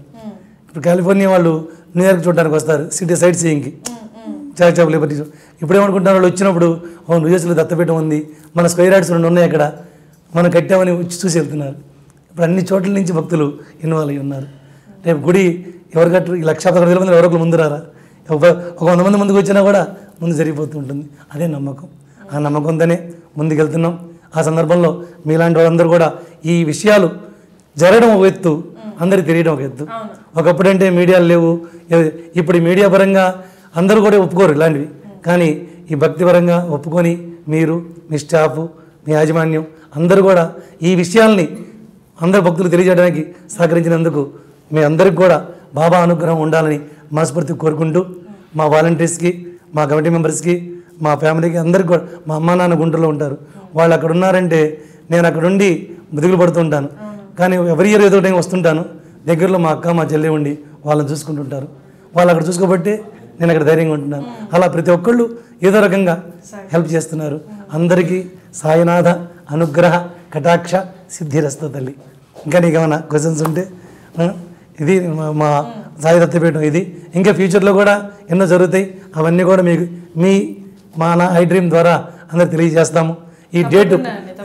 ఇప్పుడు కాలిఫోర్నియా వాళ్ళు న్యూయార్క్ చూడడానికి వస్తారు, సిటీ సైట్ సీయింగ్కి, చార్జ్ ఆఫ్ లిబర్టీ. ఇప్పుడు ఏమనుకుంటున్నారు వాళ్ళు వచ్చినప్పుడు, న్యూజెర్సీలో దత్తపీఠం ఉంది, మన స్క్వేర్ యార్డ్స్ 2 ఉన్నాయి అక్కడ, మనం కట్టామని వచ్చి చూసి వెళ్తున్నారు. ఇప్పుడు అన్ని చోట్ల నుంచి భక్తులు ఇన్వాల్వ్ అయ్యి ఉన్నారు. రేపు గుడి ఎవరు కట్టరు, 1,11,000 మంది ఎవరొకరు ముందు రారా, ఒక 100 మంది ముందుకు వచ్చినా కూడా ముందు జరిగిపోతూ ఉంటుంది. అదే నమ్మకం. ఆ నమ్మకంతోనే ముందుకు వెళ్తున్నాం. ఆ సందర్భంలో మీలాంటి వాళ్ళందరూ కూడా ఈ విషయాలు జరగడం ఒక ఎత్తు, అందరికి తెలియడం ఒక ఎత్తు. ఒకప్పుడు అంటే మీడియాలు లేవు, ఇప్పుడు మీడియా పరంగా అందరూ కూడా ఒప్పుకోరు ఇలాంటివి, కానీ ఈ భక్తి పరంగా ఒప్పుకొని మీరు, మీ స్టాఫ్, మీ యాజమాన్యం అందరూ కూడా ఈ విషయాల్ని అందరు భక్తులు తెలియజేయడానికి సహకరించినందుకు మీ అందరికి కూడా బాబా అనుగ్రహం ఉండాలని మనస్ఫూర్తిగా కోరుకుంటూ, మా వాలంటీర్స్కి, మా కమిటీ మెంబర్స్కి, మా ఫ్యామిలీకి అందరికీ కూడా, మా అమ్మ నాన్న గుంటూరులో ఉంటారు, వాళ్ళు అక్కడ ఉన్నారంటే నేను అక్కడ ఉండి దిగులు పడుతుంటాను. కానీ ఎవరి ఇయర్ ఏదో టైం వస్తుంటాను, దగ్గరలో మా అక్క మా చెల్లి ఉండి వాళ్ళని చూసుకుంటుంటారు. వాళ్ళు అక్కడ చూసుకోబట్టి నేను అక్కడ ధైర్యంగా ఉంటున్నాను. అలా ప్రతి ఒక్కళ్ళు ఏదో రకంగా హెల్ప్ చేస్తున్నారు. అందరికీ సాయినాథ అనుగ్రహ కటాక్ష సిద్ధిరస్త తల్లి. ఇంకా నీకు ఏమైనా క్వశ్చన్స్ ఉంటే, ఇది మా సాయి దత్తపీఠం ఇది. ఇంకా ఫ్యూచర్లో కూడా ఎన్నో జరుగుతాయి, అవన్నీ కూడా మీకు మా ఐ డ్రీమ్ ద్వారా అందరు తెలియజేస్తాము. ఈ డేటు,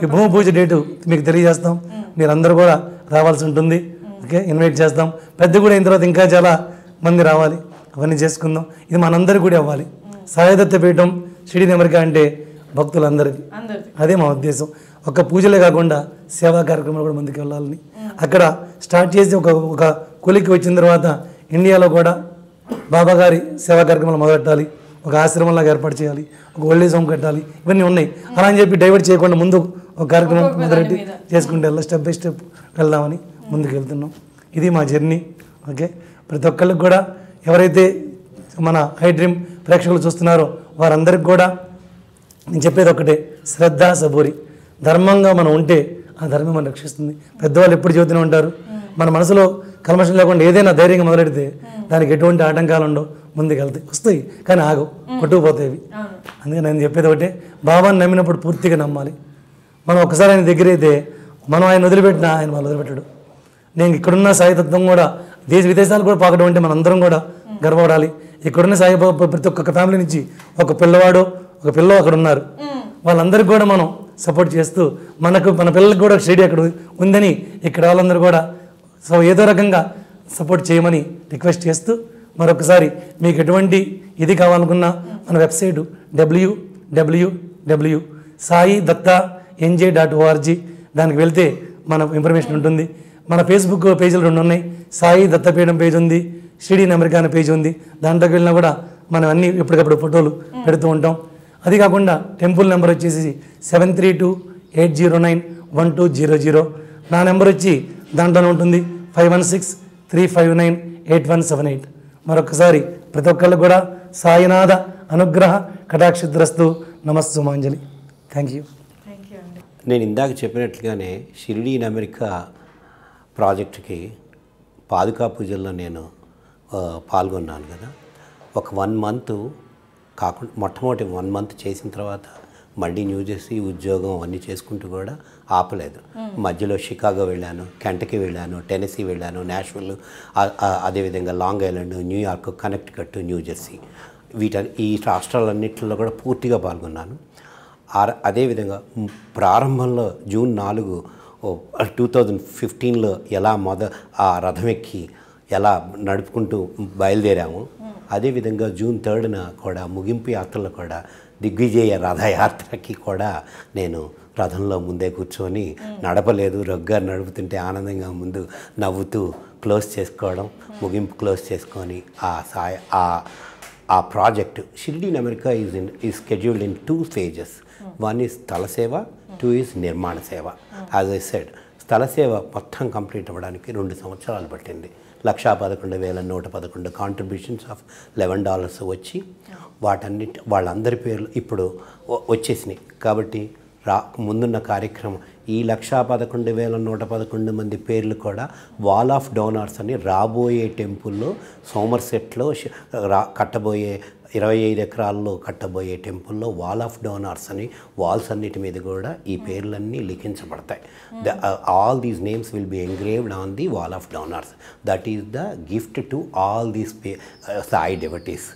ఈ భూమి పూజ డేటు మీకు తెలియజేస్తాం. మీరందరూ కూడా రావాల్సి ఉంటుంది. ఓకే, ఇన్వైట్ చేస్తాం. పెద్ద కూడా అయిన తర్వాత ఇంకా చాలా మంది రావాలి, అవన్నీ చేసుకుందాం. ఇది మనందరికీ కూడా అవ్వాలి. సాయి దత్తపీఠం షిరిడి అమెరికా అంటే భక్తులందరికీ, అదే మా ఉద్దేశం. ఒక పూజలే కాకుండా సేవా కార్యక్రమాలు కూడా ముందుకు వెళ్ళాలని అక్కడ స్టార్ట్ చేసి ఒక కొలికి వచ్చిన తర్వాత ఇండియాలో కూడా బాబా గారి సేవా కార్యక్రమాలు మొదలెట్టాలి, ఒక ఆశ్రమంలాగా ఏర్పాటు చేయాలి, ఒక ఓల్డేజ్ హోమ్ కట్టాలి, ఇవన్నీ ఉన్నాయి. అలా అని చెప్పి డైవర్ట్ చేయకుండా ముందు ఒక కార్యక్రమం మొదలెట్టి చేసుకుంటే స్టెప్ బై స్టెప్ వెళ్దామని ముందుకు వెళ్తున్నాం. ఇది మా జర్నీ. ఓకే, ప్రతి ఒక్కరికి కూడా ఎవరైతే మన ఐ డ్రీమ్ ప్రేక్షకులు చూస్తున్నారో వారందరికి కూడా నేను చెప్పేది ఒకటే, శ్రద్ధ సబూరి. ధర్మంగా మనం ఉంటే ఆ ధర్మం మనం రక్షిస్తుంది. పెద్దవాళ్ళు ఎప్పుడు చెబుతూనే ఉంటారు, మన మనసులో కల్మషం లేకుండా ఏదైనా ధైర్యంగా మొదలెడితే దానికి ఎటువంటి ఆటంకాలు ఉండవు, ముందుకు వెళ్తాయి, వస్తాయి, కానీ ఆగవు, కొట్టుకుపోతాయి. అందుకే నేను చెప్పేది ఒకటే, బాబాని నమ్మినప్పుడు పూర్తిగా నమ్మాలి. మనం ఒకసారి ఆయన దగ్గర అయితే మనం ఆయన వదిలిపెట్టినా ఆయన వాళ్ళు వదిలిపెట్టాడు. నేను ఇక్కడున్న సాయితత్వం కూడా దేశ విదేశాలు కూడా పాకడం అంటే మనందరం కూడా గర్వపడాలి. ఇక్కడున్న సాయిబాబా ప్రతి ఒక్క ఫ్యామిలీ నుంచి ఒక పిల్లవాడు ఒక పిల్ల అక్కడ ఉన్నారు, వాళ్ళందరికీ కూడా మనం సపోర్ట్ చేస్తూ మన పిల్లలకి కూడా షిరిడి అక్కడ ఉందని ఇక్కడ వాళ్ళందరూ కూడా ఏదో రకంగా సపోర్ట్ చేయమని రిక్వెస్ట్ చేస్తూ, మరొకసారి మీకు ఎటువంటి ఇది కావాలనుకున్నా మన వెబ్సైటు www.saidatta.nj.org, దానికి వెళ్తే మన ఇన్ఫర్మేషన్ ఉంటుంది. మన ఫేస్బుక్ పేజీలు 2 ఉన్నాయి. సాయి దత్తపీఠం పేజ్ ఉంది, షిరిడి ఇన్ అమెరికా అనే పేజ్ ఉంది. దాంట్లోకి వెళ్ళినా కూడా మనం అన్ని ఎప్పటికప్పుడు ఫోటోలు పెడుతూ ఉంటాం. అది కాకుండా టెంపుల్ నెంబర్ వచ్చేసి 7328091200. నా నెంబర్ వచ్చి దాంట్లోనే ఉంటుంది 5163598178. మరొకసారి ప్రతి ఒక్కళ్ళు కూడా సాయినాథ అనుగ్రహ కటాక్షిద్రస్తు. నమస్తు మాంజలి. Thank you. థ్యాంక్ యూ అండి. నేను ఇందాక చెప్పినట్లుగానే షిరిడి ఇన్ అమెరికా ప్రాజెక్టుకి పాదుకా పూజల్లో నేను పాల్గొన్నాను కదా. ఒక 1 మంత్ కాకుండా మొట్టమొదటి 1 మంత్ చేసిన తర్వాత మళ్ళీ న్యూజెర్సీ ఉద్యోగం అన్నీ చేసుకుంటూ కూడా ఆపలేదు. మధ్యలో షికాగో వెళ్ళాను, కెంటకీ వెళ్ళాను, టెనెసీ వెళ్ళాను, నాష్విల్, అదేవిధంగా long island, New York, Connecticut, New Jersey, ఈ రాష్ట్రాలన్నింటిలో కూడా పూర్తిగా పాల్గొన్నాను. అదేవిధంగా ప్రారంభంలో జూన్ 4, 2015లో ఎలా ఆ రథం ఎక్కి ఎలా నడుపుకుంటూ బయలుదేరాము, అదేవిధంగా జూన్ 3న కూడా ముగింపు యాత్రలో కూడా దిగ్విజయ రథయాత్రకి కూడా నేను రథంలో ముందే కూర్చొని నడపలేదు, రొగ్గారు నడుపుతుంటే ఆనందంగా ముందు నవ్వుతూ క్లోజ్ చేసుకోవడం, ముగింపు క్లోజ్ చేసుకొని ఆ project Shirdi in America is scheduled in 2 phases. 1 is స్థల సేవ, 2 is నిర్మాణ సేవ. యాజ్ ఐ సెడ్, స్థల సేవ మొత్తం కంప్లీట్ అవ్వడానికి 2 సంవత్సరాలు పట్టింది. 1,11,111 కాంట్రిబ్యూషన్స్ ఆఫ్ $11 వచ్చి వాళ్ళందరి పేర్లు ఇప్పుడు వచ్చేసినాయి. కాబట్టి ముందున్న కార్యక్రమం ఈ 1,11,111 మంది పేర్లు కూడా వాల్ ఆఫ్ డోనార్స్ అని రాబోయే టెంపుల్లో సోమర్సెట్లో కట్టబోయే 25 ఎకరాల్లో కట్టబోయే టెంపుల్లో వాల్ ఆఫ్ డోనార్స్ అని వాల్స్ అన్నిటి మీద కూడా ఈ పేర్లన్నీ లిఖించబడతాయి. All these names will be engraved on the wall of donors. That is the gift to all these Sai devotees.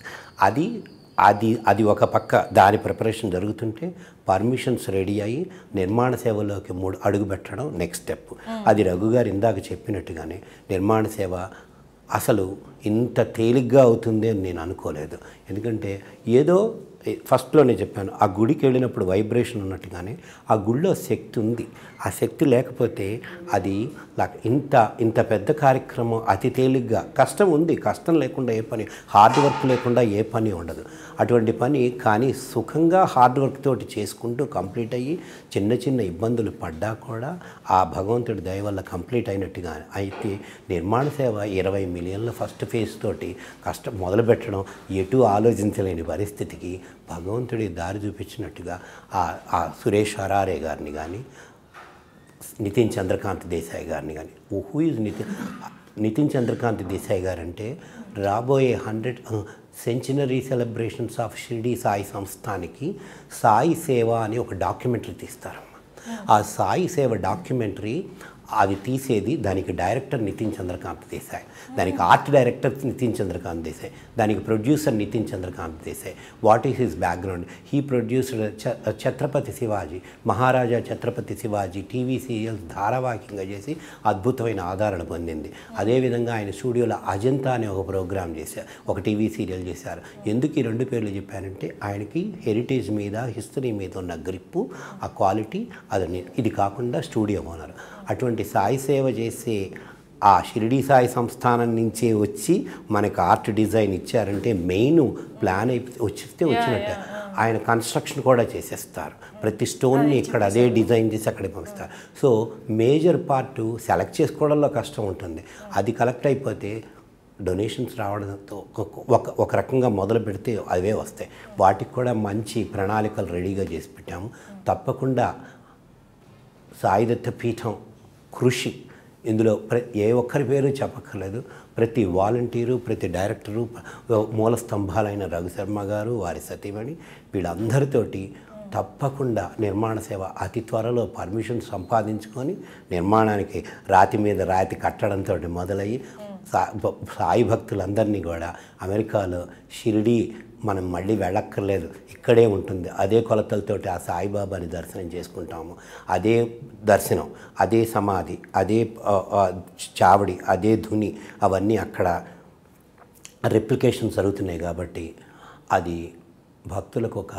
అది ఒక పక్క దాని ప్రిపరేషన్ జరుగుతుంటే పర్మిషన్స్ రెడీ అయ్యి నిర్మాణ సేవలోకి 3 అడుగు పెట్టడం నెక్స్ట్ స్టెప్. అది రఘు గారు ఇందాక చెప్పినట్టుగానే నిర్మాణ సేవ అసలు ఇంత తేలిగ్గా అవుతుంది అని నేను అనుకోలేదు. ఎందుకంటే ఏదో ఫస్ట్లోనే చెప్పాను, ఆ గుడికి వెళ్ళినప్పుడు వైబ్రేషన్ ఉన్నట్టుగానే ఆ గుడిలో శక్తి ఉంది. ఆ శక్తి లేకపోతే అది ఇంత పెద్ద కార్యక్రమం అతి తేలిగ్గా, కష్టం ఉంది, కష్టం లేకుండా ఏ పని, హార్డ్ వర్క్ లేకుండా ఏ పని ఉండదు. అటువంటి పని కానీ సుఖంగా హార్డ్ వర్క్ తోటి చేసుకుంటూ కంప్లీట్ అయ్యి చిన్న చిన్న ఇబ్బందులు పడ్డా కూడా ఆ భగవంతుడి దయ వల్ల కంప్లీట్ అయినట్టుగా అయితే నిర్మాణ సేవ 20 మిలియన్ల ఫస్ట్ ఫేజ్ తోటి కష్టం మొదలుపెట్టడం ఎటు ఆలోచించలేని పరిస్థితికి భగవంతుడి దారి చూపించినట్టుగా ఆ సురేష్ హరారే గారిని కానీ, నితిన్ చంద్రకాంత్ దేశాయ్ గారిని కానీ, హూ ఈజ్ నితిన్ చంద్రకాంత్ దేశాయ్ గారంటే రాబోయే 100 century celebrations of Shirdi Sai సంస్థానికి సాయి సేవ అని ఒక డాక్యుమెంటరీ తీస్తారమ్మా. ఆ సాయి సేవ డాక్యుమెంటరీ అది తీసేది, దానికి డైరెక్టర్ నితిన్ చంద్రకాంత్ దేశాయ్, దానికి ఆర్ట్ డైరెక్టర్ నితిన్ చంద్రకాంత్ దేశాయ్, దానికి producer Nitin Chandrakant Desai. What is his background? He produced Chhatrapati Shivaji, Maharaja Chhatrapati Shivaji TV serials ధారావాహికంగా చేసి అద్భుతమైన ఆదరణ పొందింది. అదేవిధంగా ఆయన స్టూడియోలో అజంతా అనే ఒక ప్రోగ్రామ్ చేశారు, ఒక టీవీ సీరియల్ చేశారు. ఎందుకు ఈ 2 పేర్లు చెప్పానంటే ఆయనకి హెరిటేజ్ మీద, హిస్టరీ మీద ఉన్న గ్రిప్పు, ఆ క్వాలిటీ అది. ఇది కాకుండా స్టూడియో ఓనర్. అటువంటి సాయి సేవ చేసే ఆ షిరిడి సాయి సంస్థానం నుంచే వచ్చి మనకు ఆర్ట్ డిజైన్ ఇచ్చారంటే మెయిన్ ప్లాన్ వచ్చినట్టే. ఆయన కన్స్ట్రక్షన్ కూడా చేసేస్తారు, ప్రతి స్టోన్ని ఇక్కడ అదే డిజైన్ చేసి అక్కడే పంపిస్తారు. సో మేజర్ పార్ట్ సెలెక్ట్ చేసుకోవడంలో కష్టం ఉంటుంది. అది కలెక్ట్ అయిపోతే డొనేషన్స్ రావడంతో ఒక రకంగా మొదలు పెడితే అవే వస్తాయి. వాటికి కూడా మంచి ప్రణాళికలు రెడీగా చేసి పెట్టాము. తప్పకుండా సాయి దత్త పీఠం కృషి ఇందులో ఏ ఒక్కరి పేరు చెప్పక్కర్లేదు. ప్రతి వాలంటీరు, ప్రతి డైరెక్టరు, మూల స్తంభాలైన రఘు శర్మ గారు, వారి సతీమణి, వీళ్ళందరితోటి తప్పకుండా నిర్మాణ సేవ అతి త్వరలో పర్మిషన్ సంపాదించుకొని నిర్మాణానికి రాతి మీద రాతి కట్టడంతో మొదలయ్యి సాయి భక్తులందరినీ కూడా అమెరికాలో షిరిడి మనం మళ్ళీ వెళ్ళక్కర్లేదు, ఇక్కడే ఉంటుంది. అదే కొలతలతోటి ఆ సాయిబాబాని దర్శనం చేసుకుంటాము. అదే దర్శనం, అదే సమాధి, అదే చావడి, అదే ధుని, అవన్నీ అక్కడ రెప్లికేషన్ జరుగుతున్నాయి. కాబట్టి అది భక్తులకు ఒక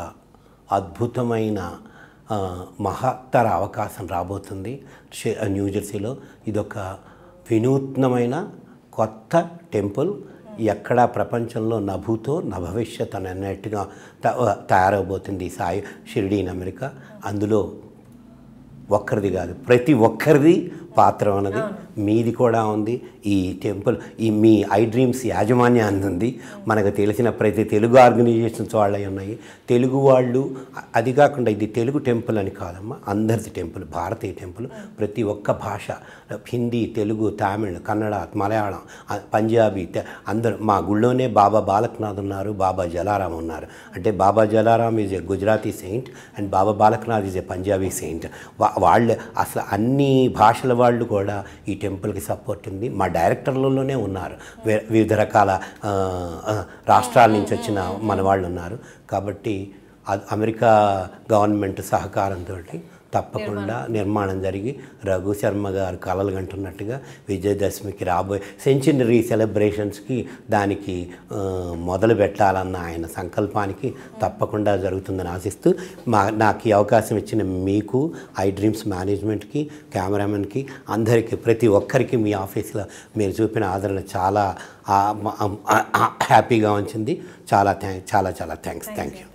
అద్భుతమైన మహత్తర అవకాశం రాబోతుంది న్యూజెర్సీలో. ఇదొక వినూత్నమైన కొత్త టెంపుల్, ఎక్కడా ప్రపంచంలో నభూతో నభవిష్యత్ అని అన్నట్టుగా తయారవబోతుంది సాయి షిరిడీ ఇన్ అమెరికా. అందులో ఒక్కరిది కాదు, ప్రతి ఒక్కరిది పాత్ర ఉన్నది, మీది కూడా ఉంది. ఈ టెంపుల్ మీ ఐ డ్రీమ్స్ యాజమాన్యాన్ని ఉంది. మనకు తెలిసిన ప్రతి తెలుగు ఆర్గనైజేషన్స్ వాళ్ళవి ఉన్నాయి. తెలుగు వాళ్ళు, అది కాకుండా ఇది తెలుగు టెంపుల్ అని కాదమ్మా, అందరిది టెంపుల్, భారతీయ టెంపుల్. ప్రతి ఒక్క భాష, హిందీ, తెలుగు, తమిళ్, కన్నడ, మలయాళం, పంజాబీ, అందరూ. మా గుళ్ళోనే బాబా బాలకనాథ్ ఉన్నారు, బాబా జలారాం ఉన్నారు. అంటే Baba Jalaram is a Gujarati saint and Baba Balaknath is a Punjabi saint. వాళ్ళు అసలు అన్ని భాషల వాళ్ళు కూడా ఈ టెంపుల్కి సపోర్ట్ ఉంది. మా డైరెక్టర్లలోనే ఉన్నారు, వివిధ రకాల రాష్ట్రాల నుంచి వచ్చిన మన వాళ్ళు ఉన్నారు. కాబట్టి అమెరికా గవర్నమెంట్ సహకారంతో తప్పకుండా నిర్మాణం జరిగి రఘు శర్మ గారు కలలు కంటున్నట్టుగా విజయదశమికి రాబోయే సెంచరీ సెలబ్రేషన్స్కి దానికి మొదలు పెట్టాలన్న ఆయన సంకల్పానికి తప్పకుండా జరుగుతుందని ఆశిస్తూ నాకు ఈ అవకాశం ఇచ్చిన మీకు, ఐ డ్రీమ్స్ మేనేజ్మెంట్కి, కెమెరామెన్కి, అందరికీ, ప్రతి ఒక్కరికి మీ ఆఫీస్లో మీరు చూపిన ఆదరణ చాలా హ్యాపీగా ఉంచింది. చాలా థ్యాంక్స్. Thank you.